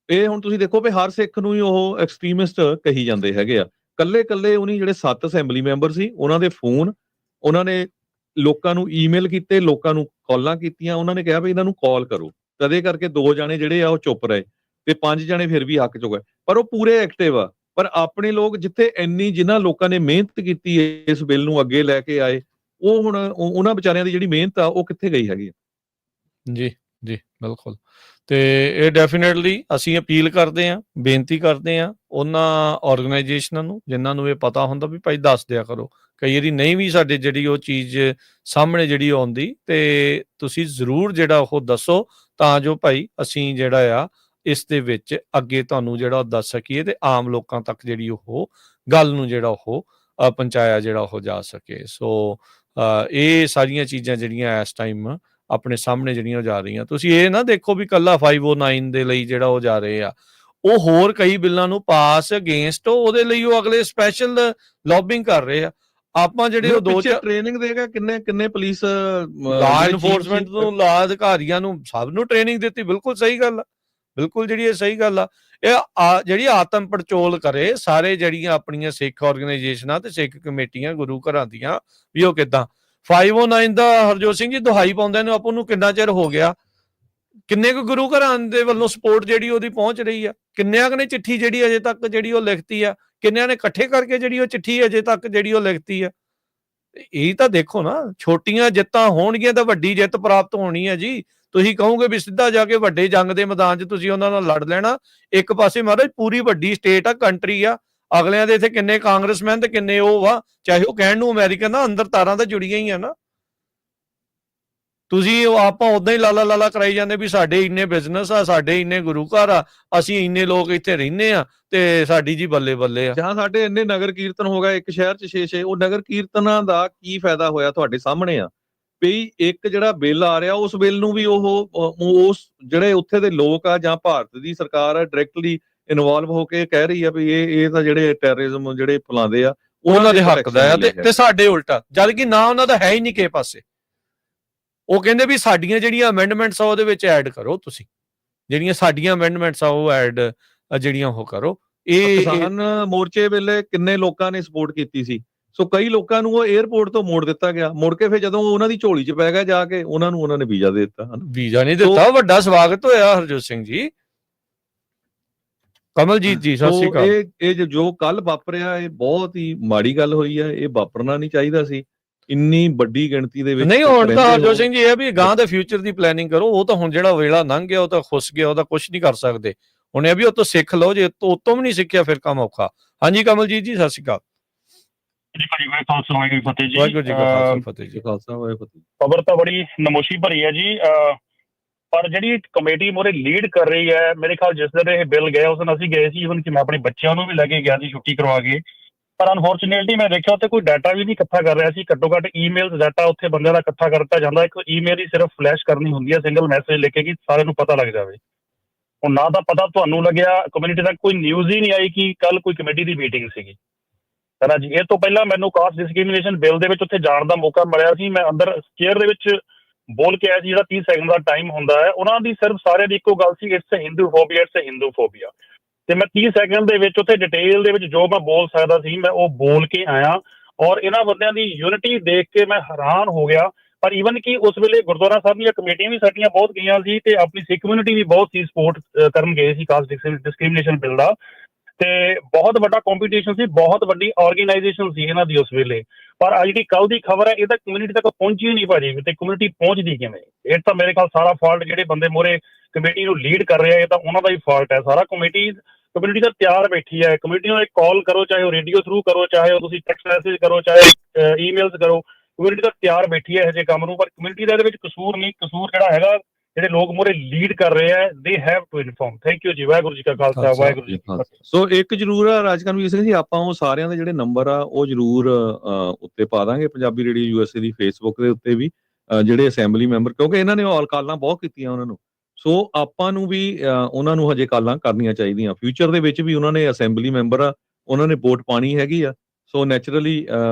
ਇਹ ਹੁਣ ਤੁਸੀਂ ਦੇਖੋ ਵੀ ਹਰ ਸਿੱਖ ਨੂੰ ਹੀ ਉਹ ਐਕਸਟ੍ਰੀਮਿਸਟ ਕਹੀ ਜਾਂਦੇ ਹੈਗੇ ਆ। ਕੱਲੇ ਉਹਨੀ ਜਿਹੜੇ 7 ਅਸੈਂਬਲੀ ਮੈਂਬਰ ਸੀ, ਉਹਨਾਂ ਦੇ ਫੋਨ, ਉਹਨਾਂ ਨੇ ਲੋਕਾਂ ਨੂੰ ਈਮੇਲ ਕੀਤੇ, ਲੋਕਾਂ ਨੂੰ ਕਾਲਾਂ ਕੀਤੀਆਂ। ਉਹਨਾਂ ਨੇ ਕਿਹਾ ਵੀ ਇਹਨਾਂ ਨੂੰ ਕਾਲ ਕਰੋ। ਕਦੇ ਕਰਕੇ 2 ਜਾਣੇ ਜਿਹੜੇ ਆ ਉਹ ਚੁੱਪ ਰਹੇ ਤੇ 5 ਜਾਣੇ ਫਿਰ ਵੀ ਹੱਕ ਚੁੱਕ ਗਏ, ਪਰ ਉਹ ਪੂਰੇ ਐਕਟਿਵ ਆ। ਪਰ ਆਪਣੇ ਲੋਕ ਜਿੱਥੇ ਜਿਨ੍ਹਾਂ ਲੋਕਾਂ ਨੇ ਮਿਹਨਤ ਕੀਤੀ ਇਸ ਬਿੱਲ ਨੂੰ ਅੱਗੇ ਲੈ ਕੇ ਆਏ, ਉਹ ਹੁਣ ਉਹਨਾਂ ਵਿਚਾਰਿਆਂ ਦੀ ਜਿਹੜੀ ਮਿਹਨਤ ਆ ਉਹ ਕਿੱਥੇ ਗਈ ਹੈਗੀ। ਜੀ ਜੀ, ਬਿਲਕੁਲ। ਤੇ ਇਹ ਡੈਫੀਨੇਟਲੀ ਅਸੀਂ ਅਪੀਲ ਕਰਦੇ ਹਾਂ, ਬੇਨਤੀ ਕਰਦੇ ਹਾਂ ਉਹਨਾਂ ਆਰਗੇਨਾਈਜੇਸ਼ਨਾਂ ਨੂੰ ਜਿਨ੍ਹਾਂ ਨੂੰ ਇਹ ਪਤਾ ਹੁੰਦਾ ਵੀ ਭਾਈ ਦੱਸ ਦਿਆ ਕਰੋ। ਕਈ ਵਾਰੀ ਨਹੀਂ ਵੀ ਸਾਡੇ ਜਿਹੜੀ ਉਹ ਚੀਜ਼ ਸਾਹਮਣੇ ਜਿਹੜੀ ਆਉਂਦੀ, ਤੇ ਤੁਸੀਂ ਜ਼ਰੂਰ ਜਿਹੜਾ ਉਹ ਦੱਸੋ ਤਾਂ ਜੋ ਭਾਈ ਅਸੀਂ ਜਿਹੜਾ ਆ ਇਸ ਦੇ ਵਿੱਚ ਅੱਗੇ ਤੁਹਾਨੂੰ ਜਿਹੜਾ ਉਹ ਦੱਸ ਸਕੀਏ ਤੇ ਆਮ ਲੋਕਾਂ ਤੱਕ ਜਿਹੜੀ ਉਹ ਗੱਲ ਨੂੰ ਜਿਹੜਾ ਉਹ ਪਹੁੰਚਾਇਆ ਜਿਹੜਾ ਉਹ ਜਾ ਸਕੇ। ਸੋ ਇਹ ਸਾਰੀਆਂ ਚੀਜ਼ਾਂ ਜਿਹੜੀਆਂ ਇਸ ਟਾਈਮ ਆਪਣੇ ਸਾਹਮਣੇ ਜਿਹੜੀਆਂ ਜਾ ਰਹੀਆਂ, ਤੁਸੀਂ ਇਹ ਨਾ ਦੇਖੋ ਵੀ ਕੱਲਾ 509 ਦੇ ਲਈ ਜਿਹੜਾ ਉਹ ਜਾ ਰਹੇ ਆ। ਉਹ ਹੋਰ ਕਈ ਬਿੱਲਾਂ ਨੂੰ ਪਾਸ ਅਗੇਂਸਟ ਉਹਦੇ ਲਈ ਉਹ ਅਗਲੇ ਸਪੈਸ਼ਲ ਲੌਬਿੰਗ ਕਰ ਰਹੇ ਆ। ਆਪਾਂ ਜਿਹੜੇ ਉਹ 2 ਟ੍ਰੇਨਿੰਗ ਦੇਗਾ, ਕਿੰਨੇ ਪੁਲਿਸ ਲਾ ਇਨਫੋਰਸਮੈਂਟ ਨੂੰ, ਲਾ ਅਧਿਕਾਰੀਆਂ ਨੂੰ, ਸਭ ਨੂੰ ਟ੍ਰੇਨਿੰਗ ਦਿੱਤੀ। ਬਿਲਕੁਲ ਸਹੀ ਗੱਲ ਆ, ਬਿਲਕੁਲ ਜਿਹੜੀ ਇਹ ਸਹੀ ਗੱਲ ਆ। ਇਹ ਜਿਹੜੀ ਆਤਮ ਪੜਚੋਲ ਕਰੇ ਸਾਰੇ ਜਿਹੜੀਆਂ ਆਪਣੀਆਂ ਸਿੱਖ ਆਰਗੇਨਾਈਜੇਸ਼ਨਾਂ ਤੇ ਸਿੱਖ ਕਮੇਟੀਆਂ ਗੁਰੂ ਘਰਾਂ ਦੀਆਂ, ਵੀ ਉਹ ਕਿੱਦਾਂ 509 ਦਾ ਹਰਜੋਤ ਸਿੰਘ ਜੀ ਦੁਹਾਈ ਪਾਉਂਦੇ ਨੇ। ਆਪਾਂ ਨੂੰ ਕਿੰਨਾ ਚਿਰ ਹੋ ਗਿਆ, ਕਿੰਨੇ ਕੁ ਗੁਰੂ ਘਰਾਂ ਦੇ ਵੱਲੋਂ ਸਪੋਰਟ ਜਿਹੜੀ ਉਹਦੀ ਪਹੁੰਚ ਰਹੀ ਆ, ਕਿੰਨਿਆਂ ਕੁ ਨੇ ਚਿੱਠੀ ਜਿਹੜੀ ਅਜੇ ਤੱਕ ਜਿਹੜੀ ਉਹ ਲਿਖਤੀ ਆ, ਕਿੰਨਿਆਂ ਨੇ ਇਕੱਠੇ ਕਰਕੇ ਜਿਹੜੀ ਉਹ ਚਿੱਠੀ ਅਜੇ ਤੱਕ ਜਿਹੜੀ ਉਹ ਲਿਖਤੀ ਆ। ਇਹ ਤਾਂ ਦੇਖੋ ਨਾ, ਛੋਟੀਆਂ ਜਿੱਤਾਂ ਹੋਣਗੀਆਂ ਤਾਂ ਵੱਡੀ ਜਿੱਤ ਪ੍ਰਾਪਤ ਹੋਣੀ ਹੈ ਜੀ। ਤੁਸੀਂ ਕਹੋਗੇ ਵੀ ਸਿੱਧਾ ਜਾ ਕੇ ਵੱਡੇ ਜੰਗ ਦੇ ਮੈਦਾਨ 'ਚ ਤੁਸੀਂ ਉਹਨਾਂ ਨਾਲ ਲੜ ਲੈਣਾ। ਇੱਕ ਪਾਸੇ ਮਹਾਰਾਜ ਪੂਰੀ ਵੱਡੀ ਸਟੇਟ ਆ, ਕੰਟਰੀ ਆ, ਅਗਲਿਆਂ ਦੇ ਇੱਥੇ ਕਿੰਨੇ ਕਾਂਗਰਸਮੈਨ ਤੇ ਕਿੰਨੇ ਉਹ ਵਾ, ਚਾਹੇ ਉਹ ਕਹਿਣ ਨੂੰ ਅਮਰੀਕਨ ਆ, ਅੰਦਰ ਤਾਰਾਂ ਤਾਂ ਜੁੜੀਆਂ ਹੀ ਆ ਨਾ। ਤੁਸੀਂ ਆਪਾਂ ਉਦਾਂ ਹੀ ਲਾਲਾ ਕਰਾਈ ਜਾਂਦੇ ਵੀ ਸਾਡੇ ਇੰਨੇ ਬਿਜ਼ਨਸ ਆ, ਸਾਡੇ ਇੰਨੇ ਗੁਰੂ ਘਰ ਆ, ਅਸੀਂ ਇੰਨੇ ਲੋਕ ਇੱਥੇ ਰਹਿੰਦੇ ਆ ਤੇ ਸਾਡੀ ਜੀ ਬੱਲੇ ਬੱਲੇ ਆ। ਜਾਂ ਸਾਡੇ ਇੰਨੇ ਨਗਰ ਕੀਰਤਨ ਹੋ ਗਏ ਇੱਕ ਸ਼ਹਿਰ 'ਚ 6-6, ਉਹ ਨਗਰ ਕੀਰਤਨਾਂ ਦਾ ਕੀ ਫਾਇਦਾ ਹੋਇਆ ਤੁਹਾਡੇ ਸਾਹਮਣੇ ਆ। ਵੀ ਇੱਕ ਜਿਹੜਾ ਬਿੱਲ ਆ ਰਿਹਾ, ਉਸ ਬਿੱਲ ਨੂੰ ਵੀ ਉਸ ਜਿਹੜੇ ਉੱਥੇ ਦੇ ਲੋਕ ਆ ਜਾਂ ਭਾਰਤ ਦੀ ਸਰਕਾਰ ਆ ਡਾਇਰੈਕਟਲੀ ਇਨਵੋਲਵ ਹੋ ਕੇ ਕਹਿ ਰਹੀ ਆ ਵੀ ਇਹ ਤਾਂ ਜਿਹੜੇ ਟੈਰਰਿਜ਼ਮ ਜਿਹੜੇ ਫੈਲਾਉਂਦੇ ਆ ਉਹਨਾਂ ਦੇ ਹੱਕ ਦਾ ਆ ਤੇ ਸਾਡੇ ਉਲਟਾ, ਜਦ ਕਿ ਨਾ ਉਹਨਾਂ ਦਾ ਹੈ ਹੀ ਨਹੀਂ ਕਿਸੇ ਪਾਸੇ। ਉਹ ਕਹਿੰਦੇ ਵੀ ਸਾਡੀਆਂ ਜਿਹੜੀਆਂ ਅਮੈਂਡਮੈਂਟਸ ਆ ਉਹਦੇ ਵਿੱਚ ਐਡ ਕਰੋ, ਤੁਸੀਂ ਜਿਹੜੀਆਂ ਸਾਡੀਆਂ ਅਮੈਂਡਮੈਂਟਸ ਆ ਉਹ ਐਡ ਜਿਹੜੀਆਂ ਉਹ ਕਰੋ। ਇਹ ਕਿਸਾਨ ਮੋਰਚੇ ਵੇਲੇ ਕਿੰਨੇ ਲੋਕਾਂ ਨੇ ਸਪੋਰਟ ਕੀਤੀ ਸੀ, ਸੋ ਕਈ ਲੋਕਾਂ ਨੂੰ ਉਹ 에ਅਰਪੋਰਟ ਤੋਂ ਮੋੜ ਦਿੱਤਾ ਗਿਆ, ਮੁੜ ਕੇ ਫਿਰ ਜਦੋਂ ਉਹਨਾਂ ਦੀ ਝੋਲੀ 'ਚ ਪੈ ਗਿਆ ਜਾ ਕੇ ਉਹਨਾਂ ਨੇ ਵੀਜ਼ਾ ਦੇ ਦਿੱਤਾ ਹਨਾ। ਵੀਜ਼ਾ ਨਹੀਂ ਦਿੱਤਾ, ਵੱਡਾ ਸਵਾਗਤ ਹੋਇਆ ਹਰਜੋਤ ਸਿੰਘ ਜੀ। ਕਮਲਜੀਤ ਜੀ ਸਤਿ ਸ਼੍ਰੀ ਸੋ ਅਕਾਲ। ਇਹ ਜੋ ਕੱਲ ਵਾਪਰਿਆ ਇਹ ਬਹੁਤ ਹੀ ਮਾੜੀ ਗੱਲ ਹੋਈ ਹੈ, ਇਹ ਵਾਪਰਨਾ ਨਹੀਂ ਚਾਹੀਦਾ ਸੀ ਇੰਨੀ ਵੱਡੀ ਗਿਣਤੀ ਦੇ ਵਿੱਚ। ਨਹੀਂ ਹੁਣ ਤਾਂ ਰਹਿੰਦੇ ਹਰਜੋਤ ਹੋ। ਸਿੰਘ ਜੀ ਇਹ ਵੀ ਗਾਂ ਦੇ ਫਿਊਚਰ ਦੀ ਪਲੈਨਿੰਗ ਕਰੋ। ਉਹ ਤਾਂ ਹੁਣ ਜਿਹੜਾ ਵੇਲਾ ਲੰਘ ਗਿਆ ਉਹ ਤਾਂ ਖੁੱਸ ਗਿਆ, ਉਹਦਾ ਕੁਝ ਨਹੀਂ ਕਰ ਸਕਦੇ। ਹੁਣ ਇਹ ਵੀ ਉਹ ਤੋਂ ਸਿੱਖ ਲਓ, ਜੇ ਉਤੋਂ ਵੀ ਨਹੀਂ ਸਿੱਖਿਆ ਫਿਰ ਕੰਮ ਔਖਾ। ਹਾਂਜੀ ਕਮਲਜੀਤ ਜੀ ਸਤਿ ਸ਼੍ਰੀ ਅਕਾਲ। ਜੀ ਭਾਜੀ ਵਾਹਿਗੁਰੂ ਖਾਲਸਾ ਵਾਹਿਗੁਰੂ ਫਤਿਹ ਜੀ। ਵਾਹਿਗੁਰੂ ਜੀ ਕਾ ਖਾਲਸਾ ਫਤਿਹ ਜੀ। ਖਾਲਸਾ ਵਾਹਿਗੁਰੂ ਫਤਿਹ। ਖਬਰ ਤਾਂ ਬੜੀ ਨਮੋਸ਼ੀ ਭਰੀ ਹੈ ਜੀ, ਪਰ ਜਿਹੜੀ ਕਮੇਟੀ ਮੋਰੇ ਲੀਡ ਕਰ ਰਹੀ ਹੈ, ਮੇਰੇ ਖਿਆਲ ਜਿਸ ਦਿਨ ਇਹ ਬਿੱਲ ਗਿਆ ਉਸ ਦਿਨ ਅਸੀਂ ਗਏ ਸੀ, ਈਵਨ ਕਿ ਮੈਂ ਆਪਣੇ ਬੱਚਿਆਂ ਨੂੰ ਵੀ ਲੈ ਕੇ ਗਿਆ ਸੀ ਛੁੱਟੀ ਕਰਵਾ ਕੇ। ਪਰ ਅਨਫੋਰਚੂਨੇਟਲੀ ਮੈਂ ਦੇਖਿਆ ਉੱਥੇ ਕੋਈ ਡਾਟਾ ਵੀ ਨਹੀਂ ਇਕੱਠਾ ਕਰ ਰਿਹਾ ਸੀ। ਘੱਟੋ ਘੱਟ ਈਮੇਲ ਡਾਟਾ ਉੱਥੇ ਬੰਦਿਆਂ ਦਾ ਇਕੱਠਾ ਕਰਤਾ ਜਾਂਦਾ। ਇੱਕ ਈਮੇਲ ਹੀ ਸਿਰਫ ਫਲੈਸ਼ ਕਰਨੀ ਹੁੰਦੀ ਹੈ, ਸਿੰਗਲ ਮੈਸੇਜ ਲਿਖ ਕੇ ਕਿ ਸਾਰਿਆਂ ਨੂੰ ਪਤਾ ਲੱਗ ਜਾਵੇ। ਹੁਣ ਨਾ ਤਾਂ ਪਤਾ ਤੁਹਾਨੂੰ ਲੱਗਿਆ, ਕਮਿਊਨਿਟੀ ਤੱਕ ਕੋਈ ਨਿਊਜ਼ ਹੀ ਨਹੀਂ ਆਈ ਕਿ ਕੱਲ ਕੋਈ ਕਮੇਟੀ ਦੀ ਮੀਟਿੰਗ ਸੀਗੀ ਹੈ ਨਾ ਜੀ। ਇਹ ਤੋਂ ਪਹਿਲਾਂ ਮੈਨੂੰ ਕਾਸਟ ਡਿਸਕ੍ਰਿਮੀਨੇਸ਼ਨ ਬਿੱਲ ਦੇ ਵਿੱਚ ਉੱਥੇ ਜਾਣ ਦਾ ਮੌਕਾ ਮਿਲਿਆ ਸੀ। ਮੈਂ ਅੰਦਰ ਚੇਅਰ ਦੇ ਵਿੱਚ ਬੋਲ ਕੇ ਆਇਆ ਸੀ, ਜਿਹੜਾ 30 ਸੈਕਿੰਡ ਦਾ ਟਾਈਮ ਹੁੰਦਾ ਹੈ। ਉਹਨਾਂ ਦੀ ਸਿਰਫ ਸਾਰਿਆਂ ਦੀ ਇੱਕੋ ਗੱਲ ਸੀ, it's Hinduphobia, it's Hinduphobia. ਤੇ ਮੈਂ 30 ਸੈਕਿੰਡ ਦੇ ਵਿੱਚ ਉੱਥੇ ਡਿਟੇਲ ਦੇ ਵਿੱਚ ਜੋ ਮੈਂ ਬੋਲ ਸਕਦਾ ਸੀ ਮੈਂ ਉਹ ਬੋਲ ਕੇ ਆਇਆ। ਔਰ ਇਹਨਾਂ ਬੰਦਿਆਂ ਦੀ ਯੂਨਿਟੀ ਦੇਖ ਕੇ ਮੈਂ ਹੈਰਾਨ ਹੋ ਗਿਆ। ਪਰ ਈਵਨ ਕਿ ਉਸ ਵੇਲੇ ਗੁਰਦੁਆਰਾ ਸਾਹਿਬ ਦੀਆਂ ਕਮੇਟੀਆਂ ਵੀ ਸਾਡੀਆਂ ਬਹੁਤ ਗਈਆਂ ਸੀ ਤੇ ਆਪਣੀ ਸਿੱਖ ਕਮਿਊਨਿਟੀ ਵੀ ਬਹੁਤ ਸੀ ਸਪੋਰਟ ਕਰਨ ਗਏ ਸੀ ਕਾਸਟ ਡਿਸਕ੍ਰਿਮੀਨੇਸ਼ਨ ਬਿੱਲ ਦਾ। ਤੇ ਬਹੁਤ ਵੱਡਾ ਕੰਪੀਟੀਸ਼ਨ ਸੀ, ਬਹੁਤ ਵੱਡੀ ਆਰਗੇਨਾਈਜੇਸ਼ਨ ਸੀ ਇਹਨਾਂ ਦੀ ਉਸ ਵੇਲੇ। ਪਰ ਅੱਜ ਜਿਹੜੀ ਕੱਲ ਦੀ ਖਬਰ ਹੈ ਇਹ ਤਾਂ ਕਮਿਊਨਿਟੀ ਤੱਕ ਪਹੁੰਚੀ ਹੀ ਨਹੀਂ ਭਾਜੀ। ਤੇ ਕਮਿਊਨਿਟੀ ਪਹੁੰਚਦੀ ਕਿਵੇਂ? ਇਹ ਤਾਂ ਮੇਰੇ ਖਿਆਲ ਸਾਰਾ ਫਾਲਟ ਜਿਹੜੇ ਬੰਦੇ ਮੋਰੇ ਕਮੇਟੀ ਨੂੰ ਲੀਡ ਕਰ ਰਹੇ ਆ, ਇਹ ਤਾਂ ਉਹਨਾਂ ਦਾ ਹੀ ਫਾਲਟ ਹੈ ਸਾਰਾ। ਕਮਿਊਨਿਟੀ ਤਾਂ ਤਿਆਰ ਬੈਠੀ ਹੈ। ਕਮਿਊਨਿਟੀ ਨੂੰ ਇੱਕ ਕਾਲ ਕਰੋ, ਚਾਹੇ ਉਹ ਰੇਡੀਓ ਥਰੂ ਕਰੋ, ਚਾਹੇ ਉਹ ਤੁਸੀਂ ਟੈਕਸਟ ਮੈਸੇਜ ਕਰੋ, ਚਾਹੇ ਈਮੇਲਸ ਕਰੋ। ਕਮਿਊਨਿਟੀ ਤਾਂ ਤਿਆਰ ਬੈਠੀ ਹੈ ਇਹੋ ਜਿਹੇ ਕੰਮ ਨੂੰ। ਪਰ ਕਮਿਊਨਿਟੀ ਦਾ ਇਹਦੇ ਵਿੱਚ ਕਸੂਰ ਨਹੀਂ, ਕਸੂਰ ਜਿਹੜਾ ਹੈਗਾ ਜਿਹੜੇ ਲੋਕ ਮੋਰੇ ਲੀਡ ਕਰ ਰਹੇ ਆ, they have to inform. Thank you ਜੀ। ਵਾਹਿਗੁਰੂ ਜੀ ਕਾ ਖਾਲਸਾ ਵਾਹਿਗੁਰੂ ਜੀ ਕੀ ਫਤਿਹ। ਸੋ ਇੱਕ ਜ਼ਰੂਰ ਆ ਰਾਜਕਰਮਵੀਰ ਸਿੰਘ ਜੀ, ਆਪਾਂ ਉਹ ਸਾਰਿਆਂ ਦੇ ਜਿਹੜੇ ਨੰਬਰ ਆ ਉਹ ਜ਼ਰੂਰ ਉੱਤੇ ਪਾ ਦਾਂਗੇ ਪੰਜਾਬੀ ਰੇਡੀਓ ਯੂਐਸਏ ਦੀ ਫੇਸਬੁੱਕ ਦੇ ਉੱਤੇ ਵੀ, ਜਿਹੜੇ ਅਸੈਂਬਲੀ ਮੈਂਬਰ, ਕਿਉਂਕਿ ਇਹਨਾਂ ਨੇ ਕਾਲਾਂ ਬਹੁਤ ਕੀਤੀਆਂ ਉਹਨਾਂ ਨੂੰ। ਸੋ ਆਪਾਂ ਨੂੰ ਵੀ ਉਹਨਾਂ ਨੂੰ ਹਜੇ ਕਾਲਾਂ ਕਰਨੀਆਂ ਚਾਹੀਦੀਆਂ। ਫਿਊਚਰ ਦੇ ਵਿੱਚ ਵੀ ਉਹਨਾਂ ਨੇ ਅਸੈਂਬਲੀ ਮੈਂਬਰ ਆ, ਉਹਨਾਂ ਨੇ ਵੋਟ ਪਾਣੀ ਹੈਗੀ ਆ। ਸੋ ਨੈਚੁਰਲੀ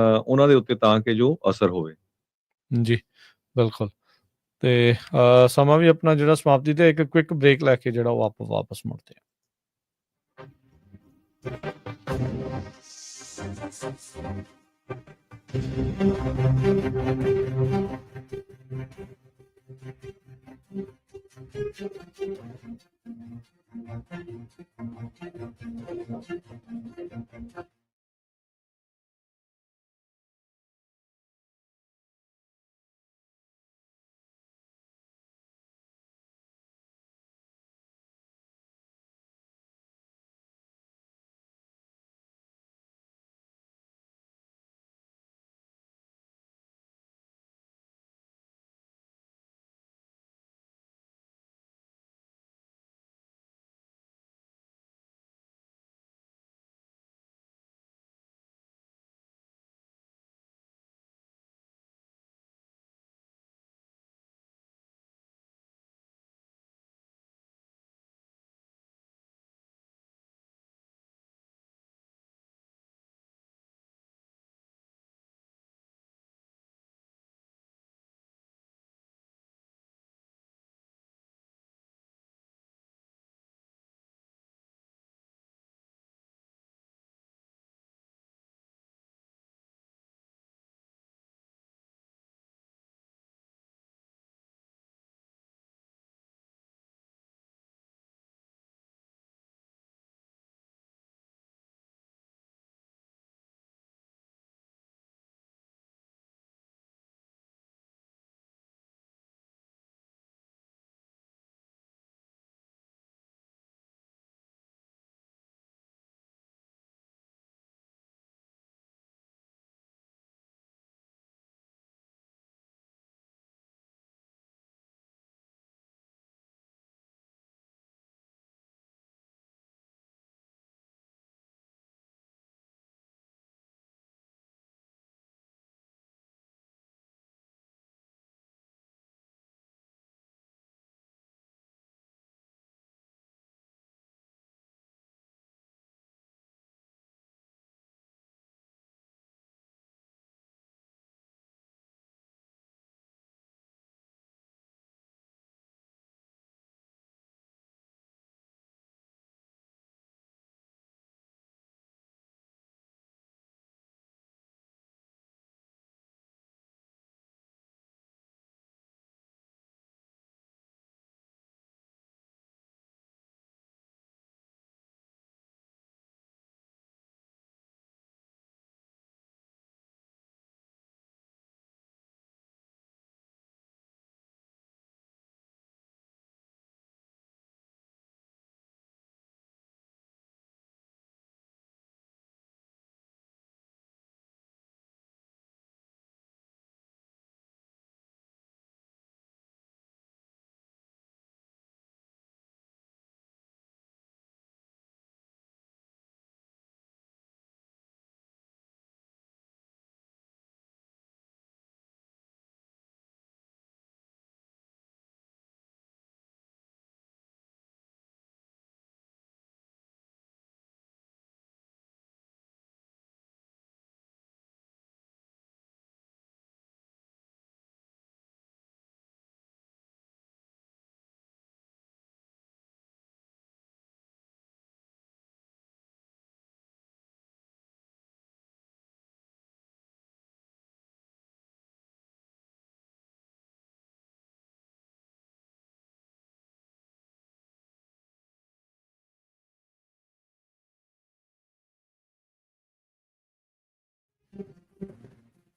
ਉਹਨਾਂ ਦੇ ਉੱਤੇ ਤਾਂ ਕਿ ਜੋ ਅਸਰ ਹੋਵੇ। ਜੀ ਬਿਲਕੁਲ। ਤੇ ਸਮਾਂ ਵੀ ਆਪਣਾ ਜਿਹੜਾ ਸਮਾਪਤੀ ਤੇ ਇੱਕ ਕੁਇਕ ਬ੍ਰੇਕ ਲੈ ਕੇ ਜਿਹੜਾ ਉਹ ਆਪਾਂ ਵਾਪਸ ਮੁੜਦੇ ਹਾਂ।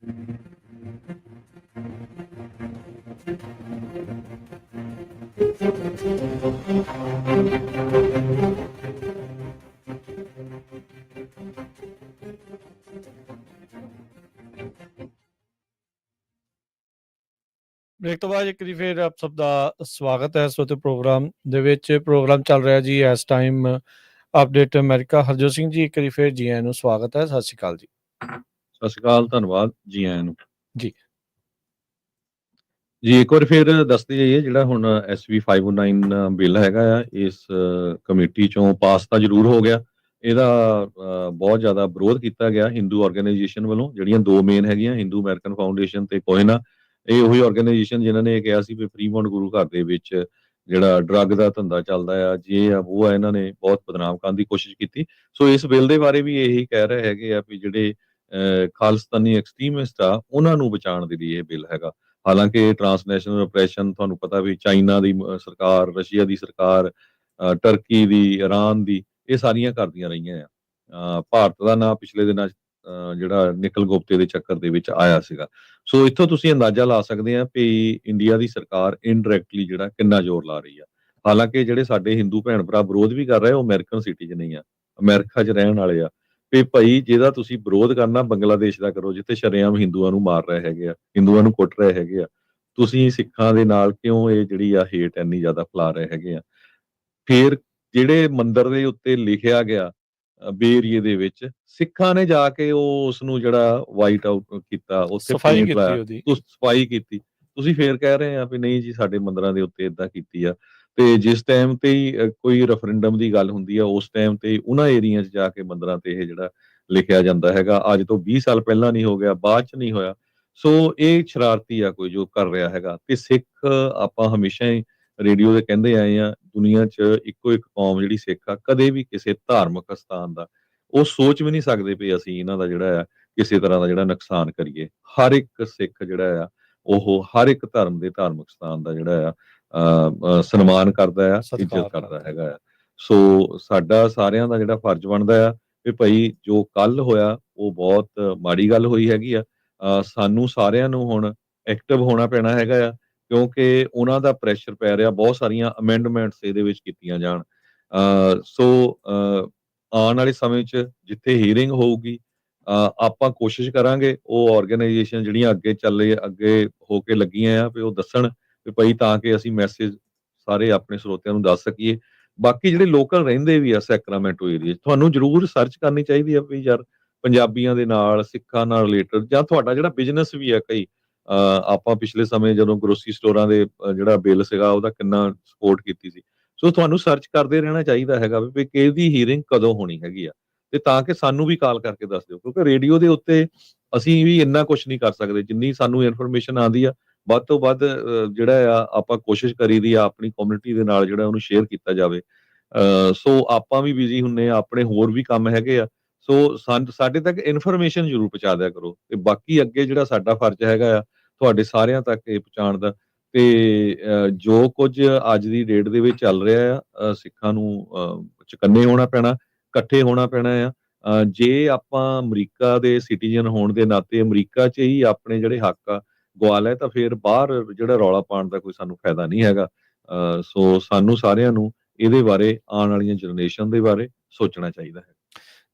ਬ੍ਰੇਕ ਤੋਂ ਬਾਅਦ ਇੱਕ ਵਾਰੀ ਫਿਰ ਆਪ ਸਭ ਦਾ ਸਵਾਗਤ ਹੈ ਇਸ ਵਕਤ ਪ੍ਰੋਗਰਾਮ ਦੇ ਵਿੱਚ। ਪ੍ਰੋਗਰਾਮ ਚੱਲ ਰਿਹਾ ਜੀ ਇਸ time update America. Harjot Singh ji ਇੱਕ ਵਾਰੀ ਫਿਰ ਜੀ ਆਇਆਂ ਨੂੰ ਸਵਾਗਤ ਹੈ। ਸਤਿ ਸ਼੍ਰੀ ਅਕਾਲ ਜੀ। ਸਤਿ ਸ਼੍ਰੀ ਅਕਾਲ, ਧੰਨਵਾਦ, ਜੀ ਆਇਆਂ ਨੂੰ। ਜੀ ਇੱਕ ਵਾਰ ਫਿਰ ਦੱਸਦੇ ਜਾਈਏ, ਜਿਹੜਾ ਹੁਣ SB 509 ਬਿੱਲ ਹੈਗਾ ਆ, ਇਸ ਕਮੇਟੀ ਚੋਂ ਪਾਸ ਤਾਂ ਜ਼ਰੂਰ ਹੋ ਗਿਆ। ਇਹਦਾ ਬਹੁਤ ਜ਼ਿਆਦਾ ਵਿਰੋਧ ਕੀਤਾ ਗਿਆ ਹਿੰਦੂ ਆਰਗੇਨਾਈਜੇਸ਼ਨ ਵੱਲੋਂ, ਜਿਹੜੀਆਂ ਦੋ ਮੇਨ ਹੈਗੀਆਂ, ਹਿੰਦੂ ਅਮਰੀਕਨ ਫਾਊਂਡੇਸ਼ਨ ਤੇ ਕੋਹਿਨਾ। ਇਹ ਉਹੀ ਆਰਗੇਨਾਈਜੇਸ਼ਨ ਜਿਨ੍ਹਾਂ ਨੇ ਇਹ ਕਿਹਾ ਸੀ ਵੀ ਫਰੀਮੌਂਟ ਗੁਰੂ ਘਰ ਦੇ ਵਿੱਚ ਜਿਹੜਾ ਡਰੱਗ ਦਾ ਧੰਦਾ ਚੱਲਦਾ ਆ, ਜੇ ਆ ਉਹ ਆ, ਇਹਨਾਂ ਨੇ ਬਹੁਤ ਬਦਨਾਮ ਕਰਨ ਦੀ ਕੋਸ਼ਿਸ਼ ਕੀਤੀ। ਸੋ ਇਸ ਬਿੱਲ ਦੇ ਬਾਰੇ ਵੀ ਇਹੀ ਕਹਿ ਰਹੇ ਹੈਗੇ ਆ ਵੀ ਜਿਹੜੇ ਖਾਲਿਸਤਾਨੀ ਐਕਸਟ੍ਰੀਮਿਸਟ ਆ, ਉਹਨਾਂ ਨੂੰ ਬਚਾਉਣ ਦੇ ਲਈ ਇਹ ਬਿੱਲ ਹੈਗਾ। ਹਾਲਾਂਕਿ ਟਰਾਂਸਨੈਸ਼ਨਲ ਆਪਰੇਸ਼ਨ, ਤੁਹਾਨੂੰ ਪਤਾ ਵੀ ਚਾਈਨਾ ਦੀ ਸਰਕਾਰ, ਰਸ਼ੀਆ ਦੀ ਸਰਕਾਰ, ਟਰਕੀ ਦੀ, ਇਰਾਨ ਦੀ, ਇਹ ਸਾਰੀਆਂ ਕਰਦੀਆਂ ਰਹੀਆਂ ਆ। ਭਾਰਤ ਦਾ ਨਾਂ ਪਿਛਲੇ ਦਿਨਾਂ 'ਚ ਜਿਹੜਾ ਨਿਕਲ ਗੁਪਤੇ ਦੇ ਚੱਕਰ ਦੇ ਵਿੱਚ ਆਇਆ ਸੀਗਾ। ਸੋ ਇੱਥੋਂ ਤੁਸੀਂ ਅੰਦਾਜ਼ਾ ਲਾ ਸਕਦੇ ਆ ਵੀ ਇੰਡੀਆ ਦੀ ਸਰਕਾਰ ਇਨਡਾਇਰੈਕਟਲੀ ਜਿਹੜਾ ਕਿੰਨਾ ਜ਼ੋਰ ਲਾ ਰਹੀ ਆ। ਹਾਲਾਂਕਿ ਜਿਹੜੇ ਸਾਡੇ ਹਿੰਦੂ ਭੈਣ ਭਰਾ ਵਿਰੋਧ ਵੀ ਕਰ ਰਹੇ, ਉਹ ਅਮਰੀਕਨ ਸਿਟੀਜ਼ਨ ਨਹੀਂ ਆ, ਅਮਰੀਕਾ 'ਚ ਰਹਿਣ ਵਾਲੇ ਆ। ਵੀ ਭਾਈ ਜਿਹਦਾ ਤੁਸੀਂ ਵਿਰੋਧ ਕਰਨਾ, ਬੰਗਲਾਦੇਸ਼ ਦਾ ਕਰੋ, ਜਿੱਥੇ ਸ਼ਰੇਆਮ ਹਿੰਦੂਆਂ ਨੂੰ ਮਾਰ ਰਹੇ ਹੈਗੇ ਆ, ਹਿੰਦੂਆਂ ਨੂੰ ਕੁੱਟ ਰਹੇ ਹੈਗੇ ਆ। ਤੁਸੀਂ ਸਿੱਖਾਂ ਦੇ ਨਾਲ ਕਿਉਂ ਇਹ ਜਿਹੜੀ ਆ ਹੇਟ ਇੰਨੀ ਜ਼ਿਆਦਾ ਫੈਲਾ ਰਹੇ ਹੈਗੇ ਆ? ਫਿਰ ਜਿਹੜੇ ਮੰਦਿਰ ਦੇ ਉੱਤੇ ਲਿਖਿਆ ਗਿਆ ਬੇ ਏਰੀਏ ਦੇ ਵਿੱਚ, ਸਿੱਖਾਂ ਨੇ ਜਾ ਕੇ ਉਸ ਨੂੰ ਜਿਹੜਾ ਵਾਈਟ ਆਊਟ ਕੀਤਾ, ਉੱਥੇ ਸਫਾਈ ਪੇਂਟ ਕੀਤੀ ਲਾਇਆ, ਉਹਦੀ। ਸਫਾਈ ਕੀਤੀ। ਤੁਸੀਂ ਫੇਰ ਕਹਿ ਰਹੇ ਆ ਵੀ ਨਹੀਂ ਜੀ ਸਾਡੇ ਮੰਦਿਰਾਂ ਦੇ ਉੱਤੇ ਏਦਾਂ ਕੀਤੀ ਆ। ਤੇ ਜਿਸ ਟਾਈਮ ਤੇ ਹੀ ਕੋਈ ਰੈਫਰੈਂਡਮ ਦੀ ਗੱਲ ਹੁੰਦੀ ਆ, ਉਸ ਟਾਈਮ ਤੇ ਉਹਨਾਂ ਏਰੀਆ 'ਚ ਜਾ ਕੇ ਮੰਦਿਰਾਂ ਤੇ ਇਹ ਜਿਹੜਾ ਲਿਖਿਆ ਜਾਂਦਾ ਹੈਗਾ। ਅੱਜ ਤੋਂ 20 ਸਾਲ ਪਹਿਲਾਂ ਨਹੀਂ ਹੋ ਗਿਆ, ਬਾਅਦ 'ਚ ਨਹੀਂ ਹੋਇਆ। ਸੋ ਇਹ ਸ਼ਰਾਰਤੀ ਆ ਕੋਈ ਜੋ ਕਰ ਰਿਹਾ ਹੈਗਾ। ਤੇ ਸਿੱਖ, ਆਪਾਂ ਹਮੇਸ਼ਾ ਹੀ ਰੇਡੀਓ ਤੇ ਕਹਿੰਦੇ ਆਏ ਆ, ਦੁਨੀਆ 'ਚ ਇੱਕੋ ਇੱਕ ਕੌਮ ਜਿਹੜੀ ਸਿੱਖ ਆ, ਕਦੇ ਵੀ ਕਿਸੇ ਧਾਰਮਿਕ ਅਸਥਾਨ ਦਾ ਉਹ ਸੋਚ ਵੀ ਨਹੀਂ ਸਕਦੇ ਵੀ ਅਸੀਂ ਇਹਨਾਂ ਦਾ ਜਿਹੜਾ ਆ ਕਿਸੇ ਤਰ੍ਹਾਂ ਦਾ ਜਿਹੜਾ ਨੁਕਸਾਨ ਕਰੀਏ। ਹਰ ਇੱਕ ਸਿੱਖ ਜਿਹੜਾ ਆ, ਉਹ ਹਰ ਇੱਕ ਧਰਮ ਦੇ ਧਾਰਮਿਕ ਸਥਾਨ ਦਾ ਜਿਹੜਾ ਆ ਸਨਮਾਨ ਕਰਦਾ ਆ, ਇੱਜ਼ਤ ਕਰਦਾ ਹੈਗਾ ਆ। ਸੋ ਸਾਡਾ ਸਾਰਿਆਂ ਦਾ ਜਿਹੜਾ ਫਰਜ਼ ਬਣਦਾ ਆ ਵੀ ਭਾਈ ਜੋ ਕੱਲ ਹੋਇਆ ਉਹ ਬਹੁਤ ਮਾੜੀ ਗੱਲ ਹੋਈ ਹੈਗੀ ਆ। ਸਾਨੂੰ ਸਾਰਿਆਂ ਨੂੰ ਹੁਣ ਐਕਟਿਵ ਹੋਣਾ ਪੈਣਾ ਹੈਗਾ ਆ, ਕਿਉਂਕਿ ਉਹਨਾਂ ਦਾ ਪ੍ਰੈਸ਼ਰ ਪੈ ਰਿਹਾ, ਬਹੁਤ ਸਾਰੀਆਂ ਅਮੈਂਡਮੈਂਟਸ ਇਹਦੇ ਵਿੱਚ ਕੀਤੀਆਂ ਜਾਣ। ਸੋ ਆਉਣ ਵਾਲੇ ਸਮੇਂ 'ਚ ਜਿੱਥੇ ਹੀਅਰਿੰਗ ਹੋਊਗੀ, ਆਪਾਂ ਕੋਸ਼ਿਸ਼ ਕਰਾਂਗੇ ਉਹ ਆਰਗੇਨਾਈਜੇਸ਼ਨ ਜਿਹੜੀਆਂ ਅੱਗੇ ਹੋ ਕੇ ਲੱਗੀਆਂ ਆ ਵੀ ਉਹ ਦੱਸਣ ਵੀ ਭਾਈ, ਤਾਂ ਕਿ ਅਸੀਂ ਮੈਸੇਜ ਸਾਰੇ ਆਪਣੇ ਸਰੋਤਿਆਂ ਨੂੰ ਦੱਸ ਸਕੀਏ। ਬਾਕੀ ਜਿਹੜੇ ਲੋਕਲ ਰਹਿੰਦੇ ਵੀ ਆ ਸੈਕਰਾਮੈਂਟੋ ਏਰੀਏ 'ਚ, ਤੁਹਾਨੂੰ ਜ਼ਰੂਰ ਸਰਚ ਕਰਨੀ ਚਾਹੀਦੀ ਆ ਵੀ ਯਾਰ ਪੰਜਾਬੀਆਂ ਦੇ ਨਾਲ, ਸਿੱਖਾਂ ਨਾਲ ਰਿਲੇਟਡ, ਜਾਂ ਤੁਹਾਡਾ ਜਿਹੜਾ ਬਿਜ਼ਨਸ ਵੀ ਆ ਕਈ, ਆਪਾਂ ਪਿਛਲੇ ਸਮੇਂ ਜਦੋਂ ਗਰੋਸਰੀ ਸਟੋਰਾਂ ਦੇ ਜਿਹੜਾ ਬਿੱਲ ਸੀਗਾ ਉਹਦਾ ਕਿੰਨਾ ਸਪੋਰਟ ਕੀਤੀ ਸੀ। ਸੋ ਤੁਹਾਨੂੰ ਸਰਚ ਕਰਦੇ ਰਹਿਣਾ ਚਾਹੀਦਾ ਹੈਗਾ ਵੀ ਕਿਹਦੀ ਹੀਅਰਿੰਗ ਕਦੋਂ ਹੋਣੀ ਹੈਗੀ ਆ, ਤੇ ਤਾਂ ਕਿ ਸਾਨੂੰ ਵੀ ਕਾਲ ਕਰਕੇ ਦੱਸ ਦਿਓ, ਕਿਉਂਕਿ ਰੇਡੀਓ ਦੇ ਉੱਤੇ ਅਸੀਂ ਵੀ ਇੰਨਾ ਕੁਛ ਨਹੀਂ ਕਰ ਸਕਦੇ। ਜਿੰਨੀ ਸਾਨੂੰ ਇਨਫੋਰਮੇਸ਼ਨ ਆਉਂਦੀ ਆ, ਵੱਧ ਤੋਂ ਵੱਧ ਜਿਹੜਾ ਆ ਆਪਾਂ ਕੋਸ਼ਿਸ਼ ਕਰੀਦੀ ਆ ਆਪਣੀ ਕਮਿਊਨਿਟੀ ਦੇ ਨਾਲ ਜਿਹੜਾ ਉਹਨੂੰ ਸ਼ੇਅਰ ਕੀਤਾ ਜਾਵੇ। ਸੋ ਆਪਾਂ ਵੀ ਬਿਜ਼ੀ ਹੁੰਨੇ ਆ, ਆਪਣੇ ਹੋਰ ਵੀ ਕੰਮ ਹੈਗੇ ਆ। ਸੋ ਸਾਡੇ ਤੱਕ ਇਨਫੋਰਮੇਸ਼ਨ ਜ਼ਰੂਰ ਪਹੁੰਚਾ ਦਿਆ ਕਰੋ, ਤੇ ਬਾਕੀ ਅੱਗੇ ਜਿਹੜਾ ਸਾਡਾ ਫਰਜ਼ ਹੈਗਾ ਆ ਤੁਹਾਡੇ ਸਾਰਿਆਂ ਤੱਕ ਇਹ ਪਹੁੰਚਾਉਣ ਦਾ। ਤੇ ਜੋ ਕੁਝ ਅੱਜ ਦੀ ਡੇਟ ਦੇ ਵਿੱਚ ਚੱਲ ਰਿਹਾ ਆ, ਸਿੱਖਾਂ ਨੂੰ ਚੁਕੰਨੇ ਹੋਣਾ ਪੈਣਾ, ਇਕੱਠੇ ਹੋਣਾ ਪੈਣਾ ਆ। ਜੇ ਆਪਾਂ ਅਮਰੀਕਾ ਦੇ ਸਿਟੀਜ਼ਨ ਹੋਣ ਦੇ ਨਾਤੇ ਅਮਰੀਕਾ 'ਚ ਹੀ ਆਪਣੇ ਜਿਹੜੇ ਹੱਕ ਆ ਗਵਾ ਲਏ, ਤਾਂ ਫਿਰ ਬਾਹਰ ਜਿਹੜਾ ਰੌਲਾ ਪਾਉਣ ਦਾ ਕੋਈ ਸਾਨੂੰ ਫਾਇਦਾ ਨਹੀਂ ਹੈਗਾ। ਸੋ ਸਾਨੂੰ ਸਾਰਿਆਂ ਨੂੰ ਇਹਦੇ ਬਾਰੇ, ਆਉਣ ਵਾਲੀਆਂ ਜਨਰੇਸ਼ਨ ਦੇ ਬਾਰੇ ਸੋਚਣਾ ਚਾਹੀਦਾ ਹੈ।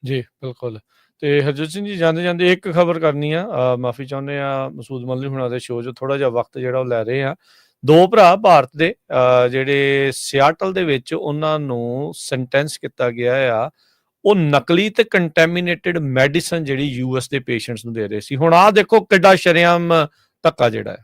ਜੀ ਬਿਲਕੁਲ। ਤੇ ਹਰਜੋਤ ਸਿੰਘ ਜੀ, ਜਾਂਦੇ ਜਾਂਦੇ ਇੱਕ ਖਬਰ ਕਰਨੀ ਆ, ਮਾਫੀ ਚਾਹੁੰਦੇ ਆ ਮਸੂਦ ਮਲਨੀ ਹੁਣਾਂ ਦੇ ਸ਼ੋਅ 'ਚ ਥੋੜਾ ਜਿਹਾ ਵਕਤ ਜਿਹੜਾ ਉਹ ਲੈ ਰਹੇ ਆ। ਦੋ ਭਰਾ ਭਾਰਤ ਦੇ ਜਿਹੜੇ ਸਿਆਟਲ ਦੇ ਵਿੱਚ ਉਹਨਾਂ ਨੂੰ ਸੈਂਟੈਂਸ ਕੀਤਾ ਗਿਆ ਆ, ਉਹ ਨਕਲੀ ਤੇ ਕੰਟੈਮੀਨੇਟਡ ਮੈਡੀਸਨ ਜਿਹੜੀ US ਦੇ ਪੇਸ਼ੈਂਟਸ ਨੂੰ ਦੇ ਰਹੇ ਸੀ। ਹੁਣ ਆਹ ਦੇਖੋ ਕਿੱਡਾ ਸ਼ਰੇਆਮ ਧੱਕਾ ਜਿਹੜਾ ਹੈ।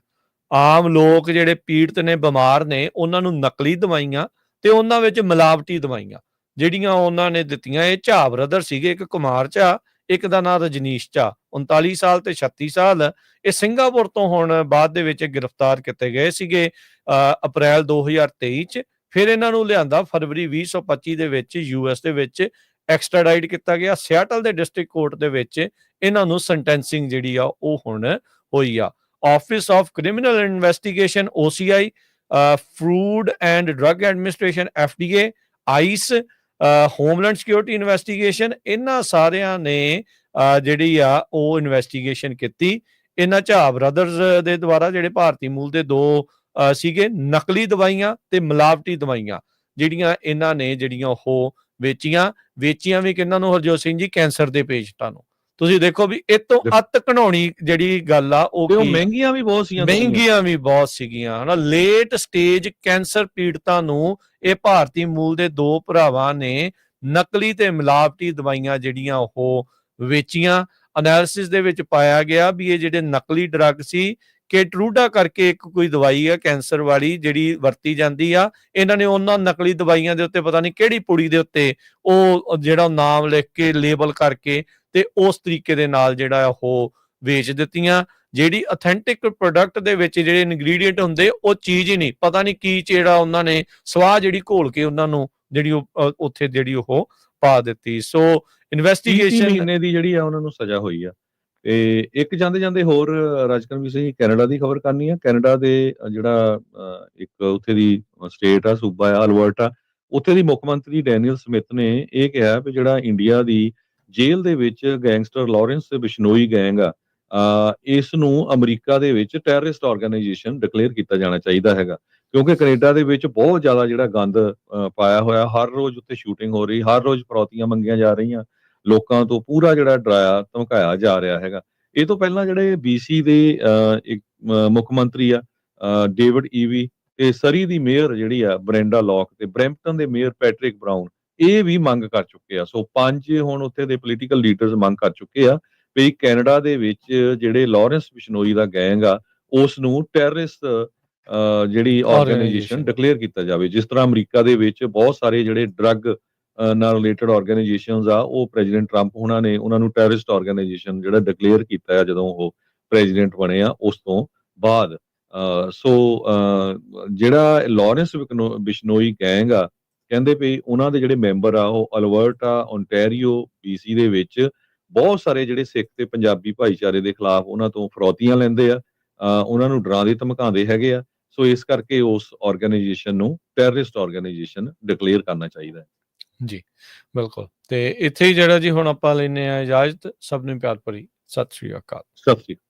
ਆਮ ਲੋਕ ਜਿਹੜੇ ਪੀੜਤ ਨੇ, ਬਿਮਾਰ ਨੇ, ਉਹਨਾਂ ਨੂੰ ਨਕਲੀ ਦਵਾਈਆਂ ਤੇ ਉਹਨਾਂ ਵਿੱਚ ਮਿਲਾਵਟੀ ਦਵਾਈਆਂ ਜਿਹੜੀਆਂ ਉਹਨਾਂ ਨੇ ਦਿੱਤੀਆਂ। ਇਹ ਝਾਹ ਬ੍ਰਦਰ ਸੀਗੇ, ਇੱਕ ਕੁਮਾਰ ਝਾਹ, ਇੱਕ ਦਾ ਨਾਂ ਰਜਨੀਸ਼ ਝਾਹ, 39 ਸਾਲ ਤੇ 36 ਸਾਲ। ਇਹ ਸਿੰਗਾਪੁਰ ਤੋਂ ਹੁਣ ਬਾਅਦ ਦੇ ਵਿੱਚ ਗ੍ਰਿਫਤਾਰ ਕੀਤੇ ਗਏ ਸੀਗੇ ਅਪ੍ਰੈਲ 2023 'ਚ। ਫਿਰ ਇਹਨਾਂ ਨੂੰ ਲਿਆਂਦਾ ਫਰਵਰੀ 2025 ਦੇ ਵਿੱਚ US ਦੇ ਵਿੱਚ ਐਕਸਟ੍ਰਾਡਾਈਟ ਕੀਤਾ ਗਿਆ। ਸਿਆਟਲ ਦੇ ਡਿਸਟ੍ਰਿਕਟ ਕੋਰਟ ਦੇ ਵਿੱਚ ਇਹਨਾਂ ਨੂੰ ਸੈਂਟੈਂਸਿੰਗ ਜਿਹੜੀ ਆ ਉਹ ਹੁਣ ਹੋਈ ਆ। Office of criminal investigation OCI, food and drug administration FDA, ice, homeland security investigation, ਇਹਨਾਂ ਸਾਰਿਆਂ ਨੇ ਜਿਹੜੀ ਆ ਉਹ ਇਨਵੈਸਟੀਗੇਸ਼ਨ ਕੀਤੀ। ਇਹਨਾਂ ਝਾਅ ਬ੍ਰਦਰਜ਼ ਦੇ ਦੁਆਰਾ ਜਿਹੜੇ ਭਾਰਤੀ ਮੂਲ ਦੇ 2 ਸੀਗੇ ਨਕਲੀ ਦਵਾਈਆਂ ਤੇ ਮਿਲਾਵਟੀ ਦਵਾਈਆਂ ਜਿਹੜੀਆਂ ਇਹਨਾਂ ਨੇ ਜਿਹੜੀਆਂ ਉਹ ਵੇਚੀਆਂ ਵੀ ਕਿਹਨਾਂ ਨੂੰ, ਹਰਜੋਤ ਸਿੰਘ ਜੀ, ਕੈਂਸਰ ਦੇ ਪੇਸ਼ੈਂਟਾਂ ਨੂੰ। ਤੁਸੀਂ ਦੇਖੋ ਵੀ ਇਹ ਤੋਂ ਅੱਤ ਘਣਾਉਣੀ ਜਿਹੜੀ ਗੱਲ ਆ ਉਹ ਮਹਿੰਗੀਆਂ ਵੀ ਬਹੁਤ ਸੀਗੀਆਂ ਹਨਾ। ਲੇਟ ਸਟੇਜ ਕੈਂਸਰ ਪੀੜਤਾਂ ਨੂੰ ਇਹ ਭਾਰਤੀ ਮੂਲ ਦੇ 2 ਭਰਾਵਾਂ ਨੇ ਨਕਲੀ ਤੇ ਮਿਲਾਵਟੀ ਦਵਾਈਆਂ ਜਿਹੜੀਆਂ ਉਹ ਵੇਚੀਆਂ। ਐਨਾਲਿਸਿਸ ਦੇ ਵਿੱਚ ਪਾਇਆ ਗਿਆ ਵੀ ਇਹ ਜਿਹੜੇ ਨਕਲੀ ਡਰੱਗ ਸੀ ਕੇਟਰੂਡਾ ਕਰਕੇ ਇੱਕ ਕੋਈ ਦਵਾਈ ਆ ਕੈਂਸਰ ਵਾਲੀ ਜਿਹੜੀ ਵਰਤੀ ਜਾਂਦੀ ਆ, ਇਹਨਾਂ ਨੇ ਉਹਨਾਂ ਨਕਲੀ ਦਵਾਈਆਂ ਦੇ ਉੱਤੇ ਪਤਾ ਨਹੀਂ ਕਿਹੜੀ ਪੁੜੀ ਦੇ ਉੱਤੇ ਉਹ ਜਿਹੜਾ ਨਾਮ ਲਿਖ ਕੇ ਲੇਬਲ ਕਰਕੇ ਤੇ ਉਸ ਤਰੀਕੇ ਦੇ ਨਾਲ ਜਿਹੜਾ ਉਹ ਵੇਚ ਦਿੱਤੀਆਂ। ਜਿਹੜੀ ਅਥੈਂਟਿਕ ਪ੍ਰੋਡਕਟ ਦੇ ਵਿੱਚ ਜਿਹੜੇ ਇਨਗਰੀਡੀਐਂਟ ਹੁੰਦੇ ਉਹ ਚੀਜ਼ ਹੀ ਨਹੀਂ, ਪਤਾ ਨਹੀਂ ਕੀ ਜਿਹੜਾ ਉਹਨਾਂ ਨੇ ਸਵਾਹ ਜਿਹੜੀ ਘੋਲ ਕੇ ਉਹਨਾਂ ਨੂੰ ਜਿਹੜੀ ਉੱਥੇ ਜਿਹੜੀ ਉਹ ਪਾ ਦਿੱਤੀ। ਸੋ ਇਨਵੈਸਟੀਗੇਸ਼ਨ ਮਹੀਨੇ ਦੀ ਜਿਹੜੀ ਆ ਉਹਨਾਂ ਨੂੰ ਸਜ਼ਾ ਹੋਈ ਆ। ਤੇ ਇੱਕ ਜਾਂਦੇ ਹੋਰ ਰਾਜਕਰਮਵੀਰ ਸਿੰਘ, ਕੈਨੇਡਾ ਦੀ ਖਬਰ ਕਰਨੀ ਆ। ਕੈਨੇਡਾ ਦੇ ਜਿਹੜਾ ਇੱਕ ਉੱਥੇ ਦੀ ਸਟੇਟ ਆ, ਸੂਬਾ ਆ ਅਲਬਰਟਾ, ਉੱਥੇ ਦੀ ਮੁੱਖ ਮੰਤਰੀ ਡੈਨੀਅਲ ਸਮਿਥ ਨੇ ਇਹ ਕਿਹਾ ਵੀ ਜਿਹੜਾ ਇੰਡੀਆ ਦੀ ਜੇਲ੍ਹ ਦੇ ਵਿੱਚ ਗੈਂਗਸਟਰ ਲਾਰੈਂਸ ਬਿਸ਼ਨੋਈ ਗੈਂਗ ਆ, ਇਸ ਨੂੰ ਅਮਰੀਕਾ ਦੇ ਵਿੱਚ ਟੈਰਰਿਸਟ ਆਰਗੇਨਾਈਜੇਸ਼ਨ ਡਿਕਲੇਅਰ ਕੀਤਾ ਜਾਣਾ ਚਾਹੀਦਾ ਹੈਗਾ, ਕਿਉਂਕਿ ਕੈਨੇਡਾ ਦੇ ਵਿੱਚ ਬਹੁਤ ਜ਼ਿਆਦਾ ਜਿਹੜਾ ਗੰਦ ਪਾਇਆ ਹੋਇਆ। ਹਰ ਰੋਜ਼ ਉੱਥੇ ਸ਼ੂਟਿੰਗ ਹੋ ਰਹੀ, ਹਰ ਰੋਜ਼ ਫਰੌਤੀਆਂ ਮੰਗੀਆਂ ਜਾ ਰਹੀਆਂ, ਲੋਕਾਂ ਤੋਂ ਪੂਰਾ ਜਿਹੜਾ ਡਰਾਇਆ ਧਮਕਾਇਆ ਜਾ ਰਿਹਾ ਹੈਗਾ। ਇਹ ਤੋਂ ਪਹਿਲਾਂ ਜਿਹੜੇ BC ਦੇ ਇੱਕ ਮੁੱਖ ਮੰਤਰੀ ਆ ਡੇਵਿਡ ਈਵੀ ਤੇ ਸਰੀ ਦੀ ਮੇਅਰ ਜਿਹੜੀ ਆ ਬ੍ਰੈਂਡਾ ਲੌਕ ਤੇ ਬਰੈਂਪਟਨ ਦੇ ਮੇਅਰ ਪੈਟਰਿਕ ਬਰਾਊਨ, ਇਹ ਵੀ ਮੰਗ ਕਰ ਚੁੱਕੇ ਆ। ਸੋ 5 ਹੁਣ ਉੱਥੇ ਦੇ ਪੋਲੀਟੀਕਲ ਲੀਡਰਸ ਮੰਗ ਕਰ ਚੁੱਕੇ ਆ ਵੀ ਕੈਨੇਡਾ ਦੇ ਵਿੱਚ ਜਿਹੜੇ ਲਾਰੈਂਸ ਬਿਸ਼ਨੋਈ ਦਾ ਗੈਂਗ ਆ ਉਸ ਨੂੰ ਟੈਰਰਿਸਟ ਜਿਹੜੀ ਆਰਗੇਨਾਈਜੇਸ਼ਨ ਡਿਕਲੇਅਰ ਕੀਤਾ ਜਾਵੇ। ਜਿਸ ਤਰ੍ਹਾਂ ਅਮਰੀਕਾ ਦੇ ਵਿੱਚ ਬਹੁਤ ਸਾਰੇ ਜਿਹੜੇ ਡਰੱਗ ਨਾਲ ਰਿਲੇਟਡ ਆਰਗੇਨਾਈਜੇਸ਼ਨਸ ਆ, ਉਹ ਪ੍ਰੈਜ਼ੀਡੈਂਟ ਟਰੰਪ ਉਹਨਾਂ ਨੇ ਉਹਨਾਂ ਨੂੰ ਟੈਰਰਿਸਟ ਆਰਗੇਨਾਈਜੇਸ਼ਨ ਜਿਹੜਾ ਡਿਕਲੇਅਰ ਕੀਤਾ ਆ ਜਦੋਂ ਉਹ ਪ੍ਰੈਜ਼ੀਡੈਂਟ ਬਣੇ ਆ ਉਸ ਤੋਂ ਬਾਅਦ। ਸੋ ਜਿਹੜਾ ਲਾਰੈਂਸ ਬਿਸ਼ਨੋਈ ਗੈਂਗ ਆ, ਕਹਿੰਦੇ ਵੀ ਉਹਨਾਂ ਦੇ ਜਿਹੜੇ ਮੈਂਬਰ ਆ ਉਹ ਅਲਬਰਟਾ, ਓਨਟਾਰੀਓ, BC ਦੇ ਵਿੱਚ ਬਹੁਤ ਸਾਰੇ ਜਿਹੜੇ ਸਿੱਖ ਤੇ ਪੰਜਾਬੀ ਭਾਈਚਾਰੇ ਦੇ ਖਿਲਾਫ ਉਹਨਾਂ ਤੋਂ ਫਰੌਤੀਆਂ ਲੈਂਦੇ ਆ, ਉਹਨਾਂ ਨੂੰ ਡਰਾਉਂਦੇ ਧਮਕਾਉਂਦੇ ਹੈਗੇ ਆ। ਸੋ ਇਸ ਕਰਕੇ ਉਸ ਆਰਗੇਨਾਈਜੇਸ਼ਨ ਨੂੰ ਟੈਰਰਿਸਟ ਆਰਗੇਨਾਈਜੇਸ਼ਨ ਡਿਕਲੇਅਰ ਕਰਨਾ ਚਾਹੀਦਾ ਹੈ। ਜੀ ਬਿਲਕੁਲ। ਤੇ ਇੱਥੇ ਹੀ ਜਿਹੜਾ ਜੀ ਹੁਣ ਆਪਾਂ ਲੈਨੇ ਆ ਇਜਾਜ਼ਤ। ਸਭ ਨੂੰ ਪਿਆਰ ਭਰੀ ਸਤਿ ਸ੍ਰੀ ਅਕਾਲ। ਸਤਿ ਸ੍ਰੀ ਅਕਾਲ।